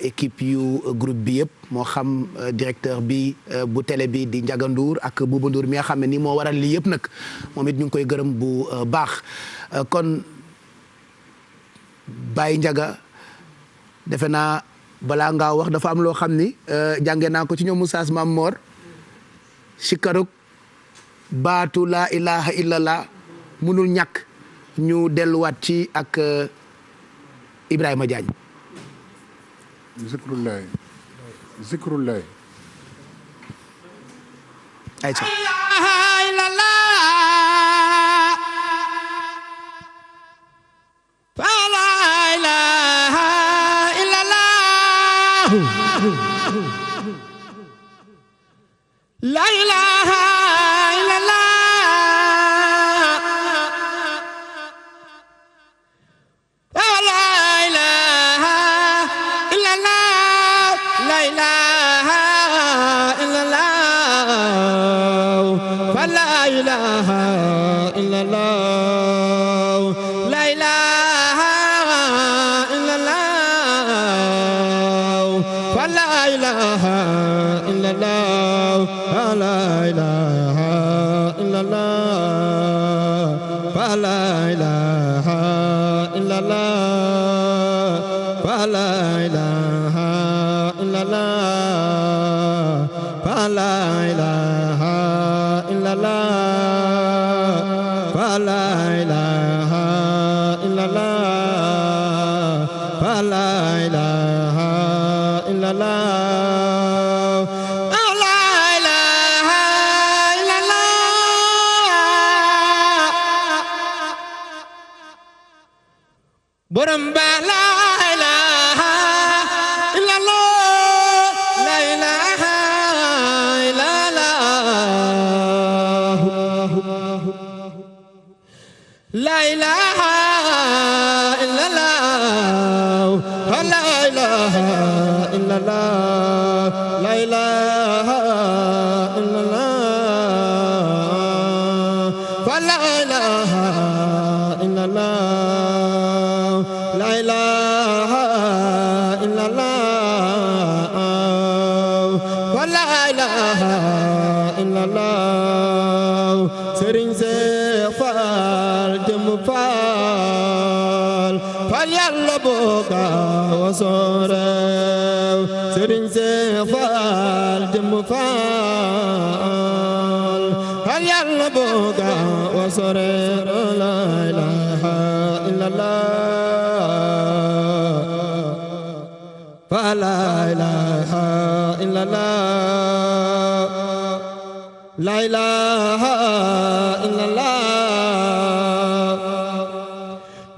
équipe yu groupe bi yëpp moo xam directeur bi bu télé bi di Ndiaga Ndour ak Bouba Ndour mi nga xam ne ni moo waral lii yëpp nag moom it ñu ngi koy gërëm bu baax kon Baye Ndiaga defe naa balaa ngaa wax dafa am loo xam ni jànge naa ko ci ñoom Moussa Mam Mor sikaruk baatu laa ilaha illallah munul ñàkk ñu delluwaat ci ak Ibrahima Diagne. zikrullahi ayca la ilaha illallah borom ba la ilaha illallah la ilaha illallah la ilaha illallah la ilaha illallah la ilaha illallah la ilaha illallah Serigne Cheikh Fall jëm Fall Fall Yàlla boka wasorew Serigne Cheikh Fall jëm Fall Fall Yàlla boka wasorew la ilaha illallah la ilaha illallah la ilaha illallah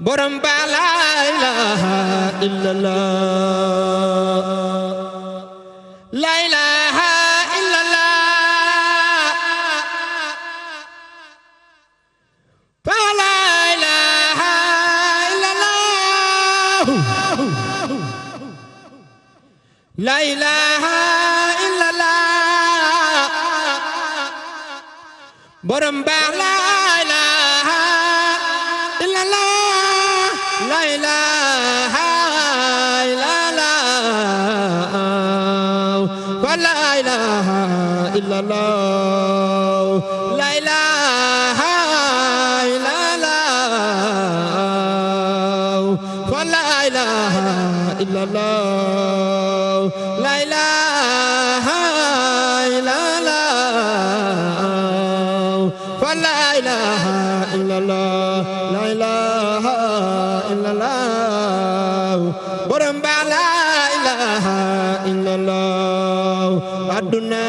borom ba la ilaha illallah la ilaha illallah la ilaha illallah la ilaha illallah borom baax la ilaha illallah la ilaha illallah la ilaha illallah la ilaha illallah la ilaha illallah la ilaha illallah la ilaha illallah la ilaha illallah borom ba la ilaha illallah aduna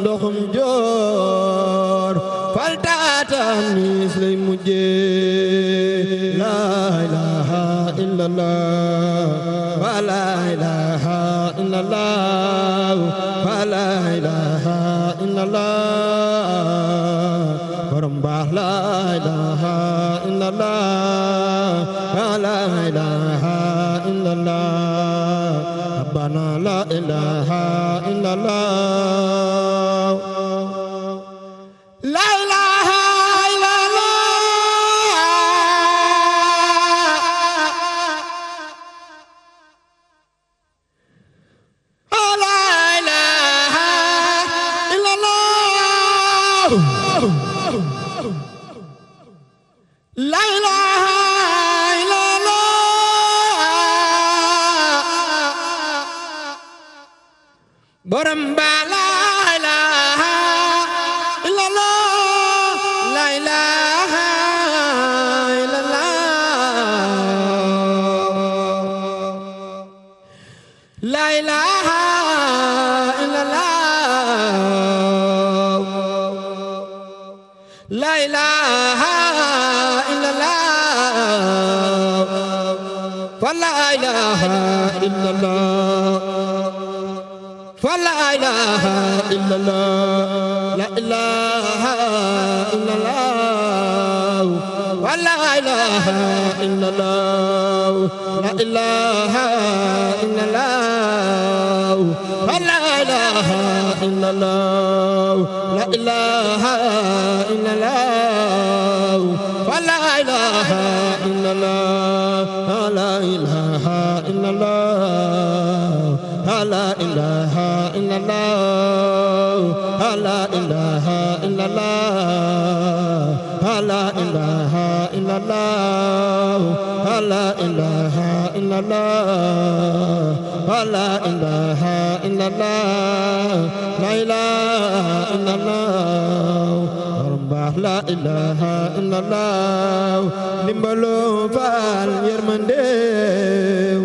ndoxum joor fal taatam nis lay mujje la ilaha illallah la ilaha illallah la ilaha illallah borom baax la ilaha illallah la ilaha illallah rabbana la ilaha illallah la ilaha illallah la ilaha borom ba la ilaha illallah la ilaha illallah la ilaha illallah la ilaha illallah fa la ilaha illallah فلا إله إلا الله لا إله إلا الله ولا إله إلا الله لا إله إلا الله ولا إله إلا الله لا إله إلا الله ولا إله إلا الله لا إله إلا الله لا إله إلا الله لا إله إلا الله لا إله إلا الله لا إله إلا الله لا إله إلا الله لا إله إلا الله لا إله إلا الله نمبلو فال يرمندو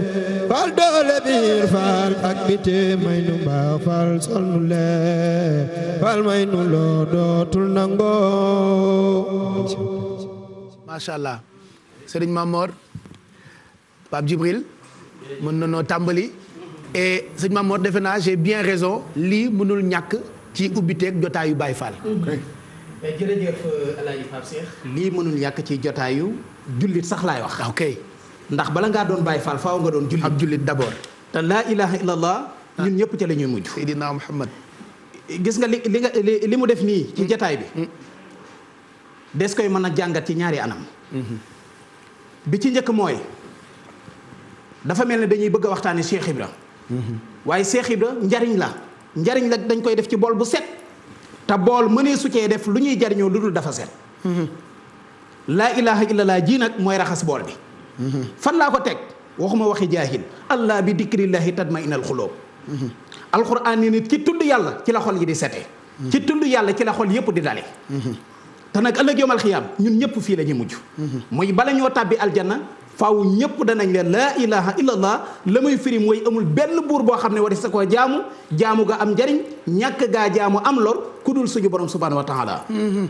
فال دول بير فال أكبتي مينو با فال سلمولي فال مينو لو دوتول نانغو ما شاء الله Serigne Mamor Pape Djibril mën na noo tàmbali et Serigne Mamor defe naa j'ai bien raison lii mënul ñàkk ci ubbiteeg jotaayu Baye Fall. jërëjëf El Hadj Pape Cheikh lii mënul yàq ci jotaayu jullit sax laay wax. ok ndax bala ngaa doon Baye Fall faaw nga doon jullit. ab jullit d'abord. te laa ilaha illallah. ñun ñëpp ca la ñuy mujj. Seydina Muhammad. gis nga li mu def nii. ci jotaay bi. des koy mën a jàngat ci ñaari anam. bi ci njëkk mooy dafa mel ne dañuy bëgg a waxtaane Cheikh Ibra. waaye Cheikh Ibra njariñ la dañ koy def ci bool bu set. te bool mënee su cee def lu ñuy jariñoo lu dul dafa set. laa ilaha illallah ji nag mooy raxas bool bi. fan laa ko teg waxuma waxi jaahil allah bi dikrillahi tatma innal xuloob. alquran ni nit ci tudd yàlla ci la xol yi di sete. ci tudd yàlla ci la xol yëpp di dale. te nag ëllëg yawmal xiyaam ñun ñëpp fii la ñuy mujj. muy bala ñoo tàbbi aljanna faaw ñëpp danañ leen laa ilaha illallah la muy firi mooy amul benn buur boo xam ne war sa koo jaamu ga am njariñ ñàkk gaa jaamu am lor ku dul suñu borom subhanahu wa taala.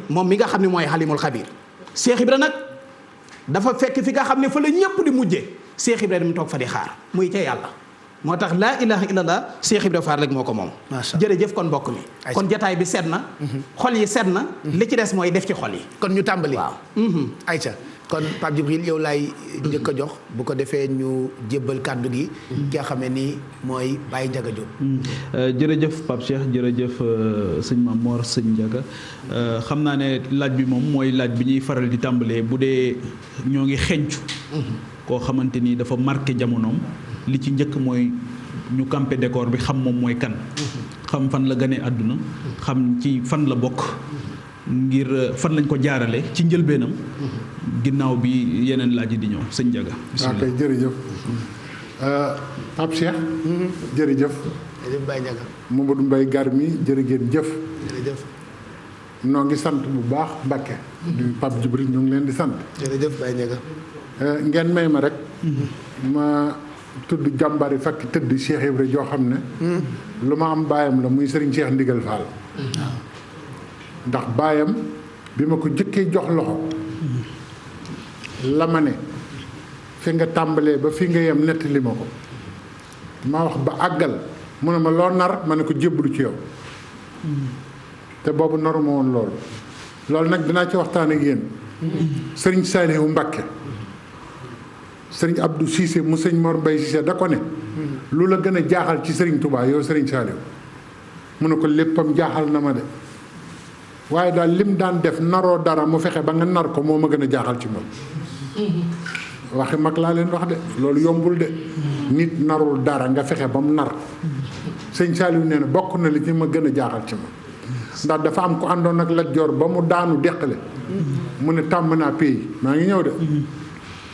moom mi nga xam ne mooy xalimul xabir. Cheikh Ibra nag dafa fekk fi nga xam ne fa la ñëpp di mujje Cheikh Ibra dem toog fa di xaar muy ca yàlla. moo tax laa ilaha illallah Cheikh Ibra Fall rek moo ko moom. jërëjëf kon mbokk mi. kon jataay bi sedd na. xol yi sedd na. li ci des mooy def ci xol yi. kon ñu tàmbali. waaw. ayca kon Pape Djibril yow laay njëkk a jox bu ko defee ñu jébbal kàddu gi. ki nga xamee ni mooy Baye Ndiaga Diop. jërëjëf Pape Cheikh jërëjëf sëñ Mamor sëñ Ndiaga xam naa ne laaj bi moom mooy laaj bi ñuy faral di tàmbalee bu dee ñoo ngi xencu. koo xamante ni dafa marqué jamonoom. li ci njëkk mooy ñu campé décor bi xam moom mooy kan. xam fan la gane àdduna. xam ci fan la bokk. ngir fan lañ ko jaarale ci njëlbeenam. ginnaaw bi yeneen laaj yi di ñëw sëñ Ndiaga. bismillah ok jërëjëf. Pape Cheikh. jërëjëf. jërëjëf Baye Ndiaga. Mamadou Mbaye Garmi jërë ngeen jëf. jërëjëf. noo ngi sant bu baax Mbakke. di Pape Djibril ñu ngi leen di sant. jërëjëf Baye Ndiaga. ngeen may ma rek. ma tudd jàmbari fakki tëdd Cheikh Ibra joo xam ne. lu ma am baayam la muy Serigne Cheikh Ndigal Fall. ndax baayam bi ma ko jëkkee jox loxo. la ma ne fi nga tàmbalee ba fi nga yem nettali ma ko. ma wax ba àggal mu ne ma loo nar ma ne ko jébbalu ci yow. te boobu naruma woon loolu. loolu nag dinaa ci waxtaan ak yéen. Serigne Saliou Mbacké. Serigne Abdou Cissé mu sëñ Mor Mbaye Cissé da ko ne. lu la gën a jaaxal ci Serigne Touba yow Serigne Saliou. mu ne ko léppam jaaxal na ma de. waaye daal lim daan def naroo dara mu fexe ba nga nar ko moo ma gën a jaaxal ci moom. waxi mag laa leen wax de loolu yombul de. nit narul dara nga fexe ba mu nar. sëñ Saliou nee na bokk na li ci ma gën a jaaxal ci moom. ndax dafa am ko àndoon ak Lat Joor ba mu daanu deqale mu ne tàmm naa pays maa ngi ñëw de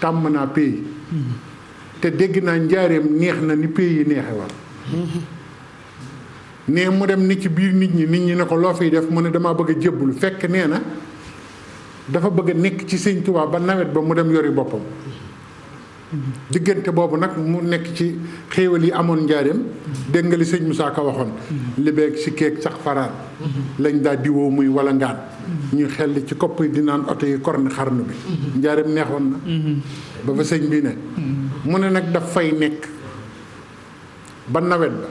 tàmm naa pays te dégg naa njaareem neex na ni pays yi neexe war nee mu dem ni ci biir nit ñi ne ko loo fiy def mu ne damaa bëgg a jébbalu fekk nee na dafa bëgg a nekk ci sëñ Tuubaa ba nawet ba mu dem yori boppam diggante boobu nag mu nekk ci xéewal yi amoon njaareem dégg nga li sëñ Moussa Ka waxoon li beeg si keeg sax faraan lañ daa diwoo muy wala ngaan ñuy xel ci kopp yi di naan oto yi korne xarnu bi njaareem neexoon na ba fa sëñ bi ne mu ne nag daf fay nekk ba nawet ba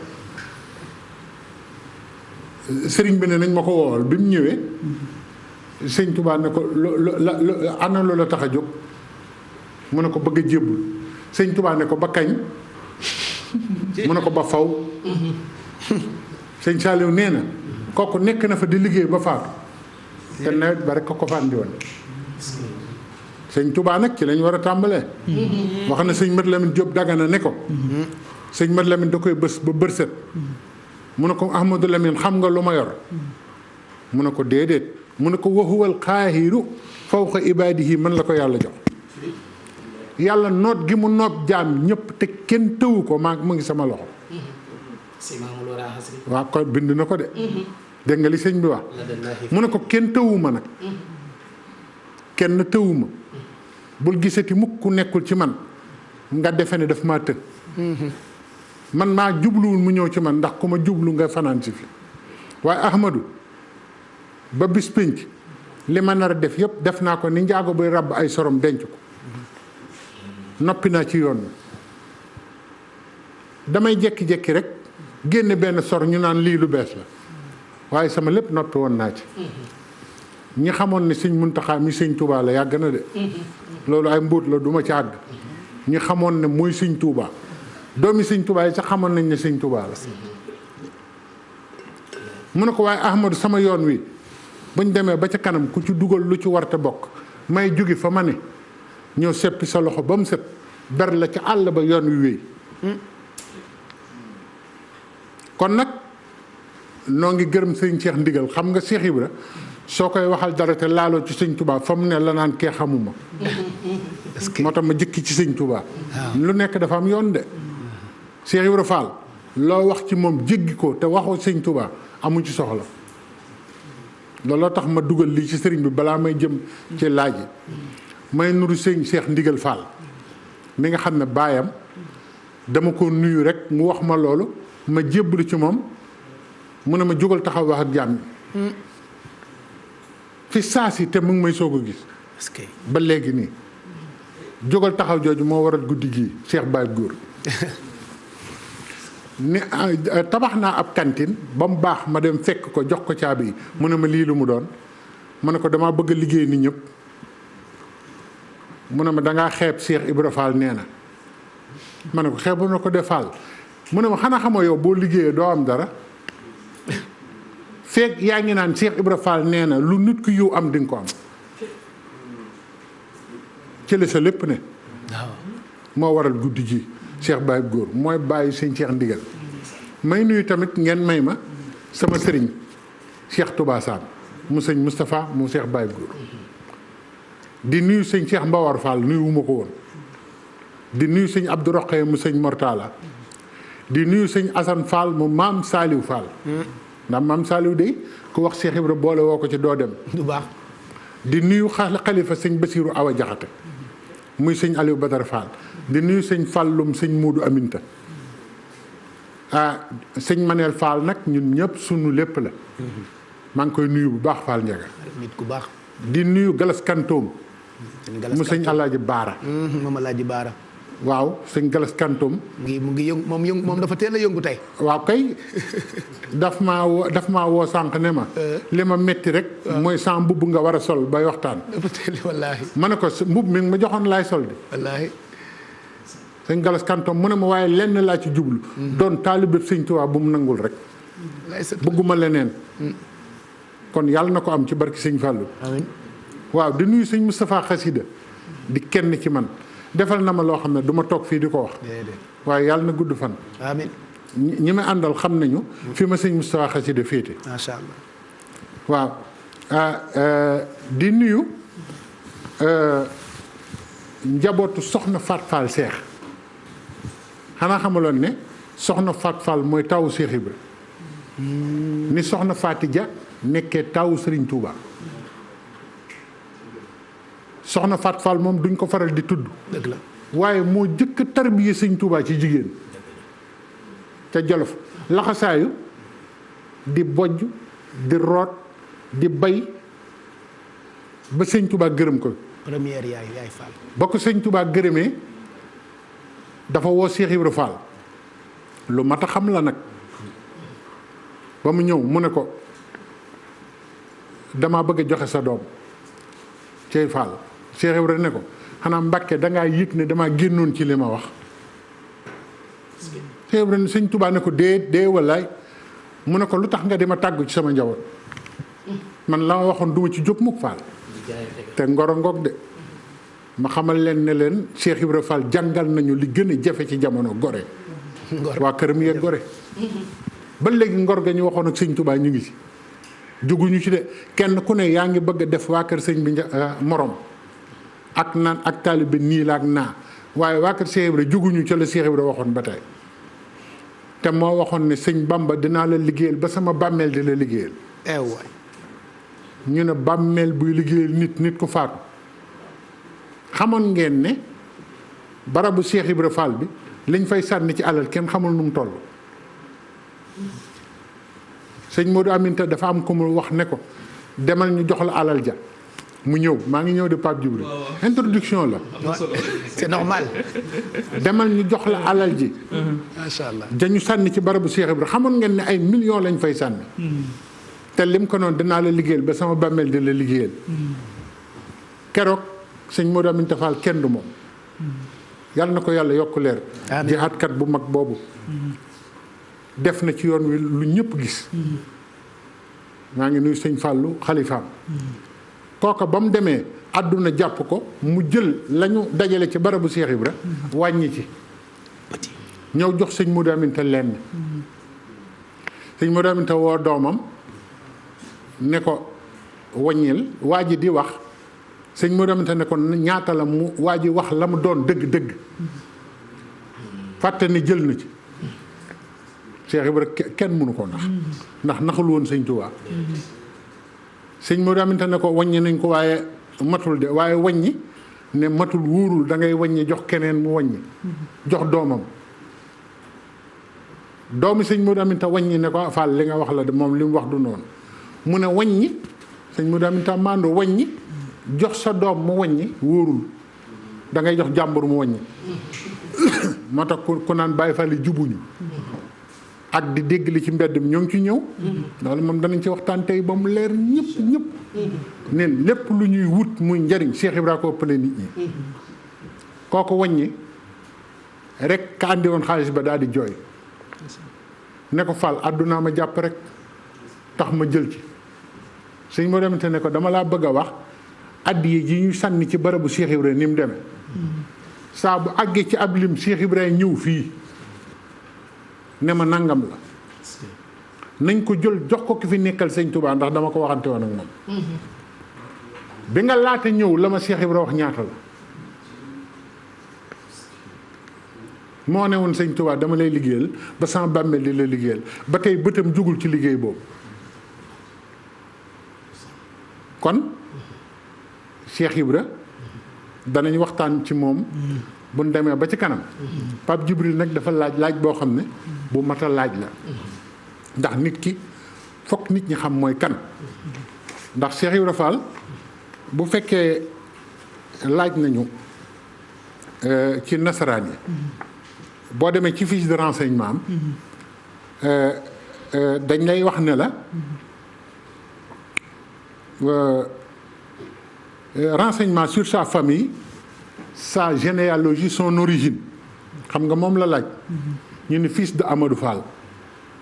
sëriñ bi ne nañ ma ko woowal bi mu ñëwee sëñ Tuubaa ne ko ana lu la tax a jóg mu ne ko bëgg a jébbul sëñ Tuubaa ne ko ba kañ mu ne ko ba faw sëñ Saaliw nee na kooku nekk na fa di liggéey ba faatu te nawet ba rek ko fa andi woon sëñ Tuubaa nag ci lañ war a tàmbalee wax na sëñ Mat Lamin Jóob Dagana ne ko sëñ Mat Lamin da koy bës ba bërsët mu ne ko Ahmadou Lamine xam nga lu ma yor mu ne ko déedéet mu ne ko waxuwal xaahiru fawqa ibaadihi man la ko yàlla jox yàlla noot gi mu noot jaam ñëpp te kenn tëwu ko maa mu ngi sama loxo waaw ko bind na ko de dégg nga li sëñ bi wax mu ne ko kenn tëwuma nag kenn tëwuma bul gisati mukk ku nekkul ci man nga defe ne daf maa të man maa jubluwul mu ñëw ci man ndax ku ma jublu nga fanaan si fi waaye Ahmadou ba bis pénc li ma nar a def yëpp def naa ko ni njaago bay ràbb ay sorom denc ko noppi naa ci yoon damay jekki-jekki rek génne benn sor ñu naan lii lu bees la waaye sama lépp noppi woon naa ci ñi xamoon ne sëñ Muntaxa mi sëñ Tuubaa la yàgg na de loolu ay mbóot la duma ci àgg ñi xamoon ne mooy sëñ Tuubaa doomi sëñ Tuubaa yi sax xamoon nañ ne sëñ Tuubaa la mu ne ko waaye Ahmadou sama yoon wi buñ demee ba ca kanam ku ci dugal lu ci warte bokk may jóge fa ma ne ñëw seppi sa loxo ba mu set ber la ca àll ba yoon wi wéy kon nag noo ngi gërëm sëñ Cheikh Ndigal xam nga Cheikh Ibra soo koy waxal dara te laaloo ci sëñ Tuubaa fa mu ne la naan kee xamuma moo tax ma jëkki ci sëñ Tuubaa lu nekk dafa am yoon de Cheikh Ibra Fall loo wax ci moom jéggi ko te waxoo sëñ Tuubaa amu ci soxla looloo tax ma dugal lii ci sëriñ bi balaa may jëm ci laaj yi may nuru sëñ Cheikh Ndigal Fall mi nga xam ne baayam dama ko nuyu rek mu wax ma loolu ma jébbalu ci moom mu ne ma jógal taxaw wax ak jàmm fi saa si te mu ngi may soog a gis ba léegi nii jógal taxaw jooju moo waral guddi gii Cheikh Baye Góor ne tabax naa ab cantine ba mu baax ma dem fekk ko jox ko caabi yi mu ne ma lii lu mu doon ma ne ko damaa bëgg a liggéey ni ñëpp mu ne ma dangaa xeeb Cheikh Ibra Fall nee na ma ne ko xeebu na ko de Fall mu ne ma xanaa xamoo yow boo liggéeyee doo am dara feeg yaa ngi naan Cheikh Ibra Fall nee na lu nit ku yiw am di nga ko am ci la sa lépp ne moo waral guddi ji Cheikh Baye Góor mooy bàyyi sëñ Cheikh Ndigal may nuyu tamit ngeen may ma sama sëriñ Cheikh Touba Sam mu sëñ Moustapha mu Cheikh Baye Góor di nuyu sëñ Cheikh Mbawar Fall nuyu ma ko woon di nuyu sëñ Abdou Rokhaya mu sëñ Mortala di nuyu sëñ Assane Fall mu maam Saliou Fall ndax maam Saliou de ku wax Cheikh Ibra boole woo ko ci doo dem du baax di nuyu xalifa sëñ Bassirou Awa Jaxate muy sëñ Aliou Badara Fall di nuyu sëñ Fallum sëñ Moodu Aminta sëñ Manel Fall nag ñun ñëpp sunu lépp la maa ngi koy nuyu bu baax Fall Ndiaga nit ku baax di nuyu Galas Kantoom mu sëñ Alaaji Baara moom Alaaji Baara waaw sëñ Galas Kantoom mu ngi yëngu moom dafa teel a yëngu tey waaw kay daf maa woo sànq ne ma li ma metti rek mooy sa mbubb nga war a sol bay waxtaan dafa teel wallaahi ma ne ko mbubb mi ma joxoon laay sol di wallaahi sëñ Galas Kantoom mu ne ma waaye lenn laa ci jublu doon taalibe sëñ Tuubaa bu mu nangul rek bëgguma leneen kon yàlla na ko am ci barki sëñ Fallou amiin waaw di nuyu sëñ Moustapha Xasida di kenn ci man defal na ma loo xam ne du ma toog fii di ko wax waaye yàlla na gudd fan amiin ñi ma àndal xam nañu fi ma sëñ Moustapha Xasida féete macha allah waaw di nuyu njabootu soxna Fat Fall Cheikh xanaa xamaloon ne soxna Fat Fall mooy tawu Cheikh Ibra ni soxna Faati Ja nekkee tawu Serigne Touba soxna Fat Fall moom duñ ko faral di tudd. dëgg la waaye moo jëkk tarbiye Serigne Touba ci jigéen ca Jolof laxasaayu di bojj di root di bay ba Serigne Touba gërëm ko. première yaay Fall. ba ko Serigne Touba gërëmee dafa woo Cheikh Ibra Fall lu mat a xam la nag ba mu ñëw mu ne ko damaa bëgg a joxe sa doom cey Fall Cheikh Ibra ne ko xanaa Mbàkke dangaa yëg ne damaa génnoon ci li ma wax Cheikh Ibra ne Sëñ Touba ne ko dee wallaay mu ne ko lu tax nga di ma tàggu ci sama njaboot man la ma waxoon duma ci jóg mukk Fall te ngoro ngoog de ma xamal leen ne leen Cheikh Ibra Fall jàngal nañu li gën a jafe ci jamono gore waa këram yee gore ba léegi ngor ga ñu waxoon ak Sëñ Touba ñu ngi ci juguñu ci de kenn ku ne yaa ngi bëgg a def waa kër sëñ bi morom ak naan ak taalibe nii la ak naa waaye waa kër Cheikh Ibra juguñu ca la Cheikh Ibra waxoon ba tey te moo waxoon ne sëñ Bamba dinaa la liggéeyal ba sama bàmmeel di la liggéeyal waay ñu ne bàmmeel buy liggéeyal nit ku faatu xamoon ngeen ne barabu Cheikh Ibra Fall bi liñ fay sànni ci alal kenn xamul nu mu toll sëñ Modou Aminta dafa am ko mu wax ne ko demal ñu jox la alal ja mu ñëw maa ngi ñëw de Pape Djibril introduction la c'est normal demal ñu jox la alal ji macha allah dañu sànni ci barabu Cheikh Ibra xamoon ngeen ne ay millions lañ fay sànni te lim ko noonu dinaa la liggéeyal ba sama bàmmeel di la liggéeyal keroog sëñ Modou Aminta Fall kenn du moom yàlla na ko yàlla yokk leer jihaatkat bu mag boobu def na ci yoon wi lu ñëpp gis maa ngi nuyu sëñ Fallou xalifaam kooka ba mu demee àdduna jàpp ko mu jël lañu dajale ci barabu Cheikh Ibra wàññi ci ñëw jox sëñ Modou Aminta lenn sëñ Modou Aminta woo doomam ne ko wàññil waa ji di wax sëñ Modou Aminta ne ko ñaata la mu waa ji wax la mu doon dëgg-dëgg fàtte ni jël na ci Cheikh Ibra kenn mënu ko ndax naxul woon sëñ Touba sëñ Modou Aminta ne ko wàññi nañ ko waaye matul de waaye wàññi ne matul wóorul da ngay wàññi jox keneen mu wàññi jox doomam doomi sëñ Modou Aminta wàññi ne ko Fall li nga wax la de moom li mu wax du noonu mu ne wàññi sëñ Modou Aminta maandu wàññi jox sa doom mu wàññi wóorul da ngay jox jàmbur mu wàññi moo tax ku naan Baye Fall yi jubuñu ak di dégg li ci mbedd mi ñoo ngi ci ñëw loolu moom danañ ci waxtaan tey ba mu leer ñëpp neen lépp lu ñuy wut muy njariñ Cheikh Ibra ko ëppale nit ñi kooku wàññi rek ka andi woon xaalis ba daal di jooy ne ko Fall àddunaa ma jàpp rek tax ma jël ci sëñ moo demante ne ko dama laa bëgg a wax addiye ji ñu sànni ci barabu Cheikh Ibra ni mu demee saa bu àggee ci ab lim Cheikh Ibra ñëw fii ne ma nangam la nañ ko jël jox ko ki fi nekkal sëñ Touba ndax dama ko waxante woon ak moom bi nga laata ñëw la ma Cheikh Ibra wax ñaata la moo ne woon sëñ Touba dama lay liggéeyal ba sama bàmmeel di la liggéeyal ba tey bëtam jugul ci liggéey boobu kon Cheikh Ibra danañ waxtaan ci moom bu ñu demee ba ci kanam Pape Djibril nag dafa laaj boo xam ne bu mat a laaj la ndax nit ki fokk nit ñi xam mooy kan ndax Cheikh Ibra Fall bu fekkee laaj nañu ci nasaraan yi boo demee ci fiche de renseignement am dañ lay wax ne la renseignement sur sa famille sa généalogie son origine xam nga moom la laaj ñu ne fils de Amadou Fall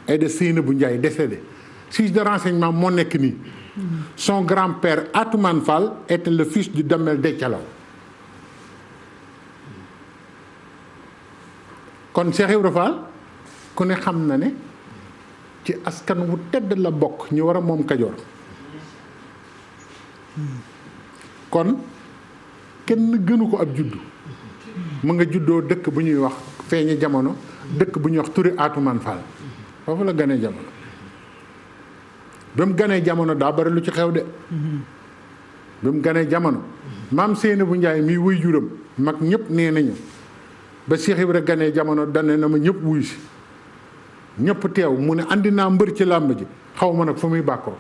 et de Seynabou Ndiaye décédé fiche de renseignement moo nekk nii son grand-père Atoumane Fall était le fils du Damel Déthialaw kon Cheikh Ibra Fall ku ne xam na ne ci askan wu tedd la bokk ñu war a moom Kajoor kon kenn gënu ko ab juddu mu nga juddoo dëkk bu ñuy wax feeñe jamono dëkk bu ñuy wax turi Atumaan Fall foofu la ganee jamono ba mu ganee jamono daa bari lu ci xew de ba mu ganee jamono maam Seynabou Ndiaye mii wuy juram mag ñëpp nee nañu ba Cheikh Ibra ganee jamono dane na ma ñëpp wuy si ñëpp teew mu ne andi naa mbër ci làmb ji xaw ma nag fu muy bàkkoo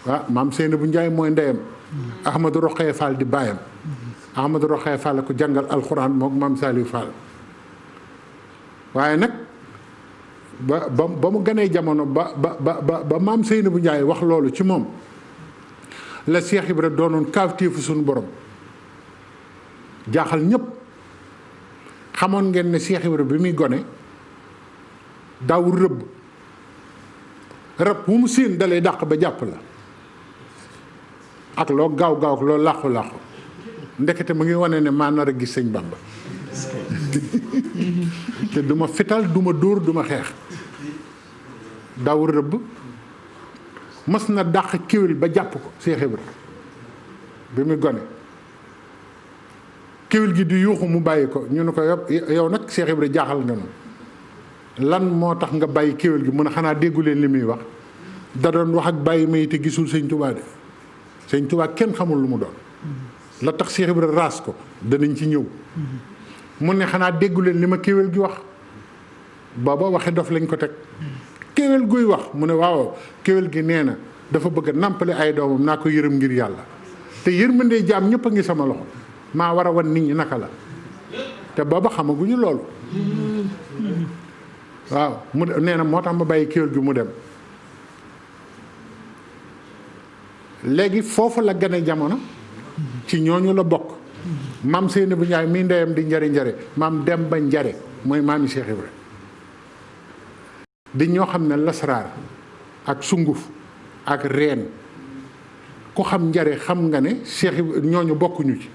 waaw maam Seynabou Ndiaye mooy ndeyam Ahmadou Rokhaya Fall di baayam Ahmadou Rokhaya Fall ko jàngal alxuraan mook maam Saliou Fall waaye nag ba mu ganee jamono ba maam Seynabou Ndiaye wax loolu ci moom la Cheikh Ibra doonoon kaawteefu suñu borom jaaxal ñëpp xamoon ngeen ne Cheikh Ibra bi muy gone daawul rëbb rab wu mu séen dalay dàq ba jàpp la ak loo gaaw gaaw ak loo làqu-làqu ndekete mu ngi wane ne maa nar a gis sëñ Bamba te du ma fital du ma dóor du ma xeex daawul rëbb mas na dàq kéwél ba jàpp ko Cheikh Ibra bi muy gone kéwél gi di yuuxu mu bàyyi ko ñu ne ko yow nag Cheikh Ibra jaaxal nga noonu lan moo tax nga bàyyi kéwél gi mu ne xanaa déggu leen li muy wax da doon wax ak bàyyi may te gisul sëñ Touba de sëñ Touba kenn xamul lu mu doon la tax Cheikh Ibra raas ko danañ ci ñëw mu ne xanaa déggu leen li ma kéwél gi wax booba waxe dof lañ ko teg kéwél guy wax mu ne waaw kéwél gi nee na dafa bëgg a nàmpale ay doomam naa ko yërëm ngir yàlla te yërmandee jaam ñëpp a ngi sama loxo maa war a wan nit ñi naka la te booba xamaguñu loolu waaw mu nee na moo tax ma bàyyi kéwél gi mu dem léegi foofu la gane jamono ci ñooñu la bokk maam Seynabou Ndiaye mii ndeyam di njare njare maam Demba Njare mooy maami Cheikh Ibra di ñoo xam ne lasraar ak sunguf ak reen ku xam njare xam nga ne Cheikh Ibra ñooñu bokkuñu ci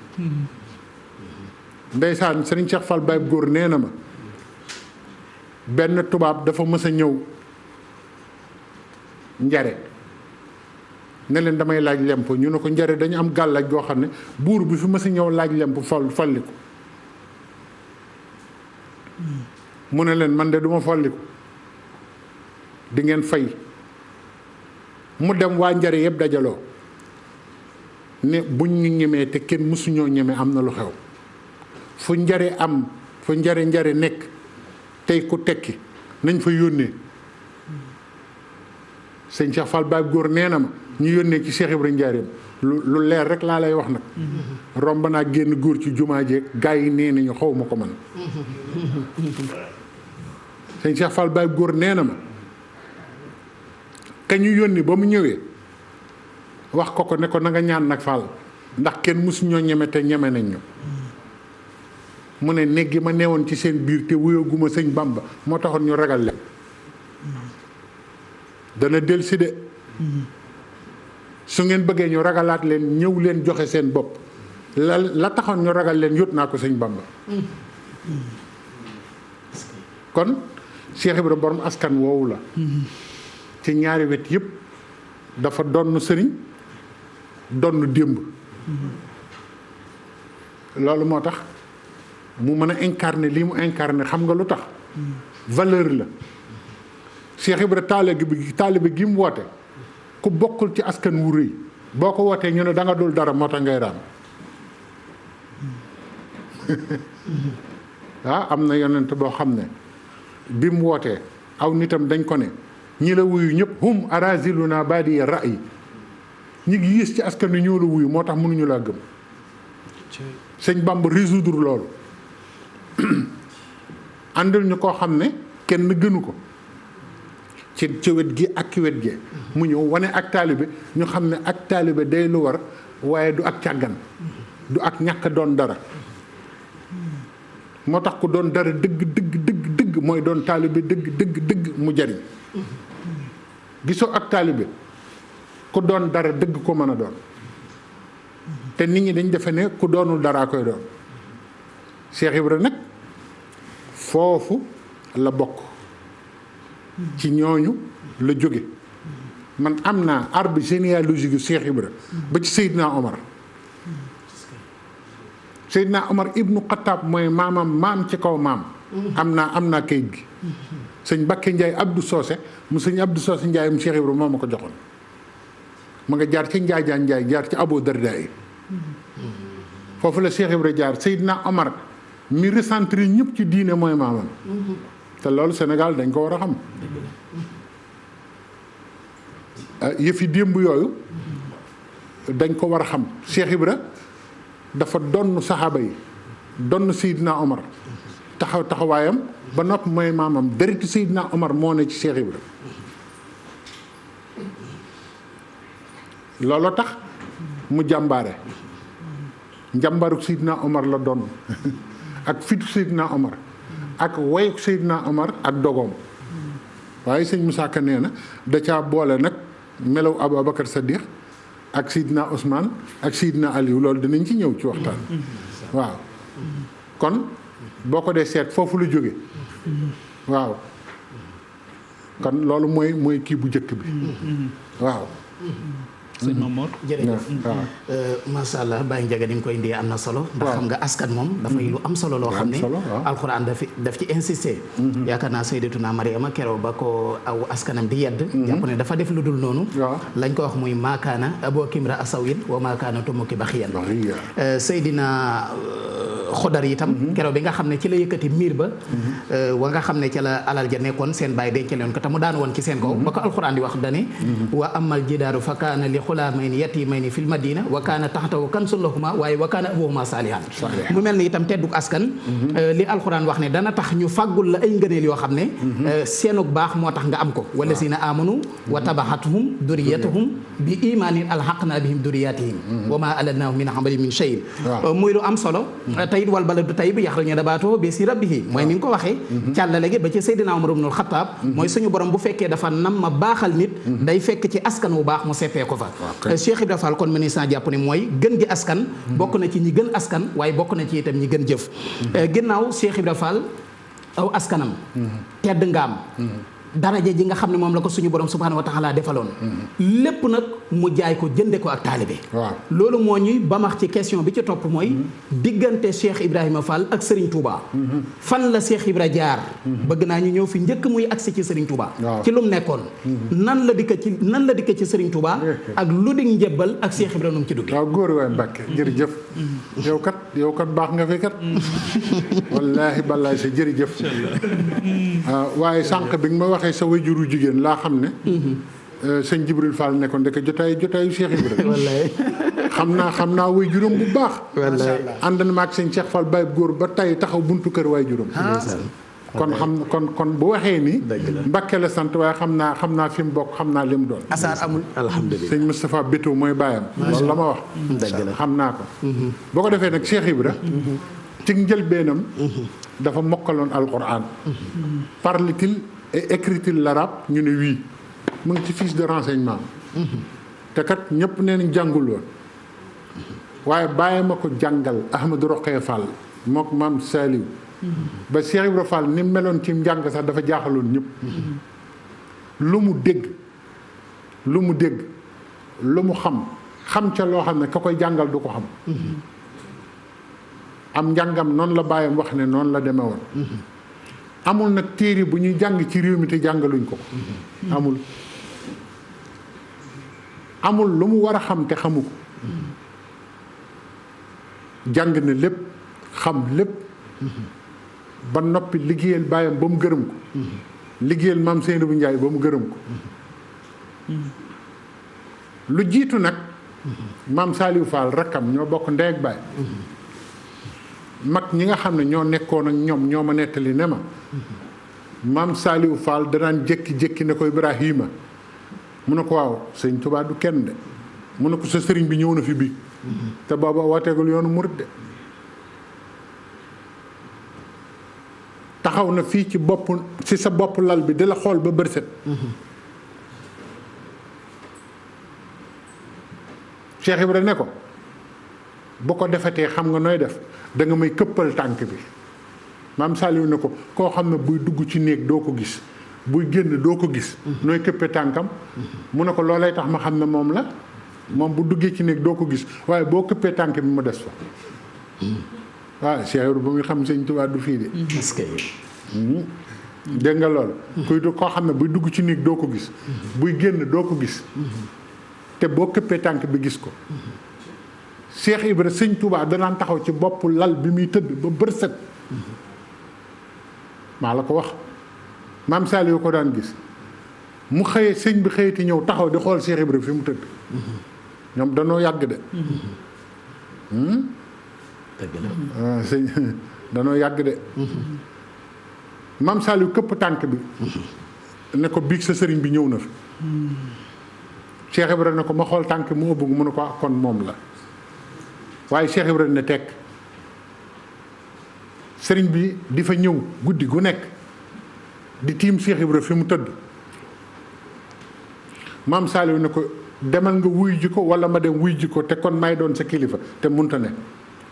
ndeysaan Serigne Cheikh Fall Baye góor nee na ma benn tubaab dafa mës a ñëw njare ne leen damay laaj lemp ñu ne ko njare dañu am gàllaaj goo xam ne buur bi fi mës a ñëw laaj lemp folliku mu ne leen man de duma folliku di ngeen fay mu dem waa njare yëpp dajaloo ne buñ ñu ñemee te kenn mësuñoo ñeme am na lu xew fu njare nekk tey ku tekki nañ fa yónnee sëñ Cheikh Fall Baye góor nee na ma ñu yónnee ci Cheikh Ibra Njaareem lu leer rek laa lay wax nag romb naa génn góor ci jumaa jeeg gaa yi nee nañu xaw ma ko man sëñ Cheikh Fall Baye góor nee na ma ka ñu yónni ba mu ñëwee wax ko ne ko na nga ñaan nag Fall ndax kenn mësu ñoo ñeme te ñeme nañ ñu mu ne néeg gi ma neewoon ci seen biir te wuyaguma sëñ Bamba moo taxoon ñu ragal leen dana dellusi de su ngeen bëggee ñu ragalaat leen ñëw leen joxe seen bopp la taxoon ñu ragal leen yót naa ko sëñ Bamba kon Cheikh Ibra borom askan woowu la ci ñaari wet yëpp dafa donn sëriñ donn démb loolu moo tax mu mën a incarner lii mu incarner xam nga lu tax valeur la Cheikh Ibra taalibe gi mu woote ku bokkul ci askan wu rëy boo ko wootee ñu ne da nga dul dara moo tax ngay raam am na yonent boo xam ne bi mu wootee aw nitam dañ ko ne ñi la wuyu ñëpp hum araziluna badiya ra'yi ñi ngi yées ci askan wi ñoo la wuyu moo tax mënuñu laa gëm sëñ Bamba résoudre loolu àndal ñu koo xam ne kenn gënu ko ci wet gi ak ci wet gi mu ñëw wane ak taalibe ñu xam ne ak taalibe day lu war waaye du ak càggan du ak ñàkk doon dara moo tax ku doon dara dëgg mooy doon taalibe dëgg mu jariñ gisoo ak taalibe ku doon dara dëgg ko mën a doon te nit ñi dañ defe ne ku doonul daraa koy doon Cheikh Ibra nag foofu la bokk ci ñooñu la jóge man am naa arbre généalogique yu Cheikh Ibra ba ci Seydina Omar. Seydina Omar ibnu Xattaab mooy maam ci kaw maam. am naa kayit gi. sëñ Bakke Ndiaye Abdou Socé mu sëñ Abdou Socé Ndiaye mu Cheikh Ibra moo ma ko joxoon. ma nga jaar ci Njaajaan Ndiaye jaar ci Abo Darda yi. foofu la Cheikh Ibra jaar Seydina Omar mi recentré ñëpp ci diine mooy maamam. te loolu Sénégal dañ ko war a xam. yëfi démb yooyu dañ ko war a xam Cheikh Ibra dafa donn saxaaba yi donn Seydina Omar taxawaayam ba nopp mooy maamam deritu Seydina Omar moo ne ci Cheikh Ibra looloo tax mu jàmbaare njàmbaaruk Seydina Omar la donn ak fitu Seydina Omar ak woyuk Seydina Omar ak dogoom waaye sëñ Moussa Ka nee na da caa boole nag melaw Aboubacar Sadiq ak Seydina Ousmane ak Seydina Aliou loolu dinañ ci ñëw ci waxtaan waaw kon boo ko dee seet foofu la jóge waaw kon loolu mooy kii bu njëkk bi waaw sëñ Mamor jërëjëf macha allah Baye Ndiaga ni nga koy indee am na solo ndax xam nga askan moom dafay lu am solo loo xam ne alxuraan daf ci insister yaakaar naa Sayyidatuna Mariama keroog ba ko aw askanam di yedd jàpp ne dafa def lu dul noonu lañ ko wax muy maakaana aboo kimra asawin wa maakaana tumuki baxiyan Seydina xodar itam keroog bi nga xam ne ci la yëkkati miir ba wa nga xam ne ca la alal ja nekkoon seen bàyyi denc leen ko te mu daan woon ci seen kaw ba ko alxuraan di wax dane wa amal jidaaru fa kaana li xulaamayni yatimayni fil madina wa kaana taxtahu kanzun lahuma waaye wa kaana abuhuma saalihan mu mel ni itam tedduk askan li alxuraan wax ne dana tax ñu fàggul la ay ngëneel yoo xam ne seenuk baax moo tax nga am ko wallasina amanu wa tabaxatuhum duriyatuhum bi imaanin alxaqna bihim duriyatihim wa ma alatnahum min amali min shay'in muy lu am solo tayit wal baladu tayyib yaxruju nabaatuhu bi izni rabbihi mooy ni nga ko waxee càllale gi ba ci Seydina Umar ibnul Xattaab mooy suñu borom bu fekkee dafa nam ma baaxal nit day fekk ci askan wu baax mu seppee ko fa Cheikh Ibra Fall kon ministre jàpp ne mooy gën gi askan bokk na ci ñi gën askan waaye bokk na ci itam ñi gën jëf ginnaaw Cheikh Ibra Fall aw askanam tedd ngaam daraja ji nga xam ne moom la ko suñu borom subhaanahu wa taala defaloon lépp nag mu jaay ko jënde ko ak taalibe loolu moo ñuy bamax ci question bi ci topp mooy diggante Cheikh Ibrahima Fall ak Serigne Touba fan la Cheikh Ibra jaar bëgg naa ñu ñëw fi njëkk muy agsi ci Serigne Touba ci lu mu nekkoon nan la dikk ci Serigne Touba ak lu di njëbbal ak Cheikh Ibra nu mu ci duggee waaw góor waay Mbàkke jërëjëf yow kat baax nga fi kat wallaahi balaay sa jërëjëf waaye sànq bi nga ma waxee sa wajuru jigéen laa xam ne sëñ Jibril Fall ne ko ndeke jotaayu Cheikh Ibrahima xam naa wajuram bu baax ànd na ma ak sëñ Cheikh Fall Baye góor ba tey taxaw buntu kër wajuram kon bu waxee ni Mbàkke la sant waaye xam naa fi mu bokk xam naa li mu doon asaar amul alhamdulilah sëñ Moustapha Bétou mooy baayam loolu la ma wax xam naa ko boo ko defee nag Cheikh Ibra ci njëlbeenam dafa mokkaloon alquran parle-t-il et écrit-il l'arabe ñu ne wii mu ngi ci fiche de renseignement te kat ñëpp nee nañ jàngul woon waaye bàyyi ma ko jàngal Ahmadou Rokhaya Fall mook maam Saliou ba Cheikh Ibra Fall ni meloon ci njàng sax dafa jaaxaloon ñëpp lu mu dégg lu mu xam ca loo xam ne ka koy jàngal du ko xam am njàngam noonu la bàyyam wax ne noonu la demee woon amul nag téere bu ñuy jàng ci réew mi te jàngaluñ ko amul lu mu war a xam te xamu ko jàng na lépp xam lépp ba noppi liggéeyal bàyyam ba mu gërëm ko liggéeyal maam Seynabou Ndiaye ba mu gërëm ko lu jiitu nag maam Saliou Fall rakkam ñoo bokk ndey ak baay mag ñi nga xam ne ñoo nekkoon ak ñoom ñoo ma nettali ne ma maam Saliou Fall danaan jékki-jékki ne ko Ibrahima mu ne ko waaw sëñ Tuubaa du kenn de mu ne ko sa sëriñ bi ñëw na fi bii te booba wooteegul yoonu murit de taxaw na fii ci sa bopp lal bi di la xool ba bërset Cheikh Ibra ne ko bu ko defetee xam nga nooy def da nga may këppal tànk bi maam Saliou ne ko koo xam ne buy dugg ci néeg doo ko gis buy génn doo ko gis nooy këppe tànkam mu ne ko loolay tax ma xam ne moom la moom bu duggee ci néeg doo ko gis waaye boo këppee tànk bi mu des fa waaw Cheikh Ibra ba muy xam sëñ Tuubaa du fii de dégg nga loolu kuy du koo xam ne buy dugg ci néeg doo ko gis buy génn doo ko gis te boo këppee tànk bi gis ko Cheikh Ibra sëñ Tuubaa danaan taxaw ci bopp lal bi muy tëdd ba bërset maa la ko wax maam Saliou ko daan gis mu xëyee sëñ bi xëyati ñëw taxaw di xool Cheikh Ibra fi mu tëdd ñoom danoo yàgg de sëñ danoo yàgg de maam Saliou këpp tànk bi ne ko biig sa sëriñ bi ñëw na fi Cheikh Ibra ne ko ma xool tànk mu ëbb mu ne ko kon moom la waaye Cheikh Ibra ne tekk sëriñ bi di fa ñëw guddi gu nekk di tiim Cheikh Ibra fi mu tëdd maam Saliou ne ko demal nga wuy ji ko wala ma dem wuy ji ko te kon may doon sa kilifa te munta ne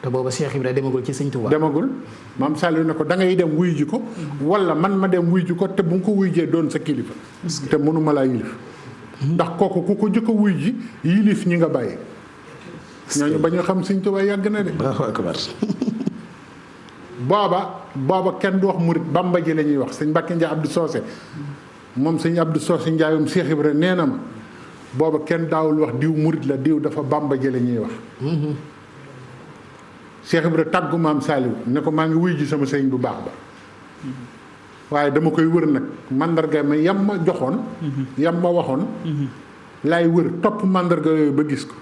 te booba Cheikh Ibra demagul ci sëñ Tuubaa demagul maam Saliou ne ko da ngay dem wuy ji ko wala man ma dem wuy ji ko te bu nga ko wuy jee doon sa kilifa te mënuma laa yilif ndax kooku ku ko jëkk a wuy ji yilif ñi nga bàyyi ñooñu ba ñu xam sëñ Tuubaa yàgg na de booba kenn du wax murit Bamba ji la ñuy wax sëñ Mbàkke Njaay Abdou Socé moom sëñ Abdou Socé Njaayum Cheikh Ibra nee na ma booba kenn daawul wax diw murit la diw dafa Bamba ji la ñuy wax Cheikh Ibra tàggu maam Saliou ne ko maa ngi wuy ji sama sëñ bu baax ba waaye dama koy wër nag mandarga ma yam ma joxoon yam ma waxoon laay wër topp mandarga yooyu ba gis ko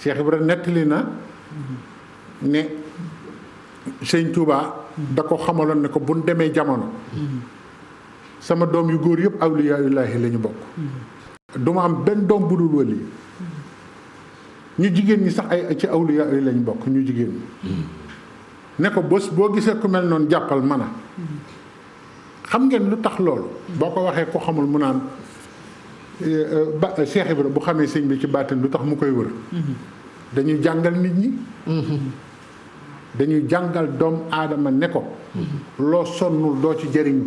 Cheikh Ibra nettali na ne sëñ Touba da ko xamaloon ne ko bu ñu demee jamono sama doom yu góor yëpp awliyaaillaahi la ñu bokk du ma am benn doom bu dul wali ñu jigéen ñi sax ay ci awliyaa yi lañ bokk ñu jigéen ñi ne ko boo gisee ku mel noonu jàppal mën a xam ngeen lu tax loolu boo ko waxee ko xamul mu naan Cheikh Ibra bu xamee sëñ bi ci baatin lu tax mu koy wër dañuy jàngal nit ñi dañuy jàngal doomu aadama ne ko loo sonnul doo ci jëriñu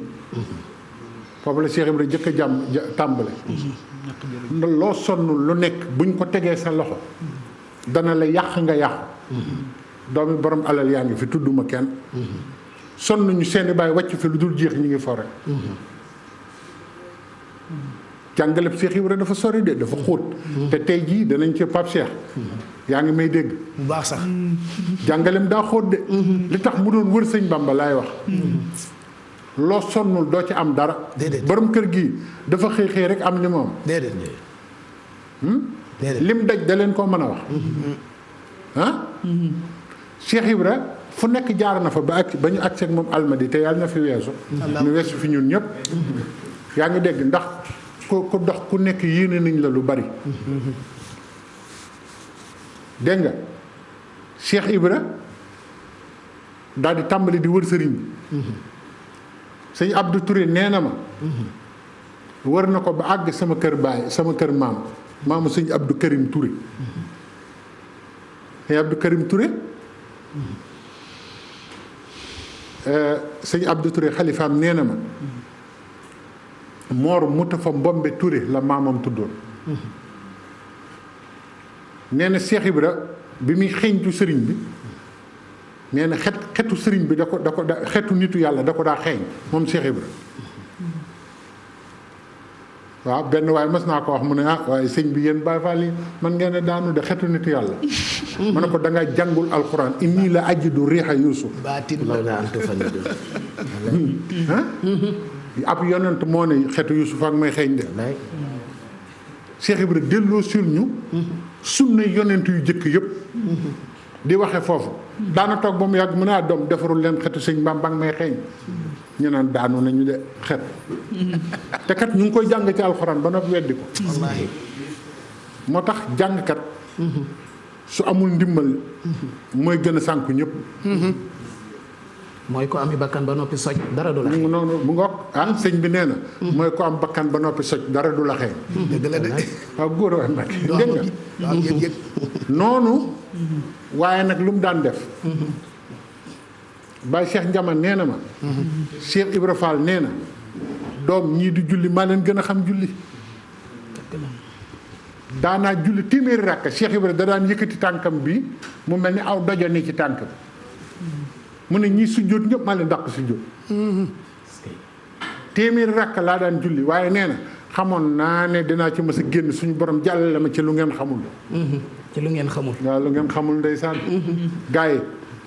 foofu la Cheikh Ibra jëkk a tàmbale loo sonnul lu nekk buñ ko tegee sa loxo dana la yàq nga yàqu doomi borom alal yaa ngi fi tudduma kenn sonn ñu seeni bàyyi wàcc fi lu dul jeex ñu ngi fore jàngaleb Cheikh Ibra dafa sori de dafa xóot te tey jii danañ ci Pape Cheikh yaa ngi may dégg bu baax sax jàngalem daa xóot de li tax mu doon wër sëñ Bamba laay wax loo sonnul doo ci am dara borom kër gi dafa xëy xëy rek am li moom déedéet lim daj da leen koo mën a wax Cheikh Ibra fu nekk jaar na fa ba ñu agsi ak moom almadi te yàlla na fi weesu ñu weesu fi ñun ñëpp yaa ngi dégg ndax ku dox ku nekk yéene nañ la lu bari dégg nga Cheikh Ibra daal di tàmbali di wër sëriñ bi sëñ Abdou Touré nee na ma wër na ko ba àgg sama kër baay sama kër maamu sëñ Abdou Karim Touré sëñ Abdou Karim Touré sëñ Abdou Touré xalifaam nee na ma Moor Mutafa Mbombe Touré la maamam tuddoon nee na Cheikh Ibra bi muy xeeñtu sëriñ bi nee na xetu sëriñ bi da ko xetu nitu yàlla da ko daa xeeñ moom Cheikh Ibra waaw benn waaye mas naa ko wax mu ne waaye sëñ bi yéen Baay Faal yi man ngeen a daanu de xetu nitu yàlla ma ne ko da nga jàngul alxuraan inni la ajidu riixa Yuusuf baatin la antu fan ab yonent moo ne xetu Yuusuf ak may xeeñ de Cheikh Ibra delloo sur ñu sunna yonent yu jëkk yëpp di waxe foofu daana toog ba mu yàgg mu ne doom defarul leen xetu sëñ Bamba ak may xeeñ ñu naan daanu nañu de xet te kat ñu ngi koy jàng ci alxuraan ba noppi weddi ko wallaahi moo tax jàngkat su amul ndimbal mooy gën a sànku ñëpp mooy ko ami bakkan ba noppi soj dara du la xeeñ noonu mu ngoog sëñ bi nee na mooy ko am bakkan ba noppi soj dara du la xeeñ dëgg la de waaw góor waay nag dégg nga waaw yëg noonu waaye nag lu mu daan def Baye Cheikh Ndiama nee na ma Cheikh Ibra Fall nee na doom ñii di julli maa leen gën a xam julli daanaa julli téeméeri rakka Cheikh Ibra da daan yëkkati tànkam bi mu mel ni aw dojo ni ci tànk bi mu ne ñii sujjóot ñëpp maa leen dàq sujjóot téeméeri rakka laa daan julli waaye nee na xamoon naa ne dinaa ci mës a génn suñu borom jàllale ma ci lu ngeen xamul ci lu ngeen xamul. waaw lu ngeen xamul ndeysaan gars yi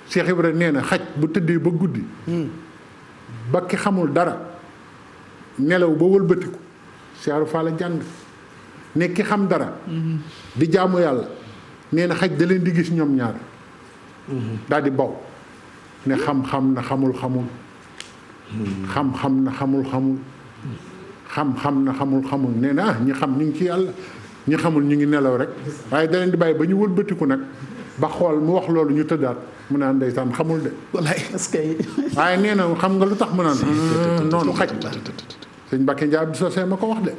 Cheikh Ibra nee na xaj bu tëddee ba guddi ba ki xamul dara nelaw ba wëlbatiku Cheikh Fall la jàng ne ki xam dara di jaamu yàlla nee na xaj da leen di gis ñoom ñaar daal di baw ne xam-xam na xamul-xamul xam-xam na xamul-xamul xam-xam na xamul-xamul nee na ah ñi xam ñu ngi ci yàlla ñi xamul ñu ngi nelaw rek waaye da leen di bàyyi ba ñu wëlbatiku nag ba xool mu wax loolu ñu tëddaat mu naan ndeysaan xamul de wallaay est-ce que. waaye nee na xam nga lu tax mu naan noonu xaj sëñ Mbacke Ndiaye Abdou Sosé ma ko wax de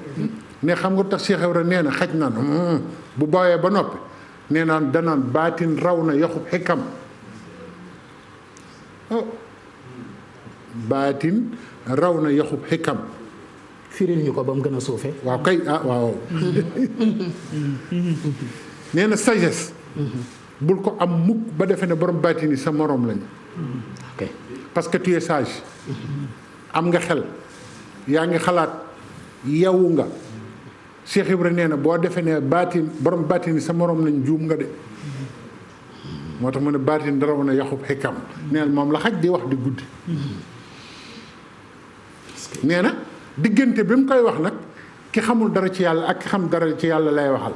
ne xam nga lu tax Cheikh Ibra nee na xaj naan bu bawee ba noppi nee naan danaan baatin raw na yaxub xikam baatin raw na yaxub xikam firil ñu ko ba mu gën a suufee. waaw kay waaw nee na sagesse bul ko am mukk ba defee ne borom baatin yi sa moroom lañu ok parce que tu es sage am nga xel yaa ngi xalaat yeewu nga Cheikh Ibra nee na boo defee ne baatin borom baatin yi sa moroom lañ juum nga de moo tax mu ne baatin raw na yaxub xikam nee na moom la xaj di wax di guddi nee na diggante bi mu koy wax nag ki xamul dara ci yàlla ak ki xam dara ci yàlla lay waxal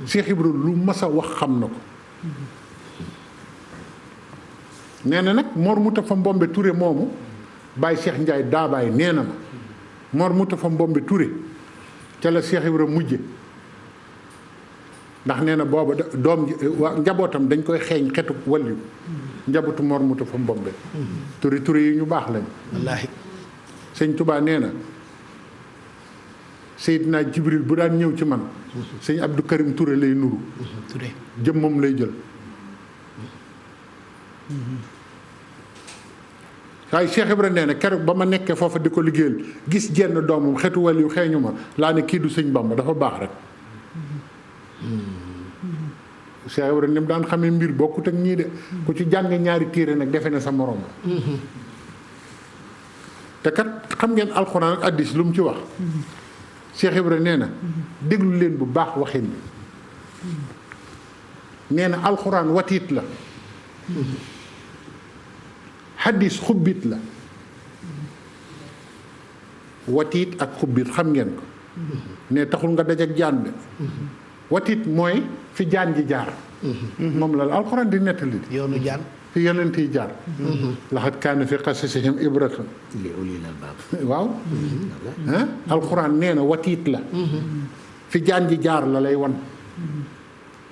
Cheikh Ibra lu mas a wax xam na ko nee na nag Mor Moustapha Mbombe Touré moomu Baye Cheikh Ndiaye daabaay nee na ma Mor Moustapha Mbombe Touré ca la Cheikh Ibra mujje ndax nee na booba doom ji waa njabootam dañ koy xeeñ xetu walliw njabootu Mor Moustapha Mbombe Touré Touré yi ñu baax lañ wallaahi sëñ Touba nee na Seydina Jibril bu daan ñëw ci man sëñ Abdou Karim Touré lay nuru Touré jëmmam lay jël waaye Cheikh Ibra nee na keroog ba ma nekkee foofa di ko liggéeyal gis jenn doomam xetu wàll yu xeeñu ma laa ne kii du sëñ Bamba dafa baax rek Cheikh Ibra ni mu daan xamee mbir bokkut ak ñii de ku ci jàng ñaari téere nag defe ne sa morom la te kat xam ngeen alxuraan ak addis lu mu ci wax Cheikh Ibra nee na déglu leen bu baax waxin bi nee na alxuraan watiit la xaddis xubbit la watiit ak xubbit xam ngeen ko ne taxul nga daj ak jaan de watiit mooy fi jaan ji jaar moom la alxuraan di nettali yoonu jaan fi yonent yi jaar laxat kaana fi qasasihim ibratun li ulil albaab waaw alxuraan nee na watiit la fi jaan ji jaar la lay wan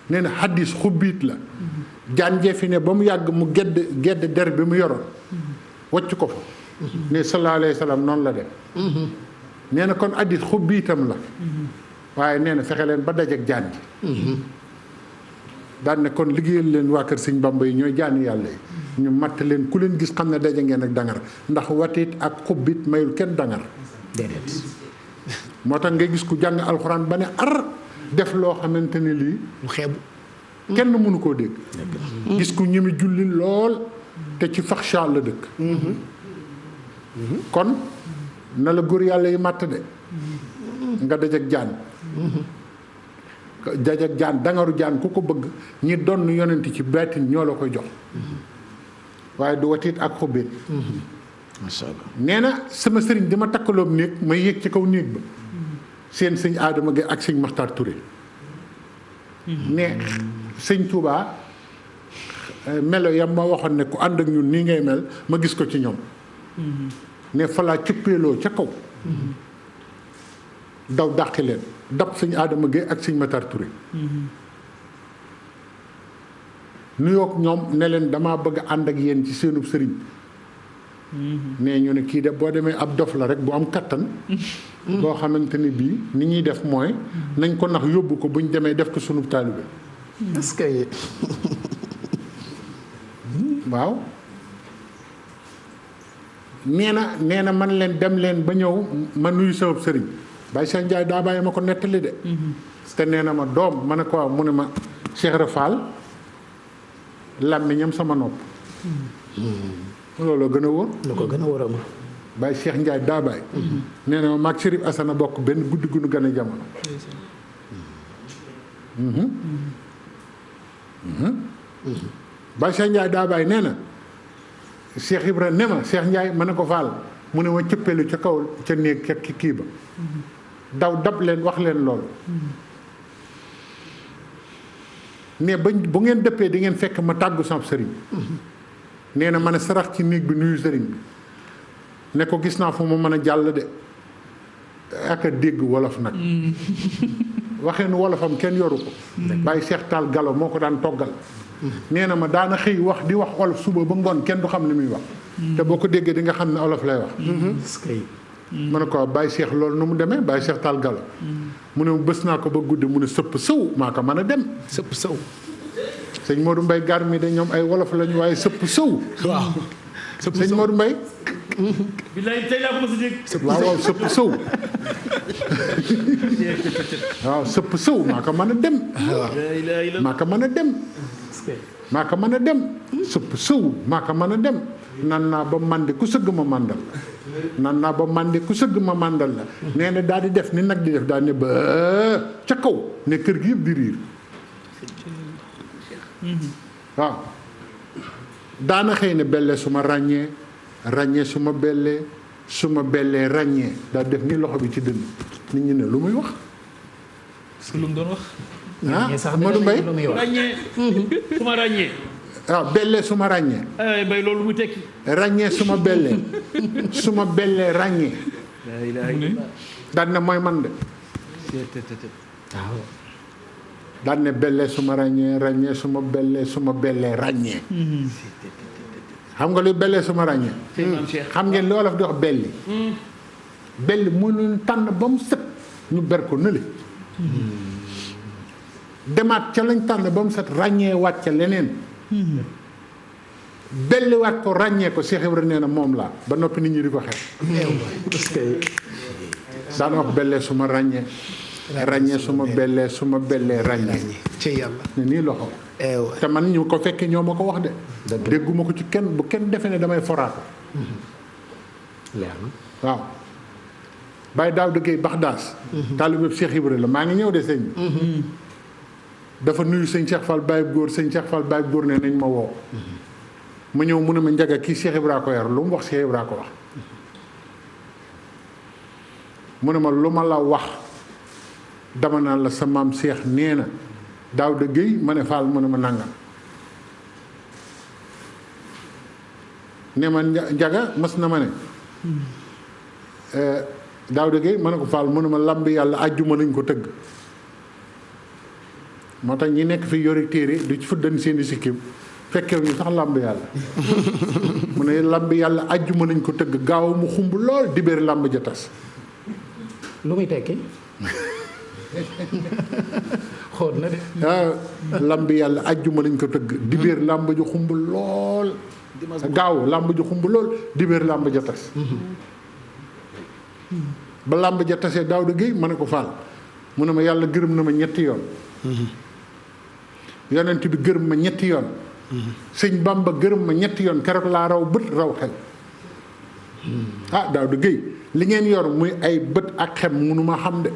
nee na xaddis xubbiit la jaan jee fi ne ba mu yàgg mu gedd der bi mu yoroon wacc ko fa ne sallallahu alayhi wa sallam noonu la def nee na kon addis xubbiitam la waaye nee na fexe leen ba daj ak jaan ji daan ne kon liggéeyal leen waa kër sëñ Bamba yi ñooy jaani yàlla yi ñu matt leen ku leen gis xam ne daje ngeen ak dangar ndax watit ak xubbit mayul kenn dangar déedéet moo tax nga gis ku jàng alxuraan ba ne ar def loo xamante ne lii mu xeebu kenn mënu koo dégg gis ku ñimi julli lool te ci faxsha la dëkk kon na la góor yàlla yi màtt de nga daj ak jaan daj ak jaan dangaru jaan ku ko bëgg ñi donn yonent ci baatin ñoo la koy jox waaye du watit ak xubbit macha allah nee na sama sëriñ dama takkaloom néeg may yéeg ci kaw néeg ba seen sëñ Adama Gueye ak sëñ Maxtaar Touré ne sëñ Touba melo yam ma waxoon ne ku ànd ak ñun nii ngay mel ma gis ko ci ñoom ne falaa cëppeeloo ca kaw daw dàqi leen dab sëñ Adama Gueye ak sëñ Maxtaar Touré nuyoog ñoom ne leen damaa bëgg a ànd ak yéen ci seenub sëriñ nee ñu ne kii de boo demee ab dof la rek bu am kattan boo xamante ni bii ni ñuy def mooy nañ ko nax yóbbu ko bu ñu demee def ko sunub taalibe est-ce que waaw nee na man leen dem leen ba ñëw ma nuyu sama sëriñ Baye Cheikh Ndiaye daa bàyyi ma ko nettali de. te nee na ma doom ma ne ko waaw mu ne ma Cheikh Rafal làmmiñam sama nopp. loolu gën a wóor. lu ko gën a wóor amul. Baye Cheikh Ndiaye daa bàyyi. nee na ma maag Chérif Assane bokk benn guddi gu nu gën a jamono. Baye Cheikh Ndiaye daa bàyyi nee na Cheikh Ibra ne ma Cheikh Ndiaye ma ne ko faal mu ne ma cëppeelu ca kaw ca néeg ca kii ba daw dab leen wax leen loolu ne ba bu ngeen dëppee di ngeen fekk ma tàggu sama sëriñ nee na ma ne sarax ci néeg bi nuyu sëriñ bi ne ko gis naa fu ma mën a jàll de ak a dégg wolof nag waxeen wolofam kenn yoru ko bàyyi Cheikh Tall Gallo moo ko daan toggal nee na ma daana xëy wax di wax olof suba ba ngoon kenn du xam li muy wax te boo ko déggee di nga xam ne olof lay wax mu ne ko Baye Cheikh loolu nu mu demee Baye Cheikh Tall Gallo mu ne bës naa ko ba guddi mu ne sëpp sëw maa ko mën a dem sëpp sëw sëñ Modou Mbaye gar mi de ñoom ay wolof lañu waaye sëpp sëw waaw sëñ Modou Mbaye bilaay tey laa ko mos a dégg. waaw waaw sëpp sëw waaw sëpp sëw maa ko mën a dem maa ko mën a dem maa ko mën a dem sëpp sëw maa ko mën a dem nan naa ba màndi ku sëgg ma màndal la nan naa ba màndi ku sëgg ma màndal la nee na daal di def ni nag di def daal ne ba ca kaw ne kër gi yëpp di riir waaw daana xëy ne belle su ma ràññee su ma bellee ràññee daal def ni loxo bi ci dënn nit ñi ne lu muy wax lu mu doon wax. ah Modou Mbaye ràññee su ma ràññee. waaw bellee su ma ràññee ay bay loolu muy tekki. ràññee su ma bellee ràññee daal ne mooy man de waaw daal ne bellee su ma ràññee su ma bellee ràññee xam nga luy bellee su ma ràññee xam ngeen li wolof di wax belli belli mu leen tànn ba mu set ñu ber ko nële demaat ca lañ tànn ba mu set ràññee waat ca leneen belli waat ko ràññee ko Cheikh Ibrahima nee na moom laa ba noppi nit ñi di ko xeex daana wax bellee su ma ràññee su ma bellee ràññee ci yàlla ne nii loxo te man ñu ko fekkee ñoo ma ko wax de dégguma ko ci kenn bu kenn defee ne damay foraatu leer na waaw Baye daaw dëggee Baxdaas taalibe Cheikh Ibrahima la maa ngi ñëw de sëñ bi dafa nuyu sëñ Cheikh Fall Baye góor sëñ Cheikh Fall Baye góor ne nañ ma woo ma ñëw mu ne ma njaga kii Cheikh Ibrahima ko yar lu mu wax Cheikh Ibrahima ko wax mu ne ma lu ma la wax dama naan la sa maam Cheikh nee na daaw de Guèye ma ne Fall mu ne ma nangam ne ma njaga mas na ma ne daaw de Guèye ma ne ko Fall mu ne ma lamb yàlla àjjuma lañ ko tëgg moo tax ñi nekk fi yori téere du ci fuddan seeni sikkim fekkew ñu sax lamb yàlla mu ne lamb yàlla àjjuma lañ ko tëgg gaaw mu xumb lool dibéer lamb ja tas lu muy tekki xool na de lamb yàlla àjjuma lañ ko tëgg dibéer lamb ju xumb lool gaaw lamb ju xumb lool dibéer lamb ja tas ba lamb ja tasee daaw de Guèye ma ne ko Fall mu ne ma yàlla gërëm na ma ñetti yoon yonent bi gërëm ma ñetti yoon sëñ Bamba gërëm ma ñetti yoon keroog laa raw bët raw xel daaw de Guèye li ngeen yor muy ay bët ak xem mënuma xam de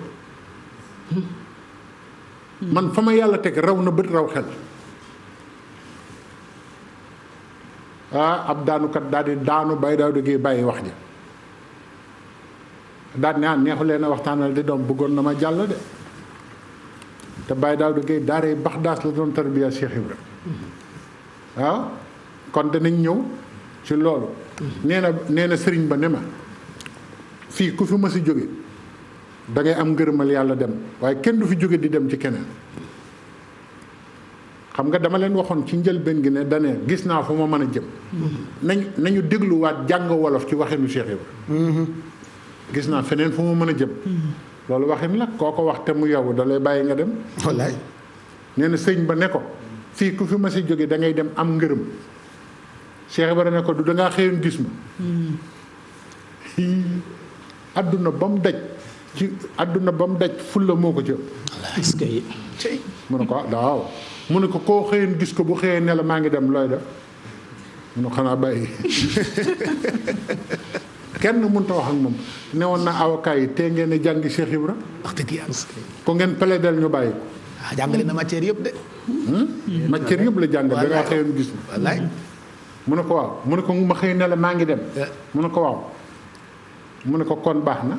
man fa ma yàlla teg raw na bët raw xel ab daanukat daal di daanu Baye daaw de Guèye bàyyi wax ja daal ne neexu leen a waxtaanal di doom bëggoon na ma jàll de te Baye daaw de Guèye daaree Baxdaas la doon tarbiya Cheikh Ibra waaw kon danañ ñëw ci loolu nee na sëriñ ba ne ma fii ku fi ma si jóge da ngay am ngërëmal yàlla dem waaye kenn du fi jóge di dem ci keneen xam nga dama leen waxoon ci njëlbeen gi ne dane gis naa fu ma mën a jëm nañu dégluwaat jàng wolof ci waxinu Cheikh Ibra gis naa feneen fu ma mën a jëm loolu waxin la koo ko wax te mu yow da lay bàyyi nga dem wallaay nee na sëñ ba ne ko fii ku fi ma si jóge da ngay dem am ngërëm Cheikh Ibra ne ko du dangaa xëyoon gis ma adduna ba mu daj ci adduna ba mu daj fulla moo ko ci est-ce que mu ne ko waaw mu ne ko koo xëyeen gis ko bu xëyee ne la maa ngi dem looy def mu ne xanaa bàyyi kenn mënut a wax ak moom ne woon na avocat yi tee ngeen a jàngi Cheikh Ibra wax dëgg yàlla. ko ngeen plaidel ñu bàyyi ko ah jàngale na matière yëpp de. matière yëpp la jàngal da ngaa xëyoon gis wallaay. mu ne ko waaw mu ne ko ma xëy ne la maa ngi dem mu ne ko waaw mu ne ko kon baax na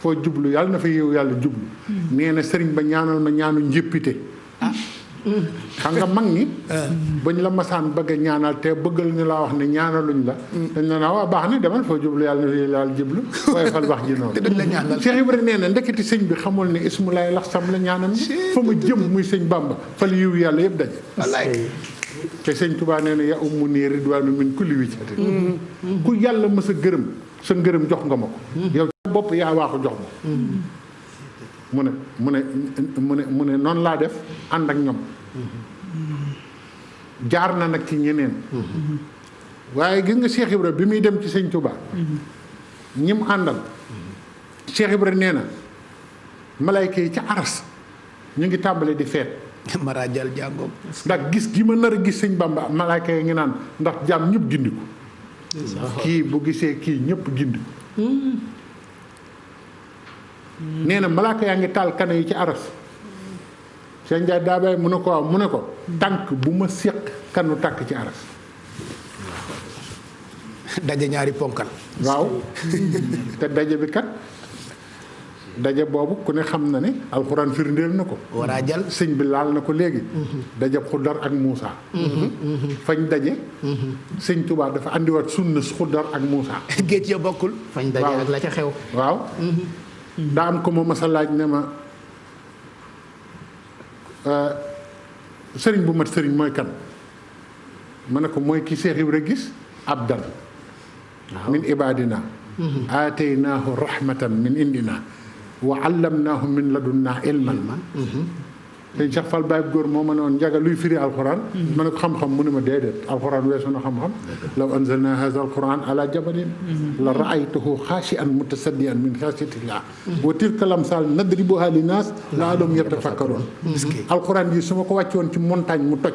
foo jublu yàlla na fa yow yàlla jublu nee na sëriñ ba ñaanal ma ñaanu njéppite xam nga mag ñi bañ la masaan bëgg a ñaanal te bëggal ñu laa wax ne ñaanaluñ la dañ la naa waaw baax na demal foo jublu yàlla na fa yàlla jublu waaye fal wax ji noonu te duñ la ñaanal. Cheikh Ibrahima nee na ndeketi sëñ bi xamul ne ismulaay lax sam la ñaanam fa ma jëm muy sëñ Bamba fal yiw yàlla yëpp daje wallaay. te sëñ Tuubaa nee na ya ummu nii ridwaanu min kulli wijhatin ku yàlla mës a gërëm sa ngërëm jox nga ma ko yow sa bopp yaa waa ko jox ma mu ne noonu laa def ànd ak ñoom jaar na nag ci ñeneen waaye gis nga Cheikh Ibra bi muy dem ci sëñ Tuubaa ñi mu àndal Cheikh Ibra nee na malayka yi ca aras ñu ngi tàmbale di feet Marajal jàngoom. ndax gis gi ma nar a gis sëñ Bamba malaayka yi ngi naan ndax jaam ñëpp gindiku kii bu gisee kii ñëpp gindiku nee na malaayka yaa ngi taal kana yi ci aras sëñ Njaay daa bay mu ne ko waaw mu ne ko tànk bu ma séq kanu tàkk ci aras daje ñaari ponkal. waaw te daje bi kat daje boobu ku ne xam na ne alxuraan firndeel na ko Warajal. sëñ bi laal na ko léegi dajab Xudar ak Muusa fañ daje sëñ Tuubaa dafa andiwaat sunna Xudar ak Muusa géej ya bokkul. fañ daje ak la ca xew. waaw daa am ko ma masa laaj ne ma sëriñ bu mat sëriñ mooy kan ma ne ko mooy ki Seex Ibra gis abdan min ibadina aataynaahu rahmatan min indina wa allamnaahu min ladunnaa ilman te Cheikh Fall Baye góor moo ma ne woon njaga luy firi alquran ma ne ko xam-xam mu ne ma déedéet alquran weesu na xam-xam law anzalna hadha alquran ala jabalin la raaytuhu xaashian mutasaddian min xaashiyatillah wa tilka lamsal nadribuha linnaas la'allahum yatafakkaroon alquran yi su ma ko wàcce woon ci montagne mu toj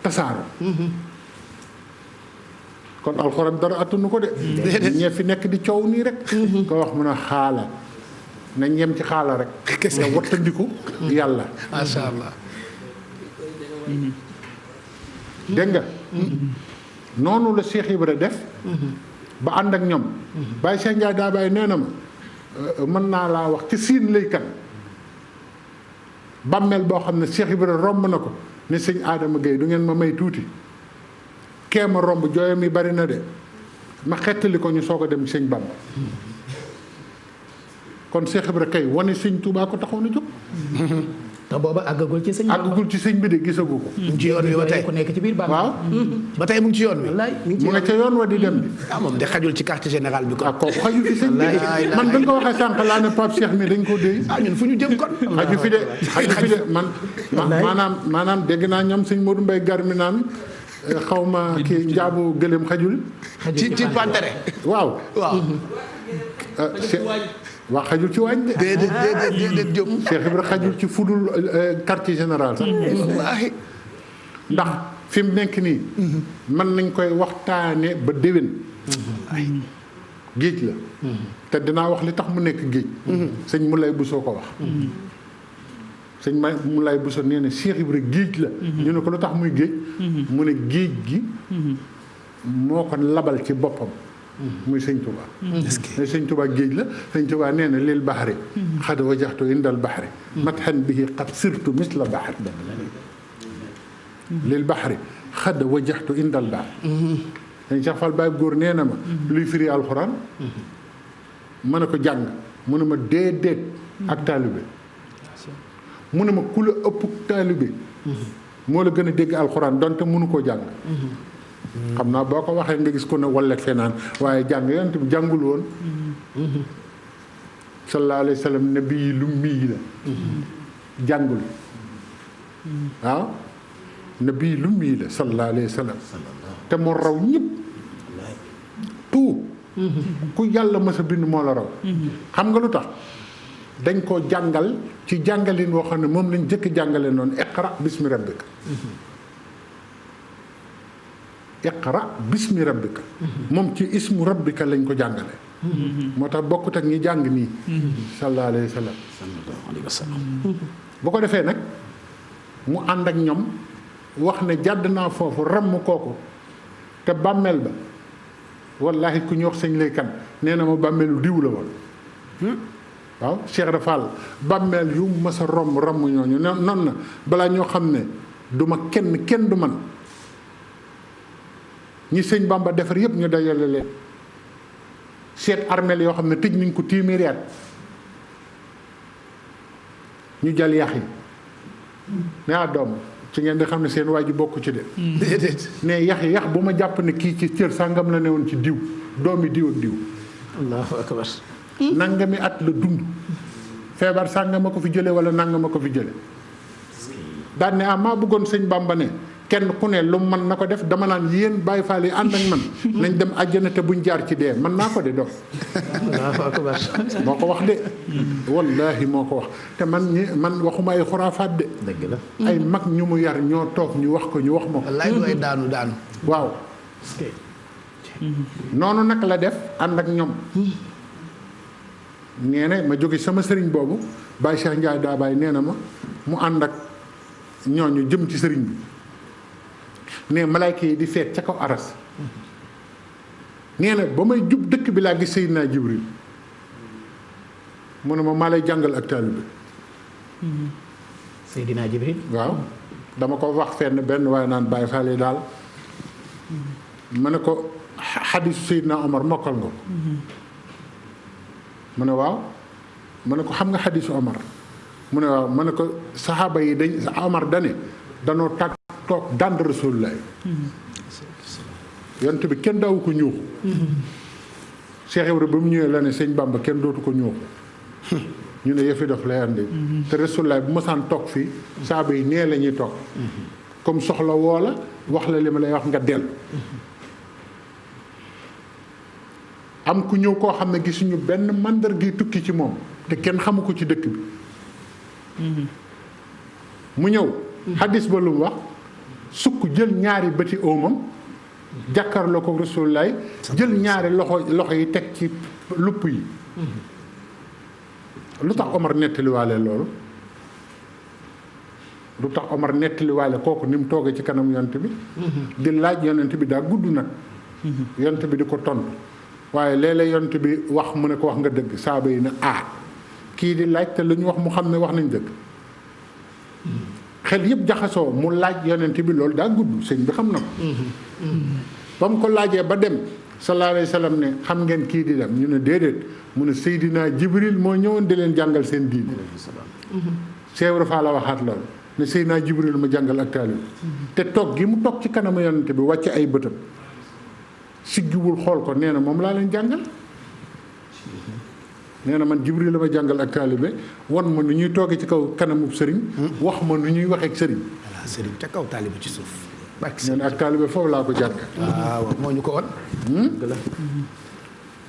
tasaaro kon alxuraan dara attunu ko de ñee fi nekk di coow nii rek ko wax mun a xaala nañ yem ci xaala rek nga wattandiku yàlla macha allah. dégg nga noonu la Cheikh Ibra def ba ànd ak ñoom Baye Cheikh Ndiaye daa bàyyi nee na ma mën naa laa wax ci siin lay kan bàmmeel boo xam ne Cheikh Ibra romb na ko ne sëñ Adama Gueye du ngeen ma may tuuti kee ma romb jooyam yi bari na de ma xettali ko ñu soog a dem sëñ Bamba kon Cheikh Ibra kay wane sëñ Touba ko taxaw na jóg te booba àggagul ci sëñ. àggagul ci sëñ bi de gisagu ko mu ngi ci yoon wi ba tey ku nekk ci biir bàmmeel. waaw ba tey mu ngi ci yoon wi. wallaay mi ngi ci mu nga ca yoon wa di dem bi ah moom de xajul ci quartier général bi ko. ak kooku xaju fi sëñ bi man ba nga ko waxee sànq laa ne Pape Cheikh mi dañ ko déy ah ñun fu ñu jëm kon. xaju fi de man maanaam dégg naa ñoom sëñ Modou Mbaye gar mi naan xaw ma kii njaabu gëléem xajul ci pantere. waaw waaw. waa xajul ci waañ de déedéet Diop. Cheikh Ibra xajul ci fudul quartier général sax wallaahi. ndax fi mu nekk nii mën nañ koy waxtaane ba déwén géej la te dinaa wax li tax mu nekk géej sëñ Moulay Bousso ko wax sëñ Moulay Bousso nee na Cheikh Ibra géej la ñu ne ko lu tax muy géej mu ne géej gi moo ko labal ci boppam muy sëñ Touba ne sëñ Touba géej la sëñ Touba nee na lil baxari xad wajaxtu indal baxari matxan bihi xad sirtu misla baxari lil baxari xad wajaxtu indal baxari sëñ Cheikh Fall Baye góor nee na ma luy firi alxuraan ma ne ko jàng mu ne ma déedéet ak taalibe mu ne ma ku la ëpp taalibe moo la gën a dégg alxuraan donte mënu koo jàng xam naa boo ko waxee nga gis ko ne wallet fee naan waaye jàng yonent bi jàngul woon sallallahu alayhi wa sallam nabi yi lu mii la jàngul waaw nabi yi lu mii la sallallahu alayhi wa sallam te moo raw ñëpp tout ku yàlla mës a bind moo la raw xam nga lu tax dañ koo jàngal ci jàngalin woo xam ne moom lañ jëkk jàngale noonu iqra bismi rabbika iqra bismi rabbika moom ci ismu rabbika lañ ko jàngale moo tax bokkut ak ñi jàng nii sallallahu alayhi wa sallam bu ko defee nag mu ànd ak ñoom wax ne jàdd naa foofu ramm kooku te bàmmeel ba wallahi ku ñu wax sëñ lay kan nee na ma bàmmeelu diw la woon waaw Cheikh Rafal bàmmeel yu mas a romb ñooñu noonu na balaa ñoo xam ne du ma kenn du man ñi sëñ Bamba defar yëpp ñu dajale leen seet armeel yoo xam ne tëj nañ ko téeméeri at ñu jal yax yi ne doom ci ngeen di xam ne seen waa ji bokku ci de déedéet ne yax bu ma jàpp ne kii ci cër sàngam la ne woon ci diw doomi diw ak diw allahu akbar nangami at la dund feebar sàngama ko fi jële wala nangama ko fi jële daan ne maa bëggoon sëñ Bamba ne kenn ku ne lu man na ko def dama naan yéen Baay Faal yi ànd ak man nañ dem àjjana te buñ jaar ci dee man naa ko de dox moo ko wax de wallahi moo ko wax te man waxuma ay xuraafaat de dëgg la ay mag ñu mu yar ñoo toog ñu wax ko ñu wax ma ko wallaay du ay daanu waaw noonu nag la def ànd ak ñoom nee na ma jóge sama sëriñ boobu Baye Cheikh Ndiaye daa bàyyi nee na ma mu ànd ak ñooñu jëm ci sëriñ bi ne malaayka yi di feet ca kaw aras nee na ba may jub dëkk bi laa gis Seydina Jibril mu ne ma maa lay jàngal ak taalibe Seydina Jibril waaw dama ko wax fenn benn waaye naan Baye Fall daal ma ne ko xadisu Seydina Omar mokkal nga ko mu ne waaw ma ne ko xam nga xadisu Omar mu ne waaw ma ne ko saxaaba yi dañ Omar dane danoo tàgg toog dànd Rasulullah yonent bi kenn daawu ko ñuuxu Cheikh Ibrahima ba mu ñëwee la ne sëñ Bamba kenn dootu ko ñuuxu ñu ne yëfi daf lay andi te Rasulullah bu mësaan toog fii saaba yi nee la ñuy toog comme soxla woo la wax la li ma lay wax nga dellu am ku ñëw koo xam ne gisuñu benn màndarga tukki ci moom te kenn xamu ko ci dëkk bi mu ñëw xaddis ba lu mu wax sukk jël ñaari bëti óomam jàkkaarloo ko Rasulullaay jël ñaari loxo yi teg ci lupp yi lu tax Omar nettaliwaale loolu lu tax Omar nettaliwaale kooku ni mu toogee ci kanam yonent bi di laaj yonent bi daa gudd nag yonent bi di ko tontu waaye léeg-léeg yonent bi wax mu ne ko wax nga dëgg saaba yi ne kii di laaj te lu ñu wax mu xam ne wax nañ dëgg xel yëpp jaxasoo mu laaj yonent bi loolu daa gudd sëñ bi xam na ko ba mu ko laajee ba dem sallallahu alayhi wa sallam ne xam ngeen kii di dem ñu ne déedéet mu ne Seydina Jibril moo ñëwoon di leen jàngal seen diine Cheikh Rafa la waxaat loolu ne Seydina Jibril ma jàngal ak taalib te toog gi mu toog ci kanamu yonent bi wàcce ay bëtam siggiwul xool ko nee na moom laa leen jàngal nee na man Jibril la ma jàngal ak taalibe won ma nu ñuy toogee ci kaw kanamu sëriñ wax ma nu ñuy waxee ak sëriñ voilà sëriñ ca kaw taalibe ci suuf nee na ak taalibe foofu laa ko jàng waaw moo ñu ko won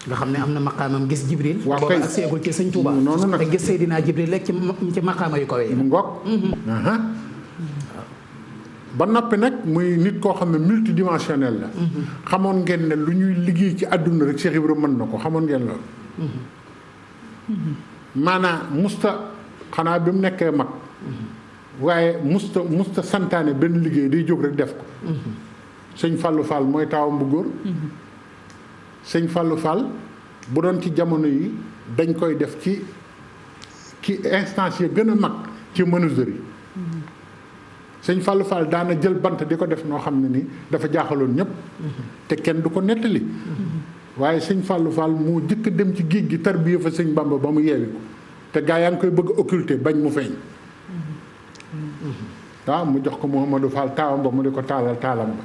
nga xam ne am na maqaamam gis Jibril waaw kay ak seegul ci sëñ Touba noonu nag te gis Seydina Jibril lekk ci maqaama yu kawe yi mu ngoog ba noppi nag muy nit koo xam ne multidimensionnel la xamoon ngeen ne lu ñuy liggéey ci àdduna rek Cheikh Ibrahima mën na ko xamoon ngeen loolu maanaam musta xanaa bi mu nekkee mag waaye musta santaane benn liggéey day jóg rek def ko sëñ Fallou Fall mooy taawam bu góor sëñ Fallou Fall bu doon ci jamono yi dañ koy def ci instance yi gën a mag ci menuiserie sëñ Fallou Fall daana jël bant di ko def noo xam ne ni dafa jaaxaloon ñëpp te kenn du ko nettali waaye sëñ Fallou Fall moo jëkk a dem ci géej gi tarbiya fa sëñ Bamba ba mu yeewi ko te gaa yaa ngi koy bëgg a occulter bañ mu feeñ waaw mu jox ko Mouhamadou Fall taawam ba mu di ko taalal taalam ba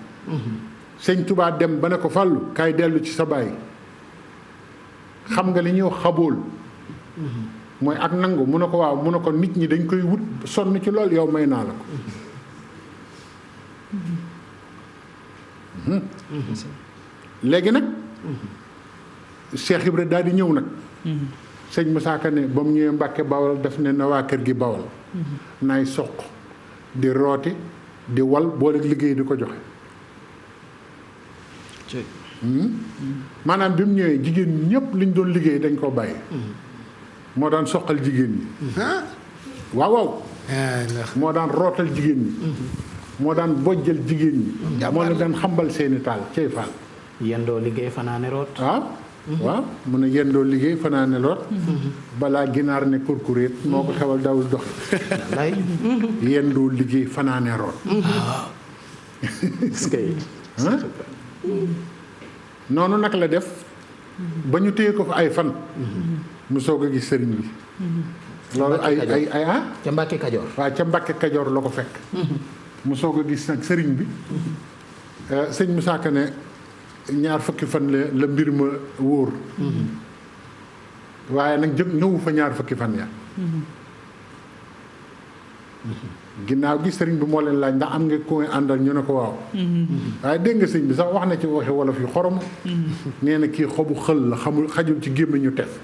sëñ Touba dem ba ne ko Fallou kaay dellu ci sa baay xam nga li ñuy wax xabool mooy ak nangu mu ne ko waaw mu ne ko nit ñi dañ koy wut sonn ci lool yow may naa la ko léegi nag Cheikh Ibra daal di ñëw nag sëñ Moussa Ka ne ba mu ñëwee Mbàkke Bawol daf ne na waa kër gi Bawol naay soq di rooti di wal boole liggéey di ko joxe maanaam bi mu ñëwee jigéen ñi ñëpp liñ doon liggéey dañ koo bàyyi moo daan soqal jigéen ñi waaw waaw moo daan rootal jigéen ñi moo daan bojjal jigéen ñi moo la daan xambal seeni taal cey faal yendoo liggéey fanaane root waaw mu ne yendoo liggéey fanaane root balaa ginaar ne kurkuréet moo ko xewal dawul dox yendoo liggéey fanaane root noonu nag la def ba ñu téye ko fa ay fan mu soog a gis sëriñ bi loolu ay ca Mbàkke Kajoor waaw ca Mbàkke Kajoor la ko fekk mu soog a gis nag sëriñ bi sëñ Moussa Ka ne ñaar fukki fan la mbir ma wóor waaye nag ñëwu fa ñaar fukki fan ya ginnaaw gi sëriñ bi moo leen laaj ndax am nga koy àndal ñu ne ko waaw waaye dégg nga sëñ bi sax wax na ci waxi wolof yu xorom nee na kii xobu xël la xajul ci gémmiñu tef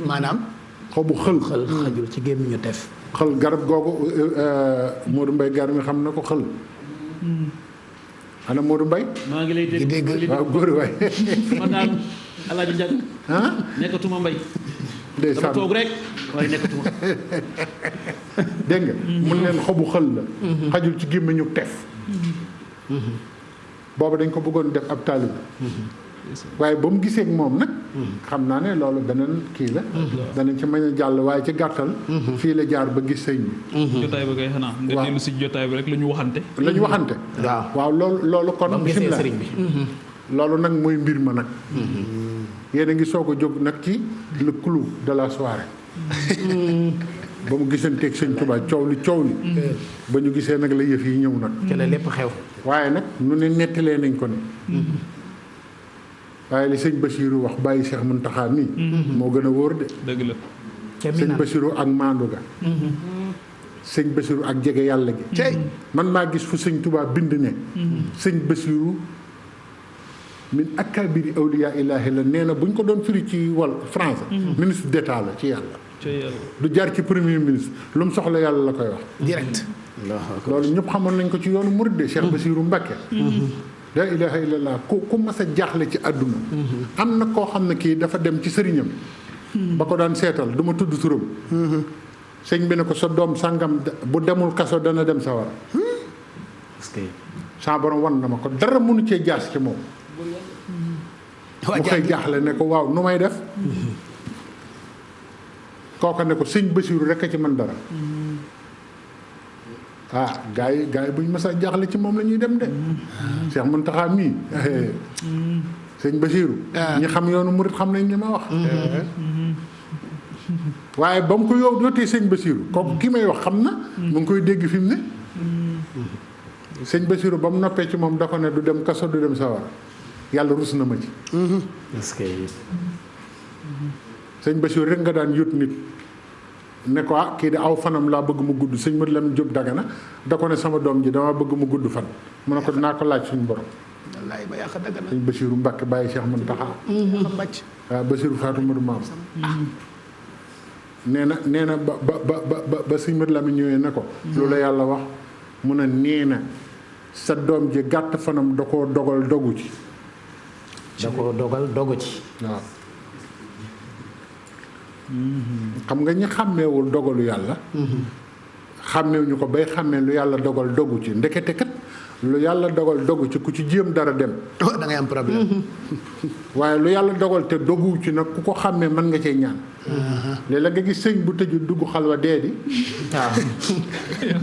maanaam xobu xël xajul ci gémmiñu tef xël garab googu Modou Mbaye gar mi xam na ko xël ana Modou Mbaye maa ngi lay dégg waaw góor waay ma daal Alaaji Njaga nekkatuma mbay dama toog rek waaye nekkatuma dégg nga mun leen xobu xël la xajul ci gémmiñu tef booba dañ ko bëggoon def ab taalib waaye ba mu gisee ak moom nag xam naa ne loolu beneen kii la danañ ci mën a jàll waaye ci gàttal fii la jaar ba gis sëñ bi jotaay ba kay xanaa nga dellu si jotaay bi rek la ñu waxante waaw loolu kon bismillah sëriñ bi loolu nag mooy mbir ma nag yéen a ngi soog a jóg nag ci le clou de la soirée ba mu gisanteeg sëñ Tuubaa coow li ba ñu gisee nag la yëf yi ñëw nag ci la lépp xew waaye nag nu ne nettalee nañ ko ni waaye li sëñ Basiiru wax bàyyi Cheikh Muntaxa mii moo gën a wóor de dëgg la sëñ Basiiru ak maandu ga sëñ Basiiru ak jege yàlla gi man maa gis fu sëñ Tuubaa bind ne sëñ Basiiru min akabiri awliya ilahi la nee na bu ñu ko doon firi ci wàll France ministre d'état la ci yàlla du jaar ci premier ministre lu mu soxla yàlla la koy wax direct loolu ñëpp xamoon nañ ko ci yoonu murid de Cheikh Basiiru Mbacké la ilaha illallah ku mas a jaaxle ci àdduna am na koo xam ne kii dafa dem ci sëriñam ba ko daan seetal du ma tudd turam sëñ bi ne ko sa doom sàngam bu demul kaso dana dem sawara parce que sa borom wan na ma ko dara mënu cee jaas ci moom mu koy jaaxle ne ko waaw nu may def kooka ne ko sëñ Basiiru rekk a ci mën dara gaa yi bu ñu mësa jaaxle ci moom la ñuy dem de Cheikh Muntaxa mii sëñ Basiiru ñi xam yoonu murit xam nañ li ma wax waaye ba mu ko yootee sëñ Basiiru kooku ki may wax xam na mu ngi koy dégg fi mu ne sëñ Basiiru ba mu noppee ci moom da ko ne du dem kaso du dem sawara yàlla rus na ma ci parce que sëñ Basiiru rek nga daan yót nit ne ko kii de aw fanam laa bëgg mu gudd sëñ Mat Lamin Jóob Dagana da ko ne sama doom ji dama bëgg mu gudd fan mu ne ko dinaa ko laaj suñu borom wallaay ba yàq Dagana sëñ Basiiru Mbàkke bàyyi Cheikh Muntaxa waaw Basiiru Faatu Madu Maam nee na ba sëñ Mat Lamin ñëwee ne ko loolu la yàlla wax mu ne nee na sa doom ji gàtt fanam da koo dogal dogu ci waaw xam nga ñi xàmmeewul dogalu yàlla xàmmeewuñu ko bay xàmmee lu yàlla dogal dogu ci ndekete kat lu yàlla dogal dogu ci ku ci jéem dara dem da ngay am problème waaye lu yàlla dogal te dogu ci nag ku ko xàmmee mën nga cee ñaan léeg-léeg nga gis sëñ bu tëju dugg xalwa dee di waaw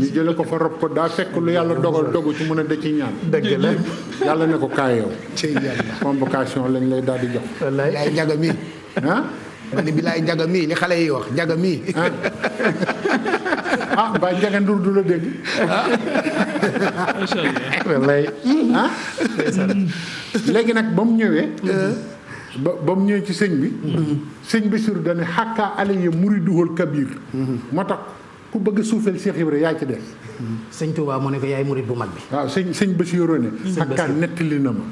ñu jële ko fa rob ko daa fekk lu yàlla dogal dogu ci mun a da ci ñaan dëgg la yàlla ne ko kaay yow ci yàlla convocation lañ lay daal di jox laay njaga mi ma ni bi laay njaga mii li xale yi wax njaga mii mbaa njaga ndur du la dégg macha allah wallaay léegi nag ba mu ñëwee ba mu ñëwee ci sëñ bi sëñ bi sur dane xàkkaa alaye muriduhul kabir moo tax ku bëgg a suufeel Cheikh Ibra yaa ci des sëñ Touba mu ne ko yaay murid bu mag bi waaw sëñ Basiiru ne xàkkaa nettali na ma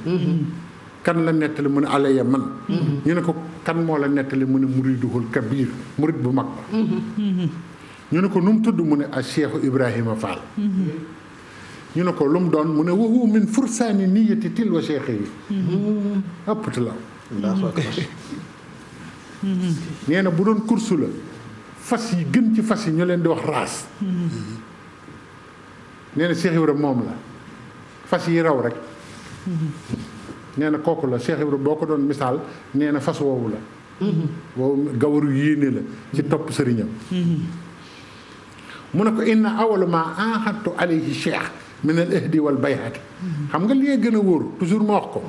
kan la nettali mu ne alaya man ñu ne ko kan moo la nettali mu ne muriduhul kabir murid bu mag ba ñu ne ko nu mu tudd mu ne a Cheikhu Ibrahima Fall ñu ne ko lu mu doon mu ne waxu min fursaani niyati til wa cheikh yi ëppta la nee na bu doon kursu la fas yi gën ci fas yi ñu leen di wax raas nee na Cheikh Ibrahima moom la fas yi raw rek nee na kooku la Cheikh Ibrahima boo ko doon misaal nee na fas woowu la woowu gawaru yéene la ci topp sëriñam mu ne ko inna awwalu ma ahadtu alayhi cheikh min al ihdi wal bayhati xam nga li gën a wóor toujours ma wax ko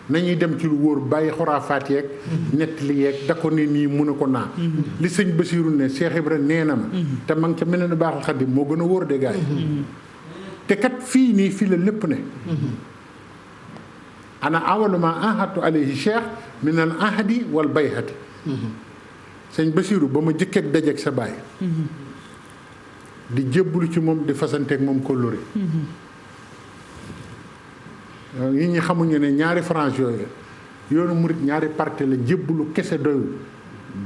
nañuy dem ci lu wóor bàyyi xuraafaat yeeg nett li yeeg da ko ne nii mu ne ko naa li sëñ Basiru ne Cheikh Ibrahima nee na ma te ma ngi ca mel ne baaxal xadim moo gën a wóor de gaay te kat fii nii fii la lépp ne ana awwalu ma ahadtu alayhi cheikh min al ahdi wal bayhati sëñ Basiru ba ma jëkkeeg dajeeg sa baay di jébbalu ci moom di fasanteeg moom kóllëre nit ñi xamuñu ne ñaari franc yooyu yoonu murit ñaari parti la jébbalu kese doyul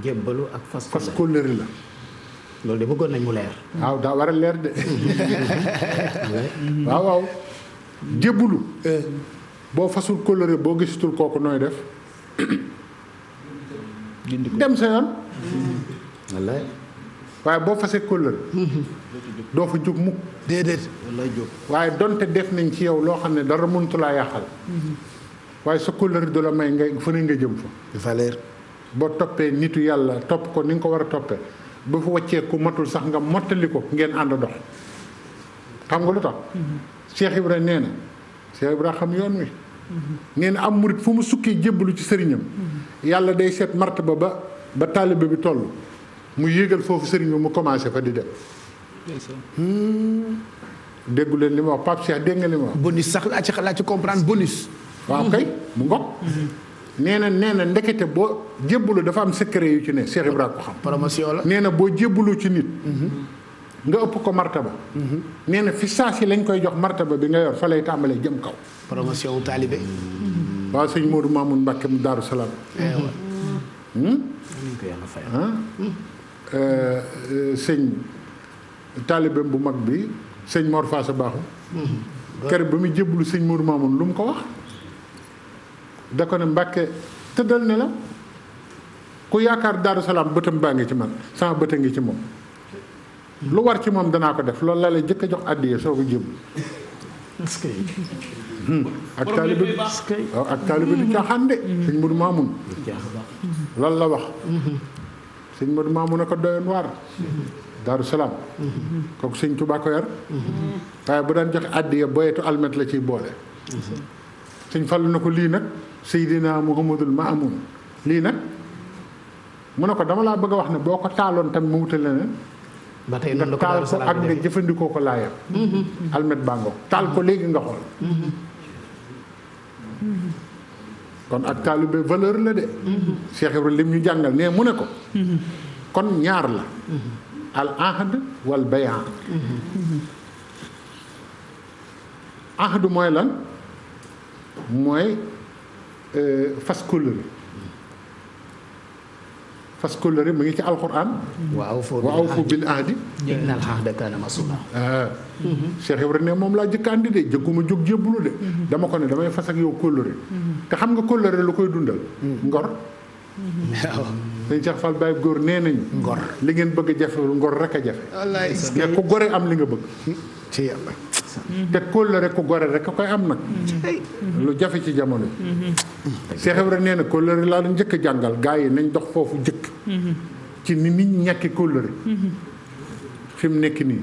jébbalu ak fas kóllëre la loolu de bëggoon nañ mu leer waaw daa war a leer de waaw jébbalu boo fasul kóllëre boo gisatul kooku nooy def dem sa yoon wallaay waaye boo fasee kóllëre doo fa jóg mukk déedéet wallaay jóg waaye donte def nañ ci yow loo xam ne dara mëntu laa yàqal waaye sa kóllëre du la may ngay fu ne nga jëm fa dafa leer boo toppee nitu yàlla topp ko ni nga ko war a toppee ba fa wàccee ku matul sax nga mottali ko ngeen ànd dox xam nga lu tax Cheikh Ibrahima nee na Cheikh Ibrahima xam yoon wi nee na am murit fu mu sukkee jébbalu ci sëriñam yàlla day seet martaba ba taalibe bi toll mu yéegal foofu sëriñ bi mu commencé fa di dem déggu leen li ma wax Pape Cheikh dégg nga li ma wax bonus sax laa ci comprendre bonus waaw kay mu ngoog nee na ndekete boo jébbalu dafa am secret yu ci ne Cheikh Ibrahima ko xam promotion la nee na boo jébbalu ci nit nga ëpp ko martaba nee na fi saa si lañ koy jox martaba bi nga yor fa lay tàmbalee jëm kaw promotion wu taalibe waaw sëñ Modou Mamoun Mbacke mu Daaru Salaam sëñ taalibeem bu mag bi sëñ Mor Faasa Baaxu kere ba muy jébbalu sëñ Modou Mamoun lu mu ko wax da ko ne Mbàkke tëddal ne la ku yaakaar Daaru Salaam bëtam baa ngi ci man sama bëta ngi ci moom lu war ci moom danaa ko def loolu la lay jëkk a jox àddiya soo ko jébbalu ak taalibe bi waaw ak taalibe du caaxaan de sëñ Modou Mamoun loolu la wax sëñ Modou Mamoun a ko doyoon waar Daaru Salaam kooku sëñ Tuubaa ko yar waaye bu daan joxe àddiya boyetu almet la ciy boole sëñ Fallu na ko lii nag Seydina Muhammadul Maamun lii nag mu ne ko dama laa bëgg a wax ne boo ko taaloon tam mu wutal leneen ba tey nga noonu la ko taal Daaru ko Salaam ak nga def jëfandikoo ko laayam almet bàngo taal ko léegi nga xool kon ak taalibe valeur la de Cheikh Ibrahima lim ñu jàngal ne mu ne ko kon ñaar la al ahd wal bayan ahd mooy lan mooy fas kóllëre fas kóllëre mu ngi ci alquran wa awfu bil ahdi innal ahda kaana mas'uula Cheikh Ibrahima ne moom laa jëkk andi de jëkkuma jóg jébbalu de dama ko ne damay fas ak yow kóllëre te xam nga kóllëre lu koy dundal ngor waaw sëñ Cheikh Fall Baye góor nee nañu ngor li ngeen bëgg a jafewul ngor rek a jafe wallaay mais ku gore am li nga bëgg ci yàlla te kóllëre ku gore rek a koy am nag lu jafe ci jamono yi Cheikh Ibrahima nee na kóllëre laa doon njëkk a jàngal gars yi nañ dox foofu jëkk ci ni nit ñi ñàkki kóllëre fi mu nekk nii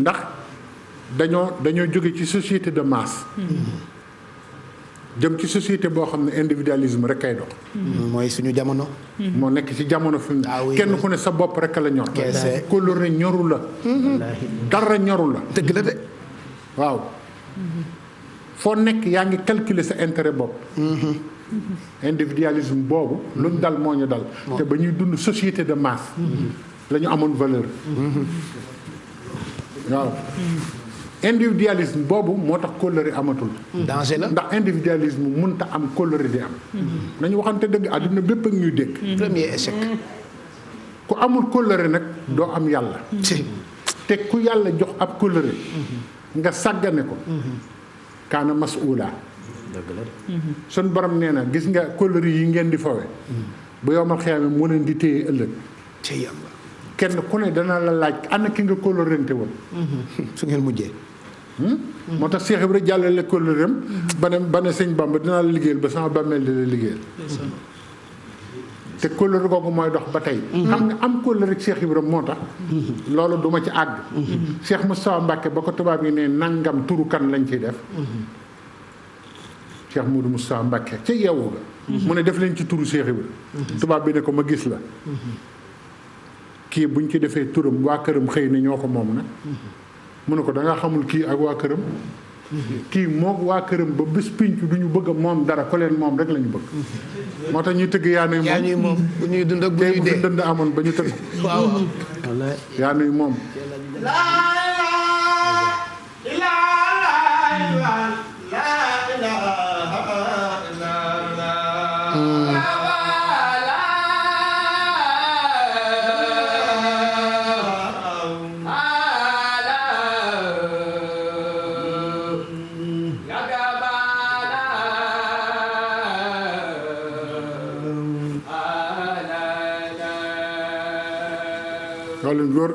ndax dañoo jóge ci société de masse jëm ci société boo xam ne individualisme rek kay dox mooy suñu jamono moo nekk ci jamono fi mu kenn ku ne sa bopp rek la ñor kóllëre ñoru la dara ñoru la dëgg la de waaw foo nekk yaa ngi calculer sa intérêt bopp individualisme boobu luñ dal moo ñu dal te ba ñuy dund société de masse la ñu amoon valeur waaw individualisme boobu moo tax kóllëre amatul. danger la ndax individualisme mënta am kóllëre di am. nañu waxante dëgg àdduna bépp ak ñuy dégg. premier échec. ku amul kóllëre nag doo am yàlla. te ku yàlla jox ab kóllëre. nga sàggane ko. kaana mas'uula. dëgg la. sun borom nee na gis nga kóllëre yi ngeen di fawe. bu yowmal xiyaama moo leen di téye ëllëg. ci yàlla. kenn ku ne dana la laaj ana ki nga kóllërente woon. su ngeen mujjee. moo tax Cheikh Ibra jàllale kóllëreem. ba ne sëñ Bamba dinaa la liggéeyal ba sama bàmmeel di la liggéeyal. te kóllëre googu mooy dox ba tey. xam nga am kóllëre rek Cheikh Ibra moo tax. loolu duma ci àgg. Cheikh Moustapha Mbacké ba ko tubaab yi ne nangam turu kan lañ ciy def. Cheikh Moudou Moustapha Mbacké ca yeewu ga. mu ne def leen ci turu Cheikh Ibra. tubaab bi ne ko ma gis la. kii buñ ci defee turam waa këram xëy na ñoo ko moom nag. mu ne ko da nga xamul kii ak waa këram. kii moom waa këram ba bés pinc du ñu bëgg a moom dara ko leen moom rek la ñu bëgg. moo tax ñuy tëgg yaa nuy moom bu ñuy dund ak bu ñuy dee dënd amoon ba ñu tëgg. waaw yaa nuy moom. loolu góor.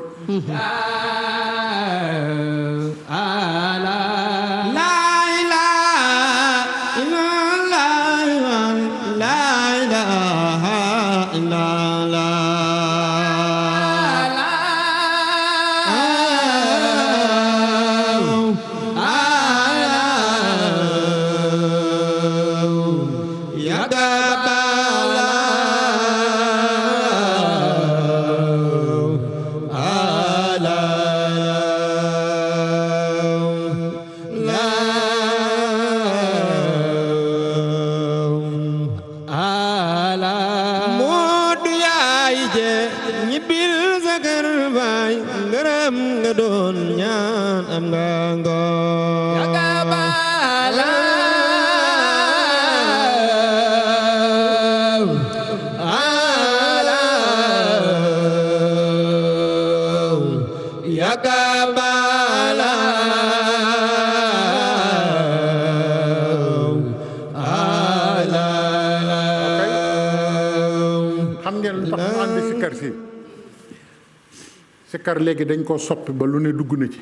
sikkar léegi dañ koo soppi ba lu ne dugg na ci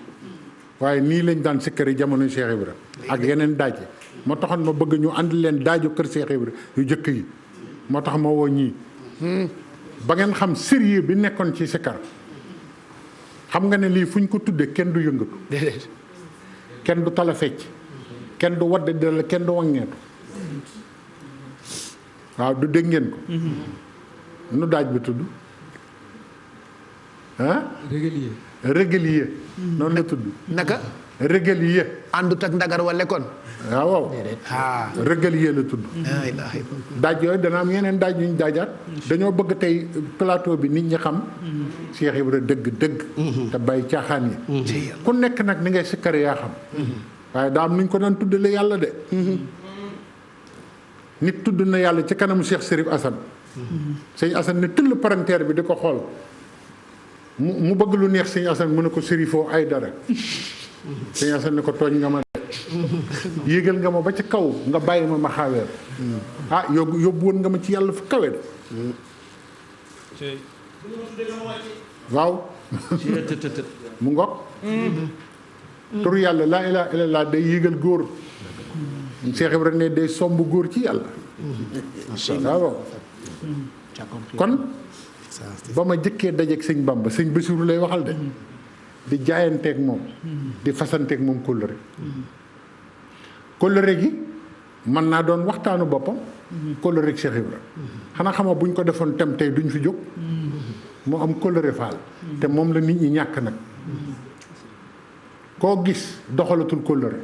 waaye nii lañ daan sikkar yi jamono Cheikh Ibra ak yeneen daaj yi moo taxoon ma bëgg ñu ànd leen daaju kër Cheikh Ibra yu jëkk yi moo tax ma woo ñii ba ngeen xam sérieux bi nekkoon ci sikkar xam nga ne lii fu ñu ko tuddee kenn du yëngatu déedéet kenn du tala fecc kenn du wadd dala kenn du waŋñeetu waaw du dégg ngeen ko nu daaj bi tudd ah régalier noonu la tudd naka régalier àndut ak ndagar wala kon waaw régalier la tudd daaj yooyu dana am yeneen daaj yu ñu daajaat dañoo bëgg tey plateau bi nit ñi xam Cheikh Ibra dëgg te bàyyi caaxaan yi ku nekk nag ni ngay sikkare yaa xam waaye daa am nuñ ko daan tuddale yàlla de nit tudd na yàlla ci kanamu Cheikh Sérif Assane sëñ Assane ne tëll parenteer bi di ko xool mu bëgg lu neex sëñ Assane mu ne ko sérifoo ay dara sëñ Assane ne ko tooñ nga ma de yéegal nga ma ba ci kaw nga bàyyi ma xaaweer ah yóbbu woon nga ma ci yàlla fu kawe de waaw mu ngoog turu yàlla laa ilaaha illallaah day yéegal góor Cheikh Ibrahima ne day somb góor ci yàlla waaw kon ba ma jëkkee dajeeg sëñ Bamba sëñ Bassirou lay waxal de di jaayanteeg moom di fasanteeg moom kóllëre kóllëre gi mën naa doon waxtaanu boppam kóllëre Cheikh Ibra xanaa xama buñ ko defoon tem tey duñ fi jóg moo am kóllëre faal te moom la nit ñi ñàkk nag koo gis doxalatul kóllëre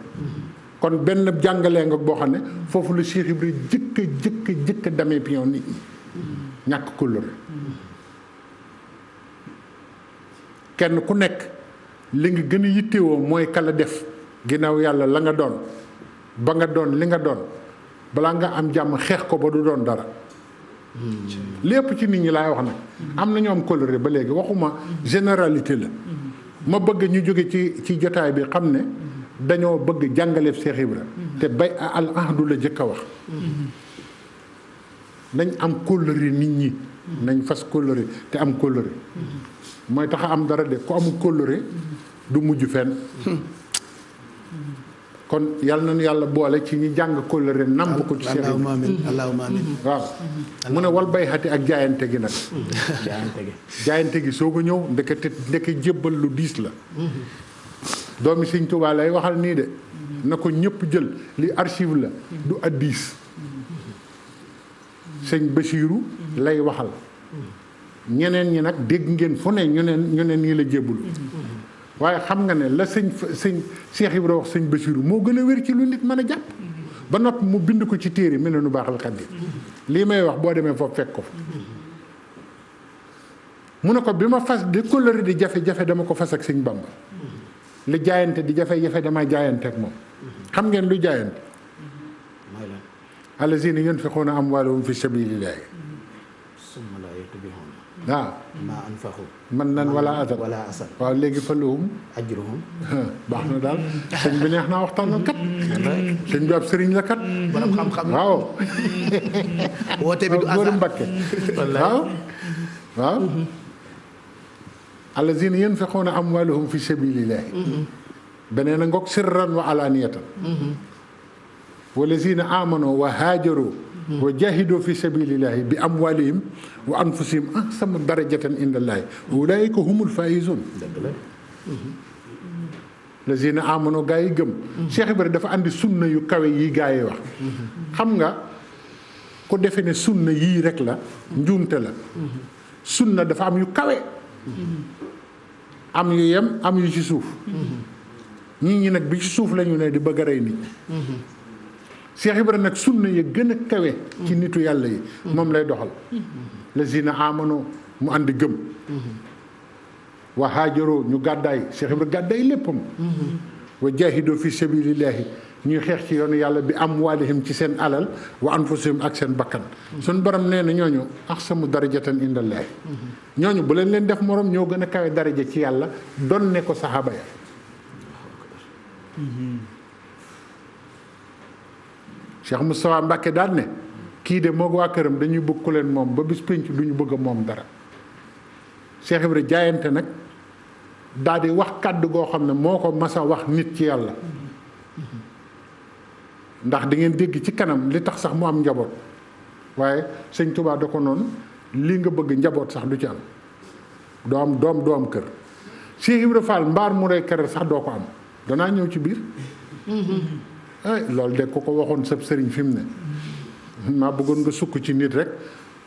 kon benn jàngalee nga boo xam ne foofu la Cheikh Ibra jëkk damee pion nit ñi ñàkk kóllëre kenn ku nekk li nga gën a yittewoo mooy kala def ginnaaw yàlla la nga doon ba nga doon li nga doon balaa nga am jàmm xeex ko ba du doon dara lépp ci nit ñi laay wax nag am na ñoo am coloré ba léegi waxuma généralité la ma bëgg ñu jóge ci jotaay bi xam ne dañoo bëgg jàngaleef Cheikh Ibra te bay al ahdu la jëkk a wax nañ am coloré nit ñi nañ fas coloré te am coloré mooy tax a am dara de ku amul coloré du mujj fenn kon yàlla nañu yàlla boole ci ñi jàng kóllëre namb ko ci Cheikh allahumma amiin allahumma amiin waaw mu ne wal bayxati ak jaayante gi nag jaayante gi soo ko ñëw ndeke jébbal lu diis la doomi Sëñ Tuubaa lay waxal nii de na ko ñëpp jël li archive la du addis sëñ Basiiru lay waxal ñeneen ñi nag dégg ngeen fu ne ñu ne nii la jébbalu waaye xam nga ne la sëñ Cheikh Ibra wax sëñ Basiiru moo gën a wér ci lu nit mën a jàpp ba noppi mu bind ko ci téere mel ne nu baaxal xaddi lii may wax boo demee foofu fekk ko fa mu ne ko bi ma fas di kóllëre di jafe-jafe dama ko fas ak sëñ Bamba li jaayante di jafe-jafe damay jaayante ak moom xam ngeen lu jaayante allazina yunfiquuna amwaalahum fi sabilillahi waaw man nan wala asal waaw léegi fa lahum ajruhum baax na daal sëñ bi neex naa waxtaanal kat sëñ bi ab sëriñ la kat borom xam-xam waaw woote bi du góoru Mbakke waaw allazina yunfiquuna amwaalahum fi sabilillahi beneen a ngoog sirran wa alaaniyatan wallazina amanu wa haajaru wa jahidoo fi sabilillahi bi amwalihim wa anfusihim ahsanu darajatan indallahi ulaika humul faizun lazina amano gaa yi gëm Cheikh Ibrahima dafa andi sunna yu kawe yi gaa yi wax xam nga ku defe ne sunna yii rek la njuumte la sunna dafa am yu kawe am yu yem am yu ci suuf ñi nag bi ci suuf lañu ne di bëgg a rey nit Cheikh Ibrahima nag sunna ya gën a kawe ci nitu yàlla yi moom lay doxal lazina amano mu àndi gëm wa haajaroo ñu gàddaay Cheikh Ibrahima gàddaay léppam wa jaahidoo fi sabilillahi ñuy xeex ci yoonu yàlla bi amwaalihim ci seen alal wa anfusihim ak seen bakkan suñ borom nee na ñooñu ahsanu darajatan indallahi ñooñu bu leen def morom ñoo gën a kawe daraja ci yàlla doon ne ko saxaaba ya Cheikh Moustapha Mbacke daan ne kii de moog waa këram dañuy bëgg ku leen moom ba bis pénc du ñu bëgg a moom dara Cheikh Ibra jaayante nag daal di wax kàddu goo xam ne moo ko mas a wax nit ci yàlla ndax di ngeen dégg ci kanam li tax sax mu am njaboot waaye sëñ Touba da ko noonu lii nga bëgg njaboot sax du ci am doo am doom doo am kër Cheikh Ibra Fall mbaar mu rey kër sax doo ko am danaa ñëw ci biir loolu de ko waxoon sab sëriñ fi mu ne maa bëggoon nga sukk ci nit rek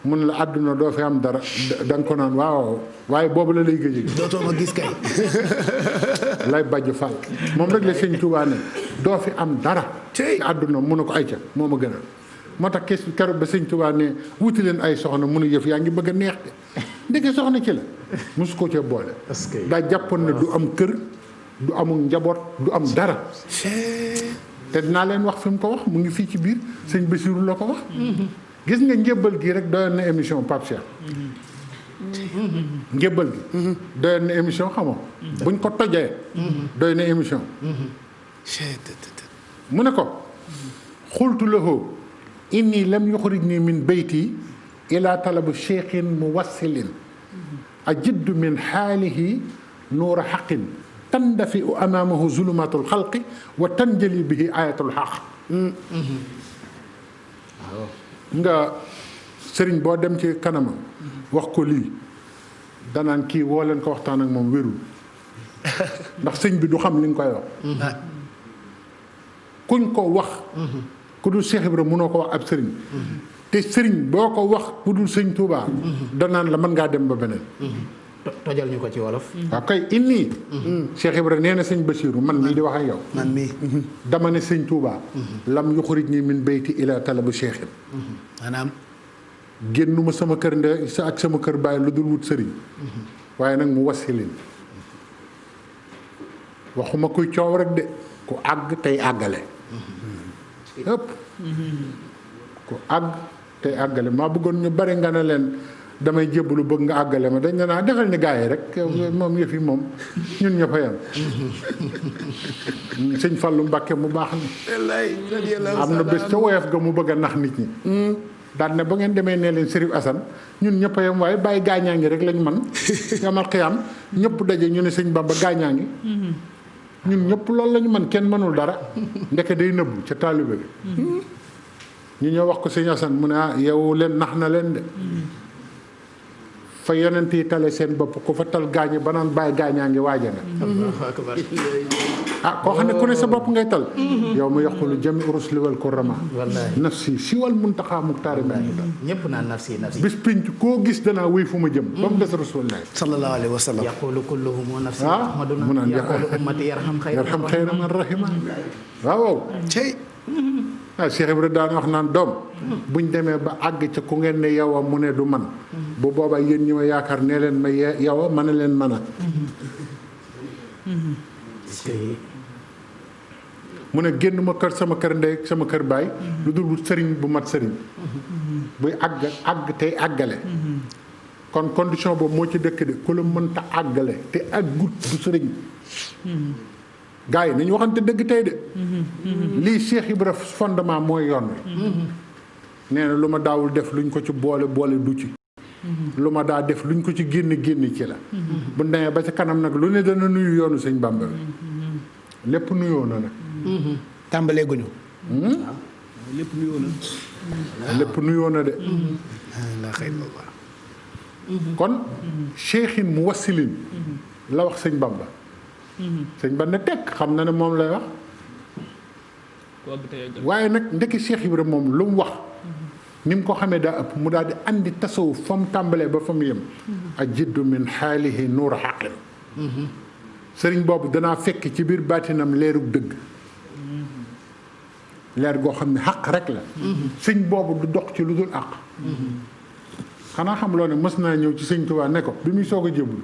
mun la àdduna doo fi am dara da nga ko naan waaw waaye boobu la lay gëj dootoo ma gis kay lay bàjj Fall moom rek la sëñ Tuubaa ne doo fi am dara ci àdduna mun na ko ayca moo ma gënal moo tax kes keroog ba sëñ Tuubaa ne wuti leen ay soxna mun a yëf yaa ngi bëgg a neex de ndeke soxna ci la mosu ko ca boole daa jàppoon ne du am kër du amul njaboot du am dara te dinaa leen wax fi mu ko wax mu ngi fii ci biir sëñ Bassirou la ko wax gis nga njébbal gi rek doyoon na émission Pape Cheikh njébbal gi doyoon na émission xamoo buñ ko tojee doy na émission mu ne ko xultu lahu inni lam yuxrijni min bayti ila talabu cheikhin muwassilin ajiddu min xaalihi nuura xaqin tandafi u amaamahu zulumatul xalqi wa tanjali bihi ayatul xaq nga sëriñ boo dem ci kanamam wax ko lii danaan kii woo leen ko waxtaan ak moom wérul ndax sëñ bi du xam li nga koy wax kuñ ko wax ku dul Cheikh Ibra mënoo ko wax ab sëriñ te sëriñ boo ko wax ku dul sëñ Touba danaan la mën ngaa dem ba beneen tojal ñu ko ci wolof. waaw kay inni Cheikh Ibra nee na sëñ Bassirou man mii di wax ak yow man mii dama ne sëñ Touba lam yuxrijni min bayti ila talabu cheikhin maanaam génnuma sama kër nde sa ak sama kër bàyyi lu dul wut sëriñ waaye nag mu wasilin waxuma kuy coow rek de ku àgg tey àggale ëpp ku àgg tey àggale maa bëggoon ñu bari nga ne leen damay jébbalu bëgg nga àggale ma dañ ne naa defal ni gaa yi rek moom yëf yi moom ñun ñëpp a yam sëñ Fallu Mbàkke mu baax na am na bés ca woyof ga mu bëgg a nax nit ñi daan ne ba ngeen demee nee leen Sërif Asan ñun ñëpp a yam waaye bàyyi gaañaa ngi rek lañ man yamal xiyaam ñëpp daje ñu ne sëñ Bamba gaañaa ngi ñun ñëpp loolu lañu man kenn mënul dara ndeke day nëbbu ca taalibe bi ñu ñëw wax ko sëñ Asan mu ne yow leen nax na leen de fa yonent yi tale seen bopp ku fa tal gaañi ba naan bàyyi gaañaa ngi waaja nga koo xam ne ku ne sa bopp ngay tal yow mu yaqulu jami urusli wal kurama nafsi si wal muntaxa muktaari mbaay ñëpp naan nafsi bis pinc koo gis danaa wéy fu ma jëm ba mu des rasulullah sallallahu alayhi wa sallam yaqulu kulluhum nafsi mu ahmaduna naan yaqulu ummati yarham xayra man rahima waaw cey Cheikh Ibrahima daan wax naan doom buñ demee ba àgg ca ku ngeen ne yow a mu ne du man bu boobaa yéen ñi ma yaakaar ne leen ma yow a mën a leen mën a mu ne génn ma kër sama kër ndey sama kër baay lu dul sëriñ bu mat sëriñ buy àgg tey àggale kon condition boobu moo ci dëkk de ku la mënta àggale te àggut du sëriñ gaa yi nañu waxante dëgg tey de lii Cheikh Ibra fondement mooy yoon wi nee na lu ma daawul def luñ ko ci boole du ci lu ma daa def luñ ko ci génn ci la bu demee ba ca kanam nag lu ne dana nuyu yoonu sëñ Bamba bi lépp nuyoo na nag tàmbalee guñu lépp nuyoo na de kon cheikhin mu wassilin la wax sëñ Bamba sëñ ba ne tekk xam na ne moom lay wax waaye nag ndekki Cheikh Ibra moom lu mu wax ni mu ko xamee daa ëpp mu daal di andi tasawuf fa mu tàmbalee ba fa mu yem a jiddu min xaalihi nuur xaqin sëriñ boobu danaa fekk ci biir baatinam leerug dëgg leer goo xam ne xaq rek la sëñ boobu du dox ci lu dul àq xanaa xam loo ne mës naa ñëw ci sëñ Tuubaa ne ko bi muy soog a jébul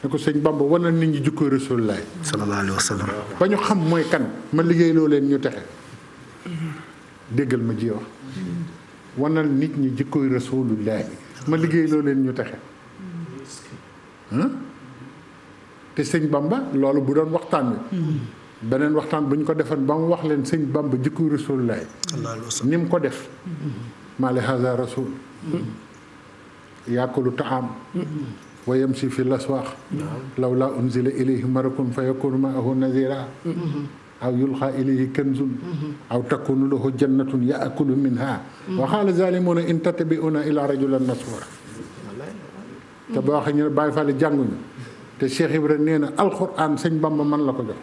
ne ko sëñ Bamba war na nit ñi jukkoy Rasulullah sallallahu alayhi wa sallam ba ñu xam mooy kan ma liggéey loo leen ñu texe déggal ma ji wax wanal nit ñi jikkoy Rasulullah ma liggéey loo leen ñu texe te sëñ Bamba loolu bu doon waxtaan wi beneen waxtaan bu ñu ko defoon ba mu wax leen sëñ Bamba jikkoy Rasulullah ni mu ko def maa li haza rasul yaakulu taam wa yamsi fi laswaax law laa unzila ilayhi malakun fa yakunu maahu nazira aw yulqa ilayhi kanzun aw takunu lahu jannatun yaakulu minha wa qaala zalimuna in tattabi'una ila rajulan masura te boo waxee ñu ne Baay Faal jànguñu te Cheikh Ibra nee na alquran sëñ Bamba man la ko jox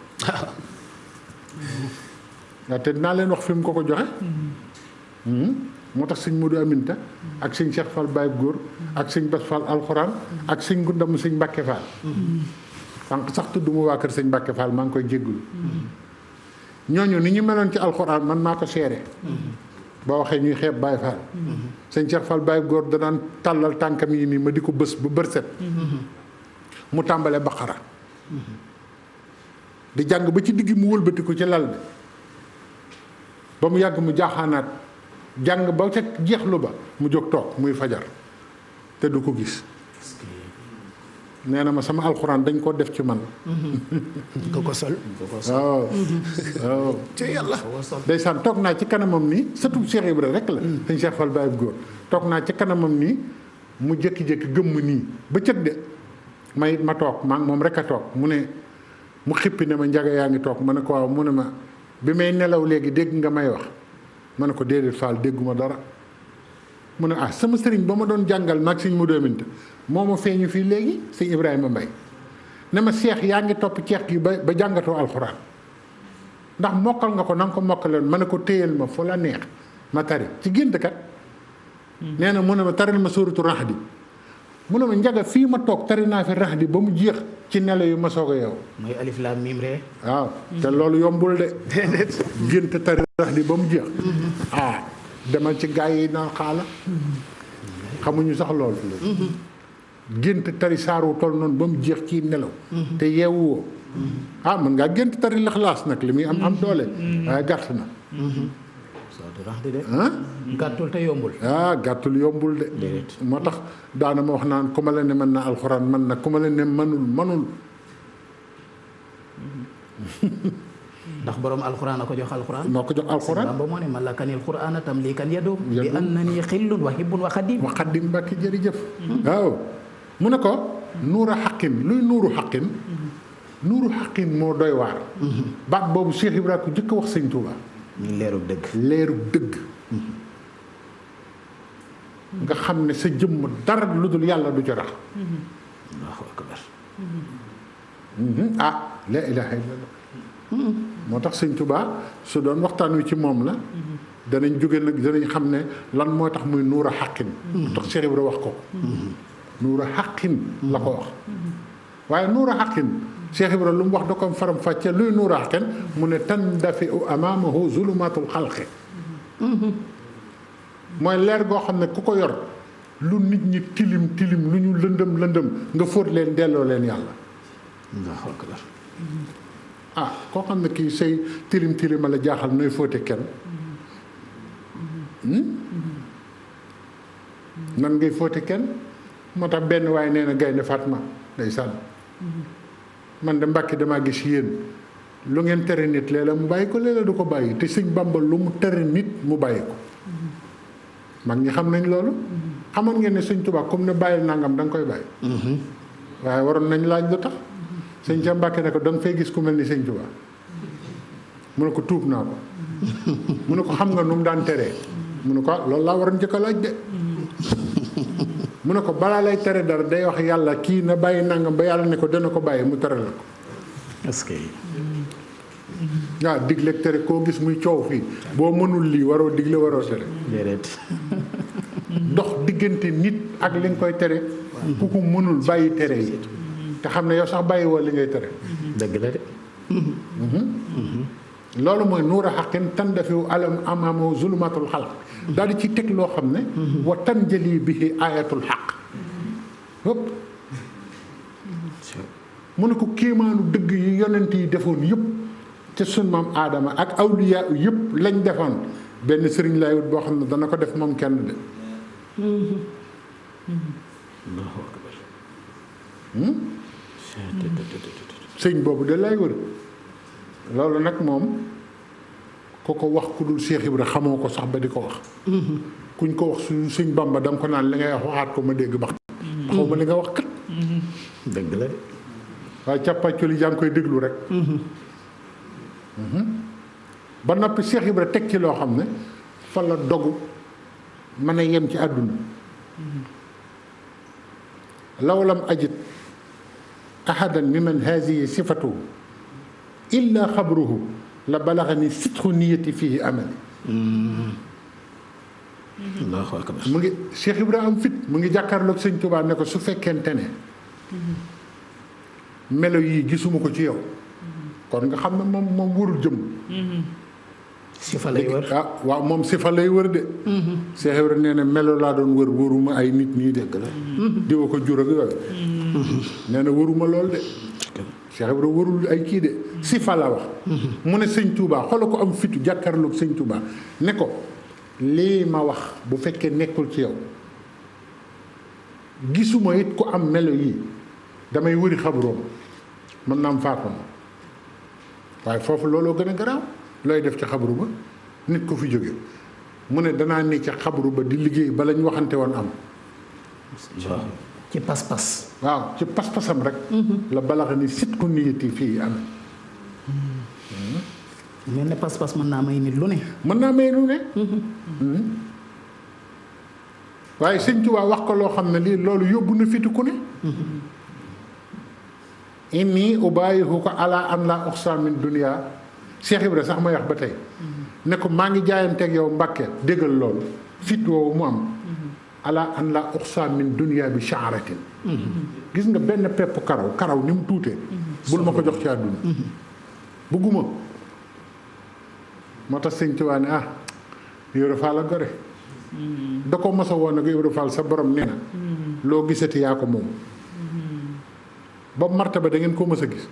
waaw te dinaa leen wax fi mu ko joxe moo tax sëñ Modou Aminta ak sëñ Cheikh Fall Baye Góor ak sëñ Bas Fall alxuraan ak sëñ Gundam sëñ Mbàkke Fall sànq sax tudd mu waa kër sëñ Mbàkke Fall maa ngi koy jéggulu ñooñu ni ñu meloon ci alxuraan man maa ko seere boo waxee ñuy xeeb Baye Fall sëñ Cheikh Fall Baye Góor danaan tàllal tànkam yi nii ma di ko bës bu bërset mu tàmbale baqara di jàng ba ci digg mu wëlbati ko ci lal bi ba mu yàgg mu jaaxaanaat jàng ba ca jeexlu ba mu jóg toog muy fajar te du ko gis nee na ma sama alxuraan dañ koo def ci man ko sol waaw waaw ci yàlla ndeysaan toog naa ci kanamam nii surtout Cheikh Ibra rek la sëñ Cheikh Fall Baye Góor toog naa ci kanamam nii mu jékki-jékki gëmm nii ba cëg de ma toog maa moom rek a toog mu ne mu xippi ne ma njaga yaa ngi toog ma ne ko waaw mu ne ma bi may nelaw léegi dégg nga may wax ma ne ko déedéet Fall dégguma dara mu ne sama sëriñ ba ma doon jàngal maag sëñ Modou Aminta moo ma feeñu fii léegi sëñ Ibrahima Mbaye ne ma seex yaa ngi topp ceex gi ba jàngatoo alxuraan ndax mokkal nga ko na nga ko mokkaloon ma ne ko téyel ma fu la neex ma tari ci gént kat nee na mu ne ma taril ma suuratu Rahdi mu ne ma njaga fii ma toog tari naa fi Rahdi ba mu jeex ci nelaw yu ma soog a yow mooy alif laam miim ree waaw te loolu yombul de gént tari Rahdi ba mu jeex demal ci gaa yi naan xaala xamuñu sax loolu gént tari saaru toll noonu ba mu jeex ci nelaw te yeewuwoo mën ngaa gént tari laxlaas nag li muy am doole waaye gàtt na gàttul te yombul gàttul yombul de moo tax daana ma wax naan ku ma la ne mën na alxuraan mën na ku ma la ne mënul ndax borom alxuraan a ko jox alxuraan moo ko jox alxuraan ba moo ne malakanil xuraana tamlikan yadum bi annani xillun wa hibbun wa xadim mbàkki jërëjëf waaw mu ne ko nuuru xaqin luy nuuru xaqin nuuru xaqin moo doy waar baat boobu Cheikh Ibrahima ko jëkk wax sëñ Touba ñu leerub dëgg nga xam ne sa jëmm dara lu dul yàlla du ca rax Allahu akbar la ilaha illallah moo tax sëñ Touba su doon waxtaan wi ci moom la danañ jóge nag danañ xam ne lan moo tax muy nuura xaqin moo tax Cheikh Ibrahima wax ko nuura xaqin la ko wax waaye nuura xaqin Cheikh Ibrahima lu mu wax da ko faram fàcce luy nuura xaqin mu ne tandafi u amaamahu zulumatul xalqi mooy leer goo xam ne ku ko yor lu nit ñi tilim lu ñu lëndëm nga fóot leen delloo leen yàlla koo xam ne kii say tilim la jaaxal nooy fóote kenn nan ngay fóote kenn moo tax benn waaye nee na Gaynde Fatma day sànn man de Mbàkke damaa gis yéen lu ngeen tere nit léeg-léeg mu bàyyi ko léeg-léeg du ko bàyyi te sëñ Bamba lu mu tere nit mu bàyyi ko mag ñi xam nañ loolu xamoon ngeen ne sëñ Tuubaa comme ne bàyyil nangam da nga koy bàyyi waaye waroon nañ laaj lu tax sëñ ca Mbàkke ne ko da nga fay gis ku mel ni sëñ Tuubaa mu ne ko tuub naa ko mu ne ko xam nga nu mu daan teree mu ne ko loolu laa waroon njëkk a laaj de mu ne ko balaa lay tere dara day wax yàlla kii na bàyyi nangam ba yàlla ne ko dana ko bàyyi mu tere la ko est-ce que waaw digle tere koo gis muy coow fii boo mënul lii waroo digle waroo tere dox diggante nit ak li nga koy tere ku ko mënul bàyyi tere yi te xam ne yow sax bàyyi woo li ngay tere dëgg la de loolu mooy nuura xaqin tan dafiwu alam amaamo zulumatul xalq daal di ci teg loo xam ne wa tanjali bihi ayatul xaq yëpp mu ne ko kéemaanu dëgg yi yonent yi defoon yëpp te sun maam aadama ak awliya yëpp lañ defoon benn sëriñ lay wut boo xam ne dana ko def moom kenn de sëñ boobu de lay wër loolu nag moom ku ko wax ku dul Cheikh Ibra xamoo ko sax ba di ko wax kuñ ko wax su sëñ Bamba da nga ko naan li ngay wax waxaat ko ma dégg bax xaw ma li nga wax kat dëgg la de waaye càppaccoli yaa ngi koy déglu rek ba noppi Cheikh Ibra teg ci loo xam ne fa la dogu mën a yem ci àdduna lawlam ajit ahadan miman hazihi sifatuhu illa xabruhu la balaxani sitxu niyati fii amali Allahu akbar mu ngi Cheikh Ibrahima am fit mu ngi jàkkaarloog sëñ Tuubaa ne ko su fekkente ne melo yii gisuma ko ci yow kon nga xam ne moom wërul jëm sifa lay wër waaw moom sifa lay wër de Cheikh Ibrahima nee na melo laa doon wër wëruma ay nit nii dégg la diwa ko jur ak yooyu nee na wëruma lool de Cheikh Ibrahima warul ay kii de sifa la wax mu ne sëñ Touba xoola ko am fitu jàkkaarloog sëñ Touba ne ko lii ma wax bu fekkee nekkul ci yow gisuma it ku am melo yii damay wëri xabroom mën naa am faatu ma waaye foofu looloo gën a garaaw looy def ci xabru ba nit ko fi jóge mu ne danaa ne ci xabru ba di liggéey ba lañ waxante woon am ci pas-pas waaw ci pas-pasam rek la balaxa ni sit ko niyati fii am mel ne pas-pas mën naa may nit lu ne mën naa may lu ne waaye sëñ Tuubaa wax ko loo xam ne lii loolu yóbbu na fitu ku ne inni ubayihu ko ala an la uxsa min dunia Cheikh Ibra sax ma wax ba tey ne ko maa ngi jaayanteeg yow Mbàkke déggal loolu fit woowu mu am ala an la uxsa min dunia bi shaaratin gis nga benn pepp karaw ni mu tuutee bul ma ko jox ci àdduna bugguma moo tax sëñ Tuubaa ne Ibra Faal a gore da ko mosa woon ak Ibra Faal sa borom nee na loo gisati yaa ko moom boobu martaba da ngeen ko mës a gis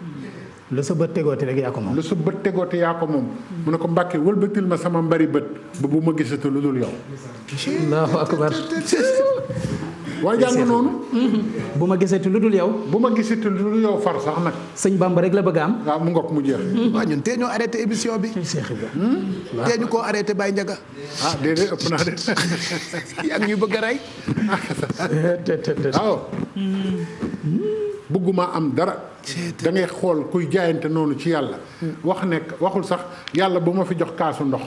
lu sa bët tegooti rek yaa ko moom. lu sa bët tegooti yaa ko moom mu ne ko Mbàkke wëlbatil ma sama mbari bët ba bu ma gisati lu dul yow Allahu akbar. waaye jàng noonu bu ma gisati lu dul yow. bu ma gisati lu dul yow far sax nag sëñ Bamba rek la bëgg a am. waaw mu ngok mu jeex waaw ñun tee ñoo arrêté émission bi. Cheikh Ibra. tee ñu koo arrêté Baye Ndiaga. ah déedéet ëpp naa de yaa ngi ñuy bëgg a rey. waaw bëgguma am dara da ngay xool kuy jaayante noonu ci yàlla wax nekk waxul sax yàlla bu ma fi jox kaasu ndox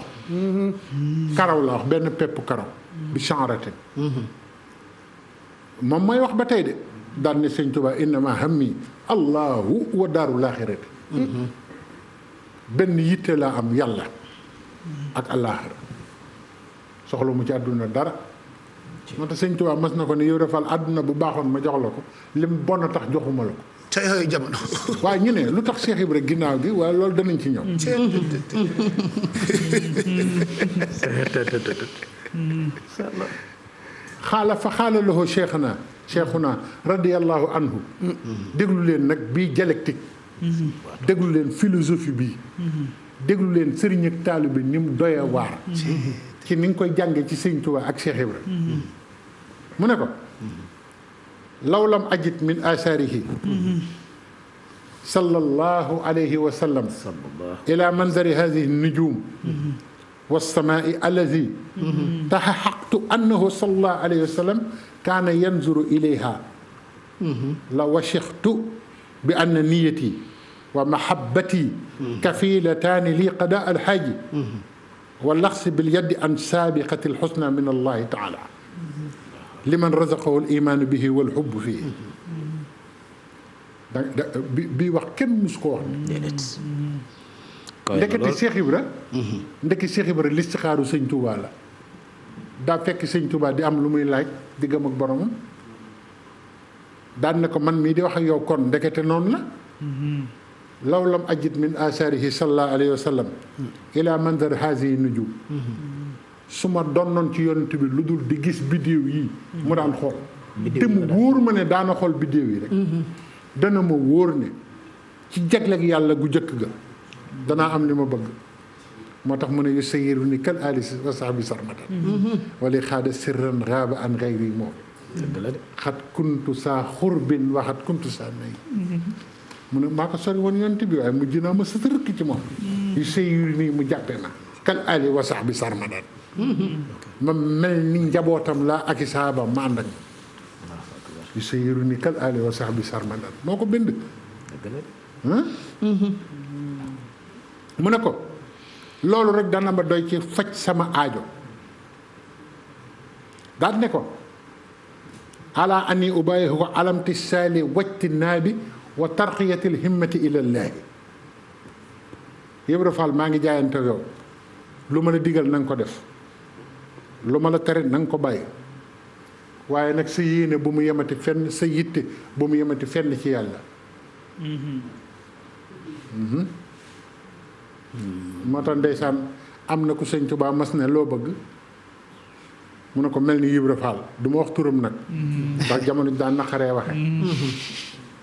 karaw la wax benn pepp karaw bi chanraté moom mooy wax ba tey de daan ne sëñ Tuubaa innama hammi allahu wa daaru laaxirati benn yitte laa am yàlla ak àllaaxira soxla mu ci àdduna dara moo tax sëñ Tuubaa mas na ko ne yow defal àdduna bu baaxoon ma jox la ko lim bon a tax joxuma la ko ca yooyu jamono. waaye ñu ne lu tax Cheikh Ibra ginnaaw gi waaye loolu danañ ci ñëw xaala fa xaala lahu cheikhuna radiallahu anhu déglu leen nag bii dialectique déglu leen philosophie bii déglu leen sëriñ ak taalibe ni mu doye waar ci ni nga koy jànge ci sëñ Tuubaa ak Cheikh Ibra mu ne ko law lam ajit min asaarihi sallallahu alayhi wa sallam ila manzari hadihi nujum والسماء الذي تحققت أنه صلى الله عليه وسلم كان ينظر إليها لوشخت بأن نيتي ومحبتي كفيلتان لي قضاء الحاج واللخص باليد عن سابقة الحسنى من الله تعالى لمن رزقه الإيمان به والحب فيه bi wax kenn mus ko wax ndekete Cheikh Ibra ndekki Cheikh Ibra listixaaru sëñ Touba la daa fekk sëñ Touba di am lu muy laaj diggam ak boromam daan ne ko man mii di wax ak yow kon ndekete noonu la law lam ajit min asaarihi sallallahu alayhi wa sallam ila manzar hazihi nujum su ma donnoon ci yonent bi lu dul di gis biddéew yi mu daan xool te mu wóor ma ne daana xool biddéew yi rek dana ma wóor ne ci jagleeg yàlla gu jëkk ga danaa am li ma bëgg moo tax mu ne yu sayiru ni kal ali wa sahbi sarmatan wala xaada sirran raaba an gayri moom xat kuntu saa xurbin waxat kuntu saa nay mu ne maa ko sori woon yonent bi waaye mujj naa ma sëtërëkk ci moom yu sayiru nii mu jàppe ma kal ali wa sahbi sarmatan ma mel ni njabootam laa ak i saaba ma ànd ak yu sayiru ni kal ali wa sahbi sarmatan moo ko bind mu ne ko loolu rek dana ma doy ci faj sama aajo daal ne ko ala ani ubayihu ko alamti saali wajti naabi wa tarqiyatil himmati ilallaahi Ibra Fall maa ngi jaayante yow lu ma la digal na nga ko def lu ma la tere na nga ko bàyyi waaye nag sa yéene bu mu yemati fenn sa yitte bu mu yemati fenn ci yàlla moo tax ndeysaan am na ku sëñ Tuubaa mas ne loo bëgg mu ne ko mel ni Ibra Fall du ma wax turam nag ndax jamono daan naqaree waxe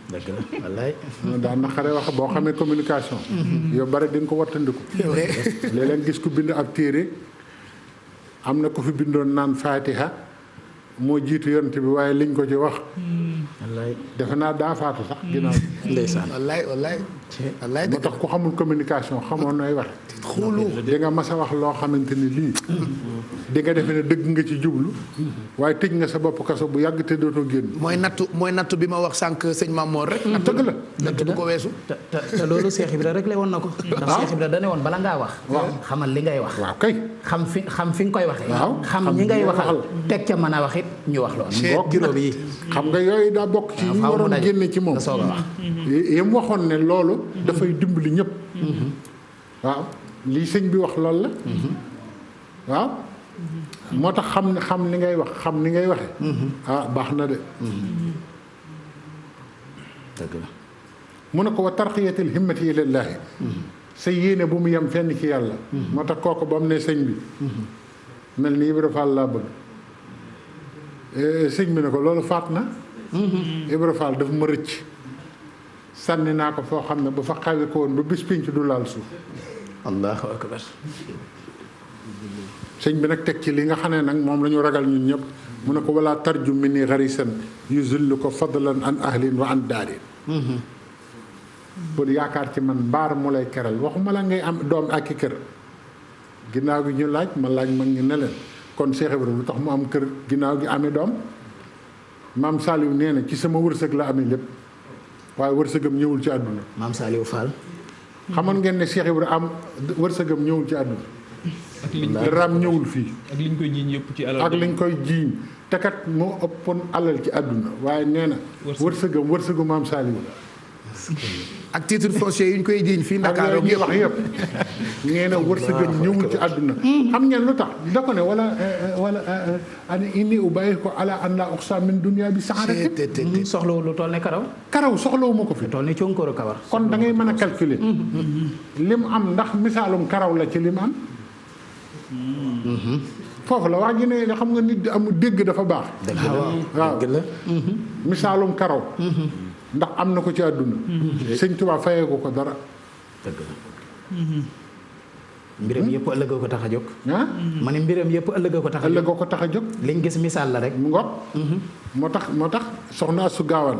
dëgg la wallaay daan naqaree waxe boo xamee communication yow bari di nga ko wattandiku léeg-léeg gis ku bind ab téere am na ku fi bindoon naan Fatiha moo jiitu yonent bi waaye liñ ko ci wax wallaay defe naa daa faatu sax ginnaaw ndeysaan wallaay wallaay wallaay moo tax ku xamul communication xamoon nooy wax xuulu di nga mas a wax loo xamante ni lii di nga defe ne dëgg nga ci jublu waaye tëj nga sa bopp kaso bu yàgg te dootoo génn mooy nattu bi ma wax sànq sëñ Mamoor rek dëgg la nattu du ko weesu te loolu Cheikh Ibra rek la woon na ko ndax Cheikh Ibra da ne woon bala ngaa wax xamal li ngay wax waaw kay xam fi nga koy waxee waaw xam ñi ngay waxal teg ca mën a wax it ñu wax loolu juróom yi xam nga yooyu daa bokk ci yi waroon génne ci moom yam waxoon ne loolu dafay dimbali ñëpp waaw lii sëñ bi wax loolu la waaw moo tax xam li ngay wax xam ni ngay waxe baax na de dëgg la mu ne ko wa tarqiyatil himmati ilallaahi sa yéene bu mu yem fenn ci yàlla moo tax kooku ba mu ne sëñ bi mel ni Ibra Fall laa bëgg sëñ bi ne ko loolu faat na. Ibra Fall daf ma rëcc. sànni naa ko foo xam ne bu fa xawi ko woon ba bis pinc du laal suuf. allahu akbar. sëñ bi nag teg ci li nga xam ne nag moom la ñu ragal ñun ñëpp mu ne ko wala tarju min ni xarisan yuzillu ko fadlan an ahlin wa an daarin. pour yaakaar ci man mbaar mu lay keral waxuma la ngay am doom ak i kër. ginnaaw gi ñu laaj ma laaj mag ñi ne leen kon Cheikh Ibrahima lu tax mu am kër ginnaaw gi amee doom maam Saliou nee na ci sama wërsëg la amee lépp waaye wërsëgam ñëwul ci àdduna. maam Saliou Fall. xamoon ngeen ne Cheikh Ibrahima am wërsëgam ñëwul ci àdduna. ak liñ daraam ñëwul fii. ak liñ koy jiiñ yëpp ci alal. ak liñ koy jiiñ te kat moo ëppoon alal ci àdduna waaye nee na. wërsëgu maam Saliou la. ak titre foncier yi ñu koy jiiñ fii Ndakaaru ñuy wax yëpp nee na wërsëgam ñëwul ci àdduna. xam ngeen lu tax da ko ne wala ani inni ubayyi ko ala an la uxsa min dunya bi saxaaratin. soxlawu lu toll ne karaw. karaw soxlawu ma ko fi. lu toll ne conkóoru kawar. kon da ngay mën a calculer. lim am ndax misaalum karaw la ci lim am. foofu la wax ji ne xam nga nit amul dégg dafa baax. waaw dëgg la. misaalum karaw. ndax am na ko ci àdduna. sëñ Tuubaa fayeeku ko dara. dëgg la. mbiram yëpp ëllëg ko tax a jóg. ah. ma ne mbiram yëpp ëllëg ko tax a jóg. ëllëg ko tax a jóg. liñ gis misaal la rek. mu ngoog. moo tax soxna Asu Gaawaan.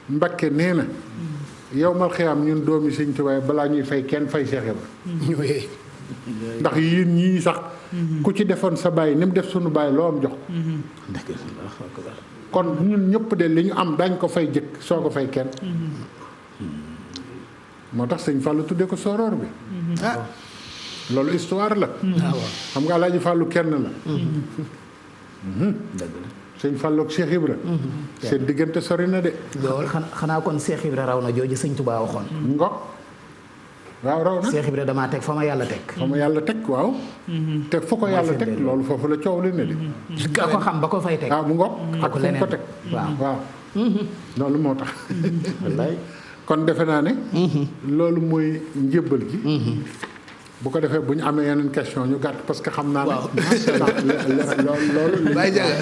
Mbakke nee na. yow mal xiyaam ñun doomi sëñ Tuubaa balaa ñuy fay kenn fay Seex Ibra. ndax yéen ñii sax. ku ci defoon sa bàyyi ni mu def sunu bàyyi loo am jox. kon ñun ñëpp de li ñu am dañ ko fay jëkk soo ko fay kenn. moo tax sëñ Fallou tuddee ko soroor bi. ah loolu histoire la. xam nga Alaaji Fallou kenn la. dëgg la. sëñ Fallou ak Cheikh Ibra. seen diggante sori na de. loolu xanaa kon Cheikh Ibra raw na jooju sëñ Touba waxoon. Ngok waaw raw na. Cheikh Ibra damaa teg fa ma yàlla teg. fa ma yàlla teg waaw. te fu ko yàlla teg loolu foofu la coow li ne de. ka ko xam ba ko fay teg. ah mu Ngok ak fu mu ko teg. waaw loolu moo tax. wallaay. kon defe naa ne. loolu mooy njébbal gi. bu ko defee bu ñu amee yeneen question ñu gàtt parce que xam naa ne. loolu. Baye Diaga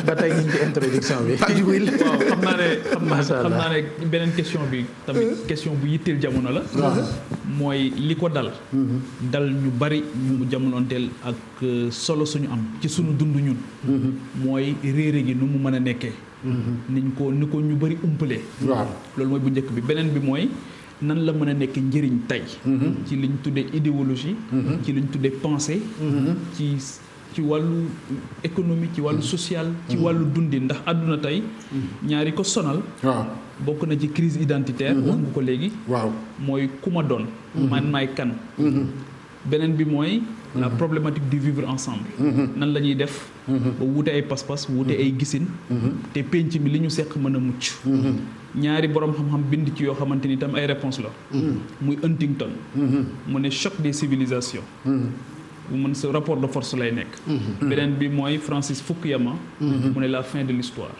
ba tey ñu ngi ci introduction bi. waaw xam naa ne beneen question bi tamit question bu yitteel jamono la. mooy li ko dal. dal ñu bari ñu jamonoonteel ak solo suñu am ci suñu dund ñun. mooy réere gi nu mu mën a nekkee. ni ko ñu bari umpalee. waaw loolu mooy bu njëkk bi beneen bi mooy. nan la mën a nekk njëriñ tey. ci liñ tuddee idéologie. ci liñ tuddee pensée. ci wàllu économie ci wàllu social. ci wàllu dundin ndax àdduna tey. ñaari ko sonal. waaw bokk na ci crise identitaire. wax nga ko léegi. waaw mooy ku ma doon. man maay kan. beneen bi mooy. la problématique du vivre ensemble. nan la ñuy def. ba wuute ay pas-pas wuute ay gisin. te penc mi li ñu seq mën a mucc. ñaari borom xam-xam bind ci yoo xamante ni tam ay réponse la. muy Huntington. mu ne choc des civilisations. bu mën sa rapport de force lay nekk. beneen bi mooy Francis Fukuyama. mu ne la fin de l'histoire.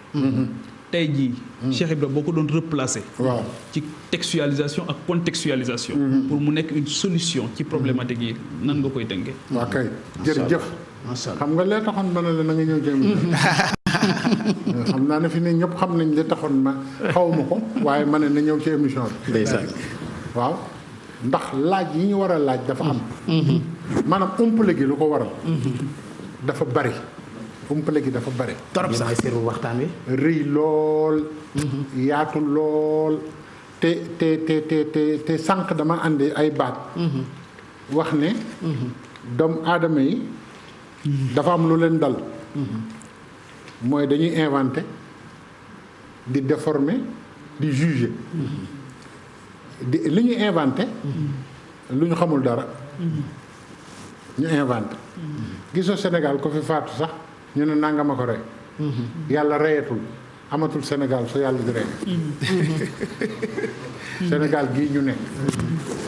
tey jii. Cheikh Ibra boo ko doon replacer. waaw ci textualisation ak contextualisation. pour mu nekk une solution ci problématique yi nan nga koy tënkee. waa kay jërëjëf. xam nga lee taxoon ma ne la na nga ñëw jëm. xam naa ne fi ne ñëpp xam nañ li taxoon ma xaw ma ko waaye ma ne na ñëw ci émission bi. ndeysaan. waaw ndax laaj yi ñu war a laaj dafa am. maanaam umpale gi lu ko waral. dafa bari. umpale gi dafa bari. torop sax mooy sirru waxtaan wi. rëy lool. yaatu lool. te sànq dama andi ay baat. wax ne. doomu aadama yi. dafa am lu leen dal. mooy dañuy inventé di déformer di juger. li ñu inventé. lu ñu xamul dara. ñu inventé. gisoo Sénégal ko fi faatu sax ñu ne nangama ko rey. yàlla reyatul amatul Sénégal su yàlla di rey. Sénégal gii ñu nekk.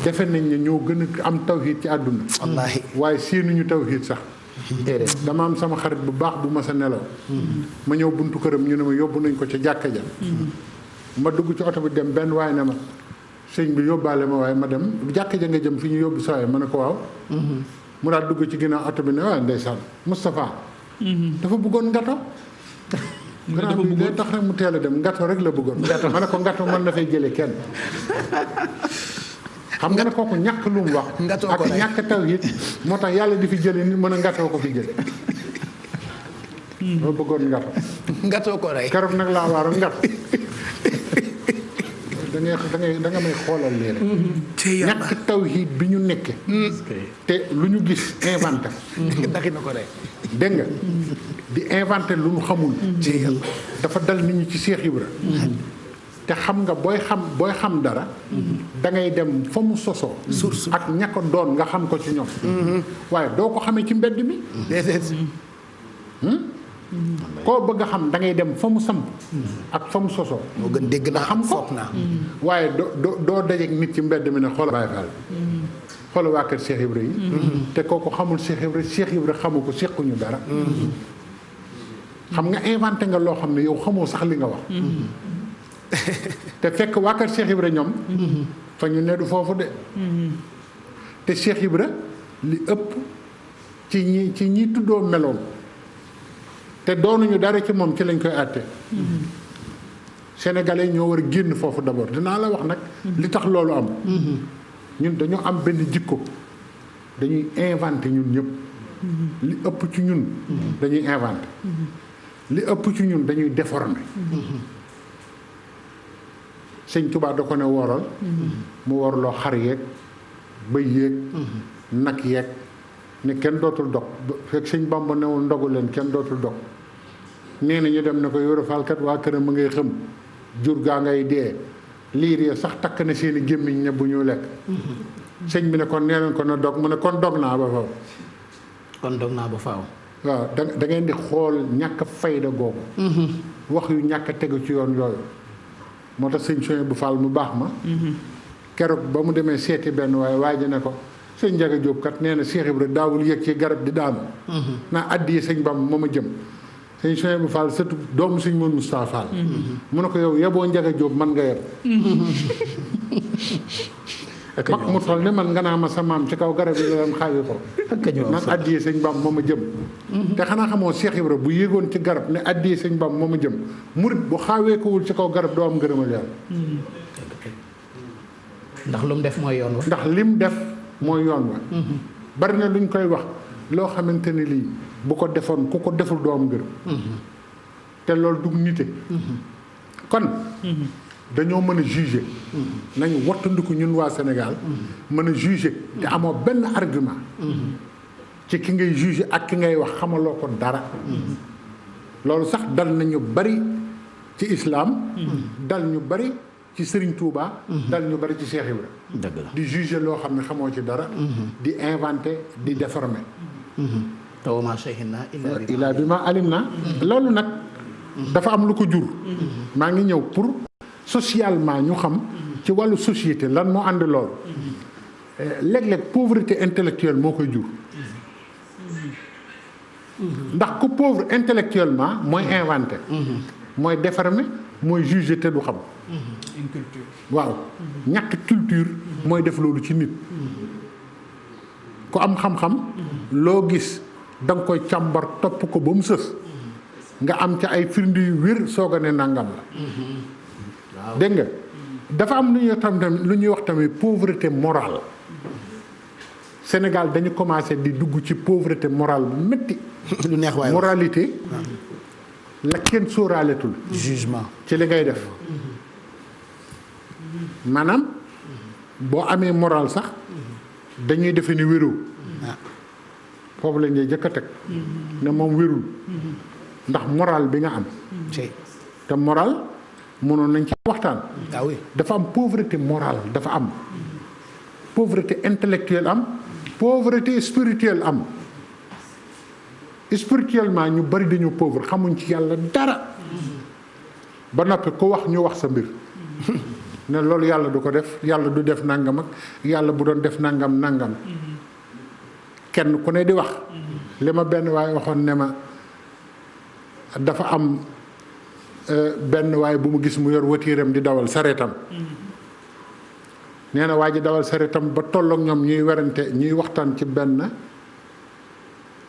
defe nañ ne ñoo gën a am tawhiid ci àdduna. wallaahi waaye séenuñu tawhiid sax. dama am sama xarit bu baax bu ma sa nelaw. ma ñëw buntu këram ñu ne ma yóbbu nañ ko ca jàkka ja. ma dugg ci oto bi dem benn waaye ne ma sëñ bi yóbbaale ma waaye ma dem jàkka ja nga jëm fi ñu yóbbu saa ma ne ko waaw. mu daal dugg ci ginnaaw oto bi ne waaw ndeysaan Moustapha. dafa bëggoon ngato. grand bi day tax rek mu teel a dem ngato rek la bëggoon. ma ne ko ngato mën na fay jëlee kenn. xam nga ne kooku ñàkk lu mu wax. ak ñàkk taw it moo tax yàlla di fi jëlee ni mën a ngatoo ko fi jëlee. loo bëggoon ngato. ngatoo ko rey. keroog nag laa waaru ngat. da nga may xoolal lii rek. ñàkk tawhiid bi ñu nekke te lu ñu gis inventé ko. daxi na ko rek. dégg nga di inventé lu ñu xamul. dafa dal nit ñi ci Cheikh Ibra. te xam nga booy xam dara. da ngay dem fa mu sosoo. source ak ña ko doon nga xam ko ci ñoom. waaye doo ko xamee ci mbedd mi. déedéet. koo bëgg a xam da ngay dem fa mu samp ak fa mu sosoo. moo gën dégg naa xam ko waaye doo dajeek nit ci mbedd mi ne xoolal Baye Fall. xoolal waa kër Cheikh Ibra yi. te kooku xamul Cheikh Ibra xamu ko sequñu dara. xam nga inventé nga loo xam ne yow xamoo sax li nga wax. te fekk waa kër Cheikh Ibra ñoom. fa ñu ne du foofu de. te Cheikh Ibra li ëpp ci ñi tuddoo meloom. te doonuñu dara ci moom ci lañ koy àtte. Sénégalais ñoo war a génn foofu d'abord dinaa la wax nag. li tax loolu am. ñun dañoo am benn jikko dañuy inventé ñun ñëpp. li ëpp ci ñun. dañuy inventé. li ëpp ci ñun dañuy déformé. sëñ Tuubaa da ko ne wooral. mu worloo xar yeeg bëy yeeg. nag yeeg ne kenn dootul dog fekk sëñ Bamba newul ndogu leen kenn dootul dog. nee na ñu dem ne ko Yoro Fall kat waa këram a ngay xëm jur gaa ngay dee liir ya sax takk na seeni gémmiñ ne bu ñu lekk. sëñ bi ne kon nee nañ ko na dog mu ne kon dog naa ba faaw. kon dog naa ba faaw. waaw da ngeen di xool ñàkk fayda googu. wax yu ñàkk tegu ci yoon yooyu. moo tax sëñ Soye bu Fall mu baax ma. keroog ba mu demee seeti benn waaye ji ne ko sëñ Njaga Jóob kat nee na Cheikh Ibra daawul yëg ci garab di daanu. naa addiye sëñ Bamba moo ma jëm. sëñ Soye bu Fall surtout doomu sëñ Moon Moustapha Fall. mu ne ko yow yeboo Njaga Jóob man nga yeb. mag mu toll ne man nga naa ma sa maam ci kaw garab yi la leen xaawi ko. naan addiyee sëñ Bamba moo ma jëm. te xanaa xamoo Cheikh Ibra bu yéegoon ci garab ne addiyee sëñ Bamba moo ma jëm murit bu xaawee kowul ci kaw garab doo am ngërëmal yàlla. ndax lu mu def mooy yoon wa. ndax lim def mooy yoon wa. bari na luñ koy wax loo xamante ni lii bu ko defoon ku ko deful doo am ngërëm. te loolu dug nite. kon. dañoo mën a juger. nañu wattandiku ñun waa Sénégal. mën a juger te amoo benn argument. ci ki ngay juger ak ki ngay wax xamaloo ko dara. loolu sax dal na ñu bari ci islam. dal ñu bari ci Serigne Touba. dal ñu bari ci Cheikh Ibra. dëgg la di juger loo xam ne xamoo ci dara. di inventer di déformer. wa maa shahidnaa illaa bimaa alimnaa. loolu nag dafa am lu ko jur. maa ngi ñëw pour. socialement ñu xam ci wàllu société lan moo ànd lool léeg-léeg pauvreté intellectuelle moo koy jur ndax ku pauvre intellectuellement mooy inventé mooy déformé mooy jugé te du xam waaw ñàkk culture mooy def loolu ci nit ku am xam-xam loo gis da nga koy càmbar topp ko ba mu sës nga am ca ay firnde yu wér soog a ne nangam la dégg nga dafa am lu ñuy wax tamit pauvreté morale Sénégal dañu commencé di dugg ci pauvreté morale bu métti. lu neex waaye moralité la kenn sóoraaletul. jugement ci li ngay def maanaam boo amee moral sax dañuy defe ni wéroo foofu la ñuy jëkk a teg ne moom wérul ndax moral bi nga am te moral mënoon nañ ci waxtaan. ah oui dafa am pauvreté morale dafa am pauvreté intellectuelle am pauvreté spirituelle am spirituellement ñu bari dañu pauvre xamuñ ci yàlla dara ba noppi ku wax ñu wax sa mbir ne loolu yàlla du ko def yàlla du def nangam ak yàlla bu doon def nangam nangam kenn ku ne di wax li ma benn waaye waxoon ne ma dafa am benn waaye bu mu gis mu yor watiiram di dawal sareetam nee na waa ji dawal sareetam ba tolloog ñoom ñuy werante ñuy waxtaan ci benn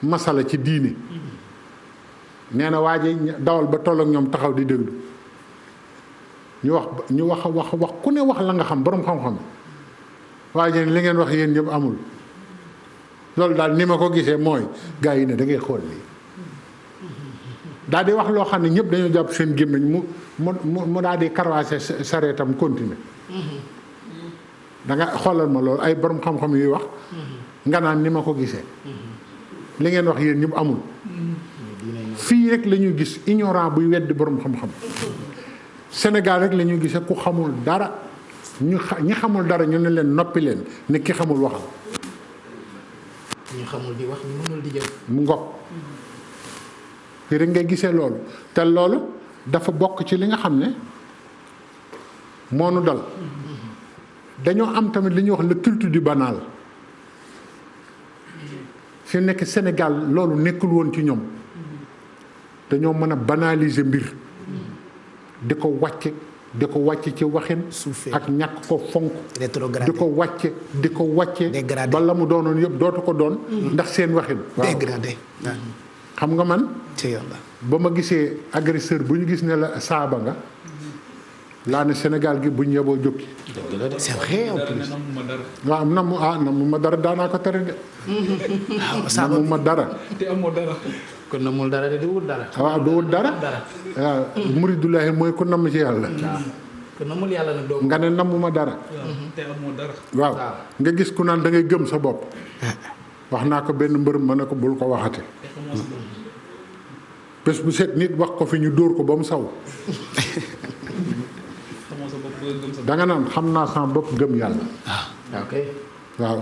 masala ci diine nee na waa ji dawal ba toll ak ñoom taxaw di déglu ñu wax ku ne wax la nga xam borom xam-xam waa ji li ngeen wax yéen ñëpp amul loolu daal ni ma ko gisee mooy gars yi ne da ngay xool lii daal di wax loo xam ne ñëpp dañoo jàpp seen gémmiñ mu daal di karwaase sareetam continuer da nga xoolal ma loolu ay borom xam-xam yuy wax nga naan ni ma ko gisee li ngeen wax yéen ñëpp amul fii rek la ñuy gis ignorant buy weddi borom xam-xam Sénégal rek la ñuy gisee ku xamul dara ñi xamul dara ñu ne leen noppi leen ne ki xamul waxal. ñu xamul di wax ñu mënul di jëf. mu ngoog fii rek ngay gisee loolu te loolu dafa bokk ci li nga xam ne moo nu dal dañoo am tamit li ñuy wax le culte du banal fi nekk Sénégal loolu nekkul woon ci ñoom dañoo mën a banaliser mbir di ko wàcce ci waxin ak ñàkk ko fonk di ko wàcce ba la mu doonoon yëpp dootu ko doon ndax seen waxin dégradé xam nga man ci yàlla ba ma gisee agresseur bu ñu gis ne la saaba nga laa ne Sénégal gi bu ñu yeboo jóg c'est vrai en plus waaw namu ma dara daanaa ko tere de namu ma dara te amoo dara. kon namul dara de du wut dara. waaw du wut dara waaw muridullahi mooy ku namm ci yàlla kon namul yàlla nag doo nga ne namu ma dara te amoo dara. waaw nga gis ku naan da ngay gëm sa bopp wax naa ko benn mbërëm ma ne ko bul ko waxate bés bu set nit wax ko fi ñu dóor ko ba mu saw da nga naan xam naa sama bopp gëm yàlla ok waaw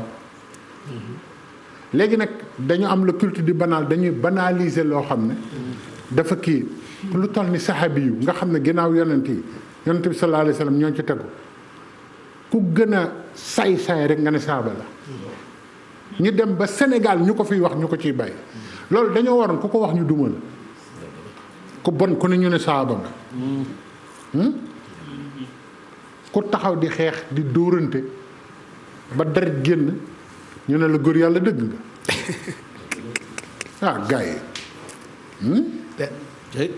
léegi nag dañu am le culte du banal dañuy banaliser loo xam ne dafa kii lu toll ni saxaabi yu nga xam ne ginnaaw yonent yi yonent bi sallallahu alayhi wa sallam ñoo ci tegu ku gën a saay-saay rek nga ne saaba la ñu dem ba Sénégal ñu ko fiy wax ñu ko ciy bàyyi loolu dañoo waroon ku ko wax ñu duma la ku bon ku ne ñu ne saaba nga ku taxaw di xeex di dóorante ba deret génn ñu ne la góor yàlla dëgg nga ah gars yi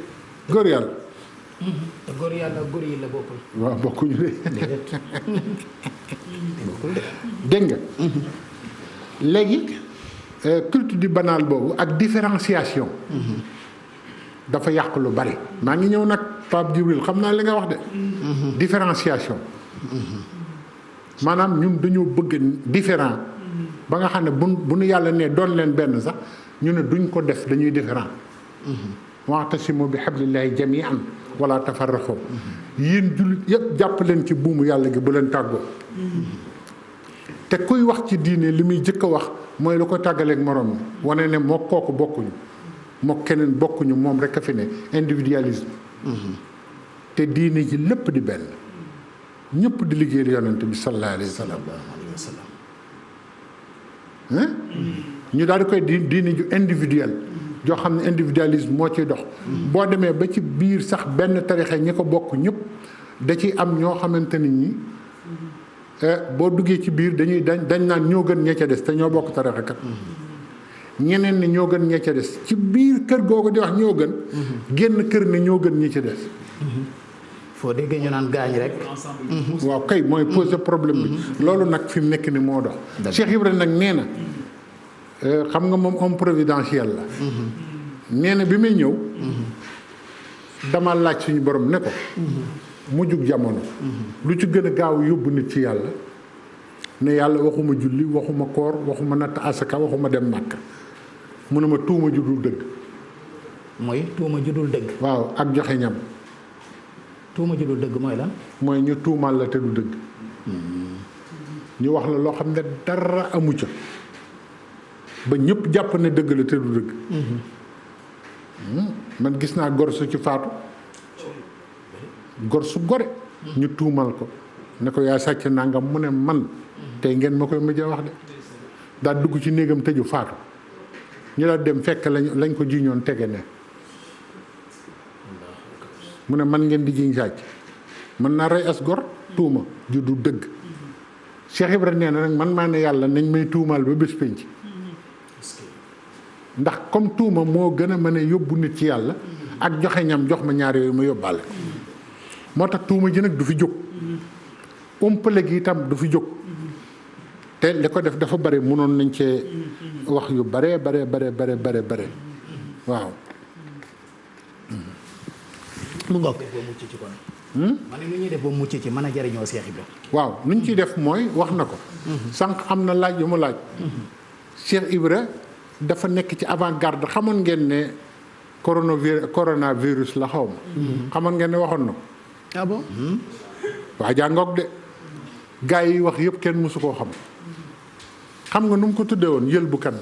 góor yàlla te góor yàlla góor yi la bokkul. waaw bokkuñu de dégg nga léegi culte du banal boobu ak différenciation dafa yàq lu bari maa ngi ñëw nag Pape Djibril xam naa li nga wax de différenciation maanaam ñun dañoo bëgg différent ba nga xam ne bu nu yàlla ne doon leen benn sax ñu ne duñ ko def dañuy différent wa'tasimu bi hablillahi jami'an wala tafarraqu yéen jullit yëpp jàpp leen ci buumu yàlla gi bu leen tàggoo te kuy wax ci diine li muy jëkk a wax mooy lu ko tàggaleeg morom mi wane ne moo kooku bokkuñu moo keneen bokkuñu moom rek a fi ne individualisme te diine ji lépp di benn ñëpp di liggéeyal yonent bi sallallahu alayhi wa sallam ñu daal di koy diine ju individuel joo xam ne individualisme moo ciy dox boo demee ba ci biir sax benn tarixa ñi ko bokk ñëpp da ci am ñoo xamante ni ñi boo duggee ci biir dañ naan ñoo gën ñee ca des te ñoo bokk tarixa kat ñeneen ni ñoo gën ñee ca des ci biir kër googu di wax ñoo gën génn kër ne ñoo gën ñi ca des foo déggee ñu naan gaañ rek. waaw kay mooy poser problème bi loolu nag fi mu nekk ni moo dox Cheikh Ibrahima nag nee na xam nga moom homme providentiel la nee na bi may ñëw dama laaj suñu borom ne ko mujjug jamono lu ci gën a gaaw yóbbu nit ci yàlla ne yàlla waxuma julli waxuma koor waxuma natt asaka waxuma dem màkk mu ne ma tuuma ju dul dëgg mooy tuuma ju dul dëgg. waaw ak joxe ñam tuuma ju dul dëgg mooy lan. mooy ñu tuumaal la te du dëgg ñu wax la loo xam ne dara amu ca ba ñëpp jàpp ne dëgg la te du dëgg man gis naa gor su ci faatu gor su gore ñu tuumal ko ne ko yaa sàcc nangam mu ne man tey ngeen ma koy mujjee wax de daa dugg ci néegam tëju faatu ñu la dem fekk lañ ko jiñoon tege ne mu ne man ngeen di jiñ sàcc mën naa rey as gor tuuma ju du dëgg Cheikh Ibrahima nee na nag man maa ne yàlla nañ may tuumaal ba bés penc ndax comme tuuma moo gën a mën a yóbbu nit ci yàlla ak joxe ñam jox ma ñaar yooyu ma yóbbaale ko moo tax tuuma ji nag du fi jóg umpale gi itam du fi jóg te li ko def dafa bari mënoon nañ cee wax yu bare waaw mu ngoog ma ne lu ñuy def ba mucc ci mën a jëriñoo Cheikh Ibra waaw lu ñu ciy def mooy wax na ko sànq am na laaj yu mu laaj Cheikh Ibra dafa nekk ci avant-garde xamoon ngeen ne coronavirus la xaw ma xamoon ngeen ne waxoon na ko ah bon waa jàngoog de gaa yi wax yëpp kenn mësu koo xam nga nu mu ko tuddee woon yëlbukat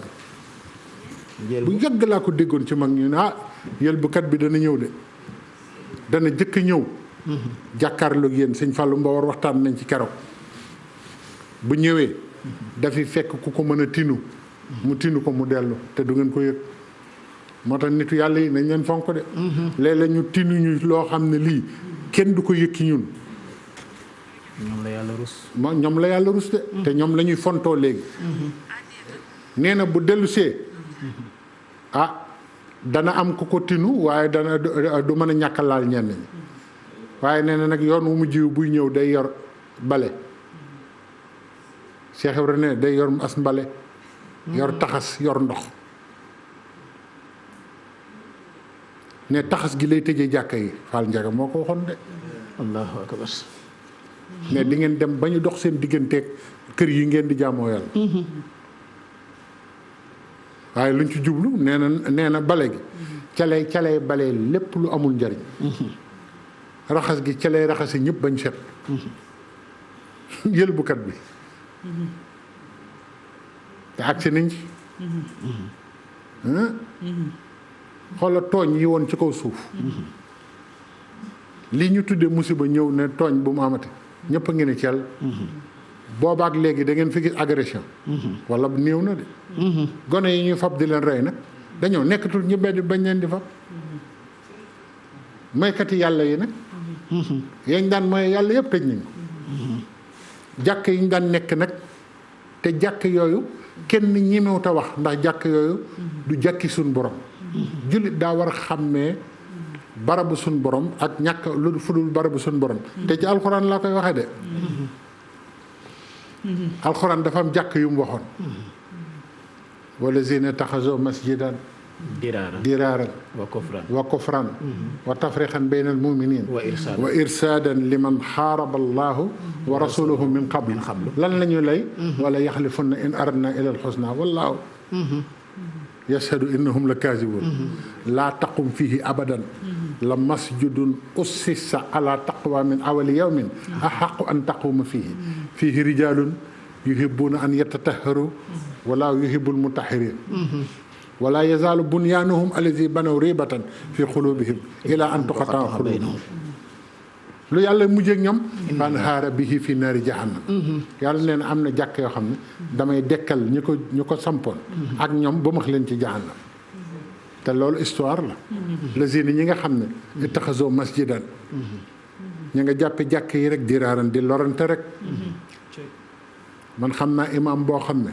bi bu yàgg laa ko déggoon ci mag ñu ne yëlbukat bi dana ñëw de dana jëkk ñëw jàkkaarloog yéen sëñ Fallou Mbawar waxtaan nañ ci keroog bu ñëwee dafi fekk ku ko mën a tinu mu tinu ko mu dellu te du ngeen ko yëg moo tax nitu yàlla yi nañ leen fonk de léeg-léeg ñu tinuñu loo xam ne lii kenn du ko yëg ci ñun ñoom la yàlla rus ñoom la yàlla rus de te ñoom la ñuy fontoo léegi nee na bu dellusee dana am ku ko tinu waaye dana du mën a ñàkk laal ñenn ñi waaye nee na nag yoon wu mu jiw buy ñëw day yor bale Cheikh Ibrahima ne day yor as mbale yor taxas yor ndox ne taxas gi lay tëjee jàkka yi Fall Ndiaga moo ko waxoon de allahu akbar ne di ngeen dem ba ñu dox seen digganteeg kër yi ngeen di jaamoo yàlla waaye luñ ci jublu nee na bale gi calay bale lépp lu amul njariñ raxas gi calay raxasi ñëpp bañ set yëlbukat bi te agsi nañ ci xoola tooñ yi woon ci kaw suuf li ñu tuddee musiba ñëw ne tooñ bu mu amati ñëpp a ngi ne ceel boobaak léegi da ngeen fi gis agression wala néew na de gone yi ñuy fab di leen rey nag dañoo nekkatul ñu beddi bañ leen di fab moykati yàlla yi nag yañ daan mooy yàlla yëpp tëj nañ ko jàkk yi ñu daan nekk nag te jàkk yooyu kenn ñemewut a wax ndax jàkk yooyu du jàkki suñ borom jullit daa war a xàmmee barabu suñ borom ak ñàkk lu fudul barabu suñ borom te ci alxuraan laa koy waxee de alxuraan dafa am jàkk yu mu waxoon wala zina taxaso masjidan diraaran wa kufran wa tafriqan bayna almuminin wa irsaadan liman xaaraba allahu wa rasuluhu min qabl lan la ñu lay wala yaxlifunna in aradna ila alxusna wallahu yashhadu innahum la kaazibun laa taqum fihi abadan la masjidun ussisa ala taqwa min awali yawmin ahaqu an taquma fihi rijalun yuhibbuna an yatatahharu wala yuhibbul mutahhirin wala yazaalu bunyanuhum allazi banaw ribatan fi xulubihim ila an tuqataa xulubuhum lu yàlla mujjeeg ñoom fan haara bihi fi naari jahannam yàlla nee na am na jàkk yoo xam ne damay dekkal ñu ko sampoon ak ñoom ba max leen ci jahannam te loolu histoire la lazina ñi nga xam ne ittaxasoo masjidan ñi nga jàppe jàkk yi rek diraaran di lorante rek man xam naa imam boo xam ne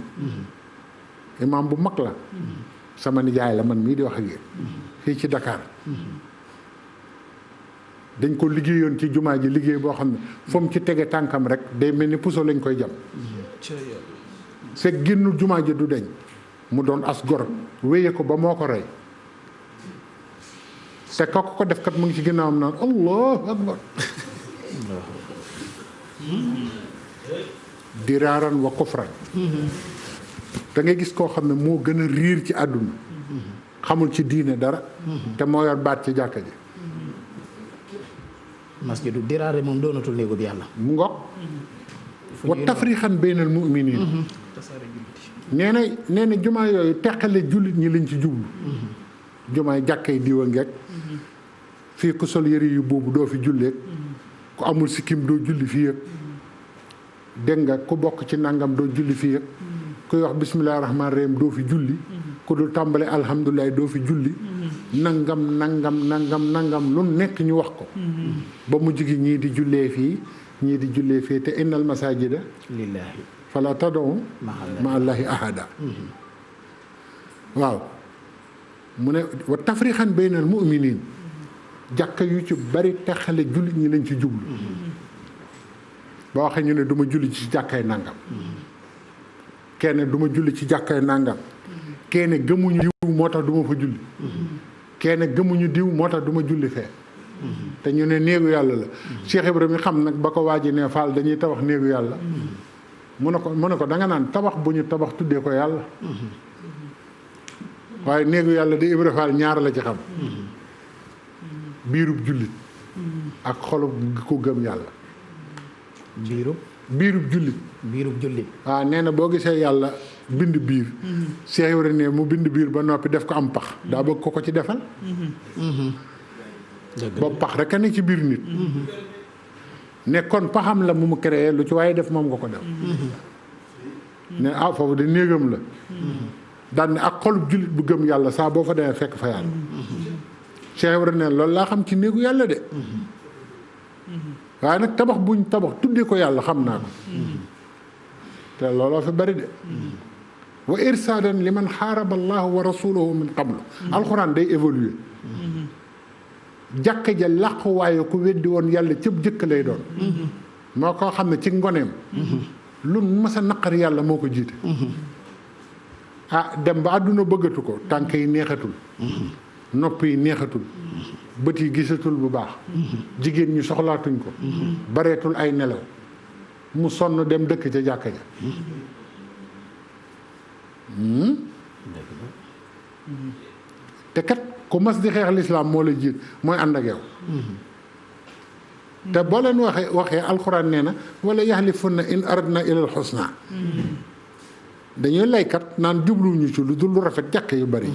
imam bu mag la sama nijaay la man mii di wax ak yéen fii ci Dakar dañ ko liggéeyoon ci jumaa ji liggéey boo xam ne fu mu ci tege tànkam rek day mel ni puso lañ koy jam fekk génnul jumaa ji du deñ mu doon as gor wéye ko ba moo ko rey te kooku ko def kat mu ngi ci ginnaawam naan allahu akbar diraaran wa kufran da ngay gis koo xam ne moo gën a riir ci àdduna xamul ci diine dara te moo yor baat ci jàkka ji masjidu diraare moom doonatul néegub yàlla mu ngoog wa tafrixan baynal mu'minin nee na jumaa yooyu teqale jullit ñi lañ ci jublu jumaay jàkkay diwa ngeeg fii ku sol yëre yu boobu doo fi julleeg ku amul sikkim doo julli fii yëg dégg nga ku bokk ci nangam doo julli fii yëg kuy wax bisimilah rahmaani rahim doo fi julli ku dul tàmbale alhamdulilah doo fi julli nangam lu nekk ñu wax ko ba mujj gi ñii di jullee fii te innal masajida lillahi fala tad'u ma allahi ahada waaw mu ne wa tafrixan baynal mu'minin jàkka yu ci bari texale jullit ñi lañ ci jublu ba waxee ñu ne du ma julli ci jàkkay nangam kenn du ma julli ci jàkkay nangam kenn gëmuñu diw moo tax du ma fa julli kenn gëmuñu diw moo tax du ma julli fee te ñu ne néegu yàlla la Cheikh Ibrahima xam nag ba ko waaji ne Fall dañuy tabax néegu yàlla mu ne ko da nga naan tabax bu ñu tabax tuddee ko yàlla waaye néegu yàlla di Ibrahima Fall ñaar la ci xam biirub jullit ak xolub ko gëm yàlla biirub jullit waaw nee na boo gisee yàlla bind biir Cheikh Ibrahima ne mu bind biir ba noppi def ko am pax daa bëgg ko ci defal boobu pax rek a ne ci biir nit ne kon paxam la mu créé lu ci waaye def moom nga ko def ne foofu de néegam la daan ne ak xolub jullit bu gëm yàlla saa boo fa demee fekk fa yàlla Cheikh Ibrahima ne loolu laa xam ci néegu yàlla de waaye nag tabax buñ tabax tuddee ko yàlla xam naa ko te looloo fi bari de wa irsaadan li man xaaraba allahu wa rasulahu min qablu alxuraan day évoluer jàkka ja làqu waaye ku weddi woon yàlla cëb jëkk lay doon moo koo xam ne ci ngoneem lu mas a naqari yàlla moo ko jiite dem ba àdduna bëggatu ko tànk yi neexatul nopp yi neexatul bët yi gisatul bu baax jigéen ñi soxlaatuñ ko bareetul ay nelaw mu sonn dem dëkk ca jàkka ja te kat ku mas di xeex lislaam moo la jiit mooy ànd ak yow te boo leen waxee alxuraan nee na wala yaxlifunna in aradna ilal xusna dañuy laykat naan jubluwuñu ci lu dul lu rafet jàkk yu bari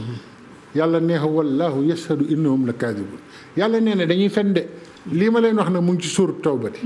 yàlla neexa wallahu yashhadu innahum la kaadibun yàlla nee na dañuy fen de lii ma leen wax na mu ngi ci suur tawbati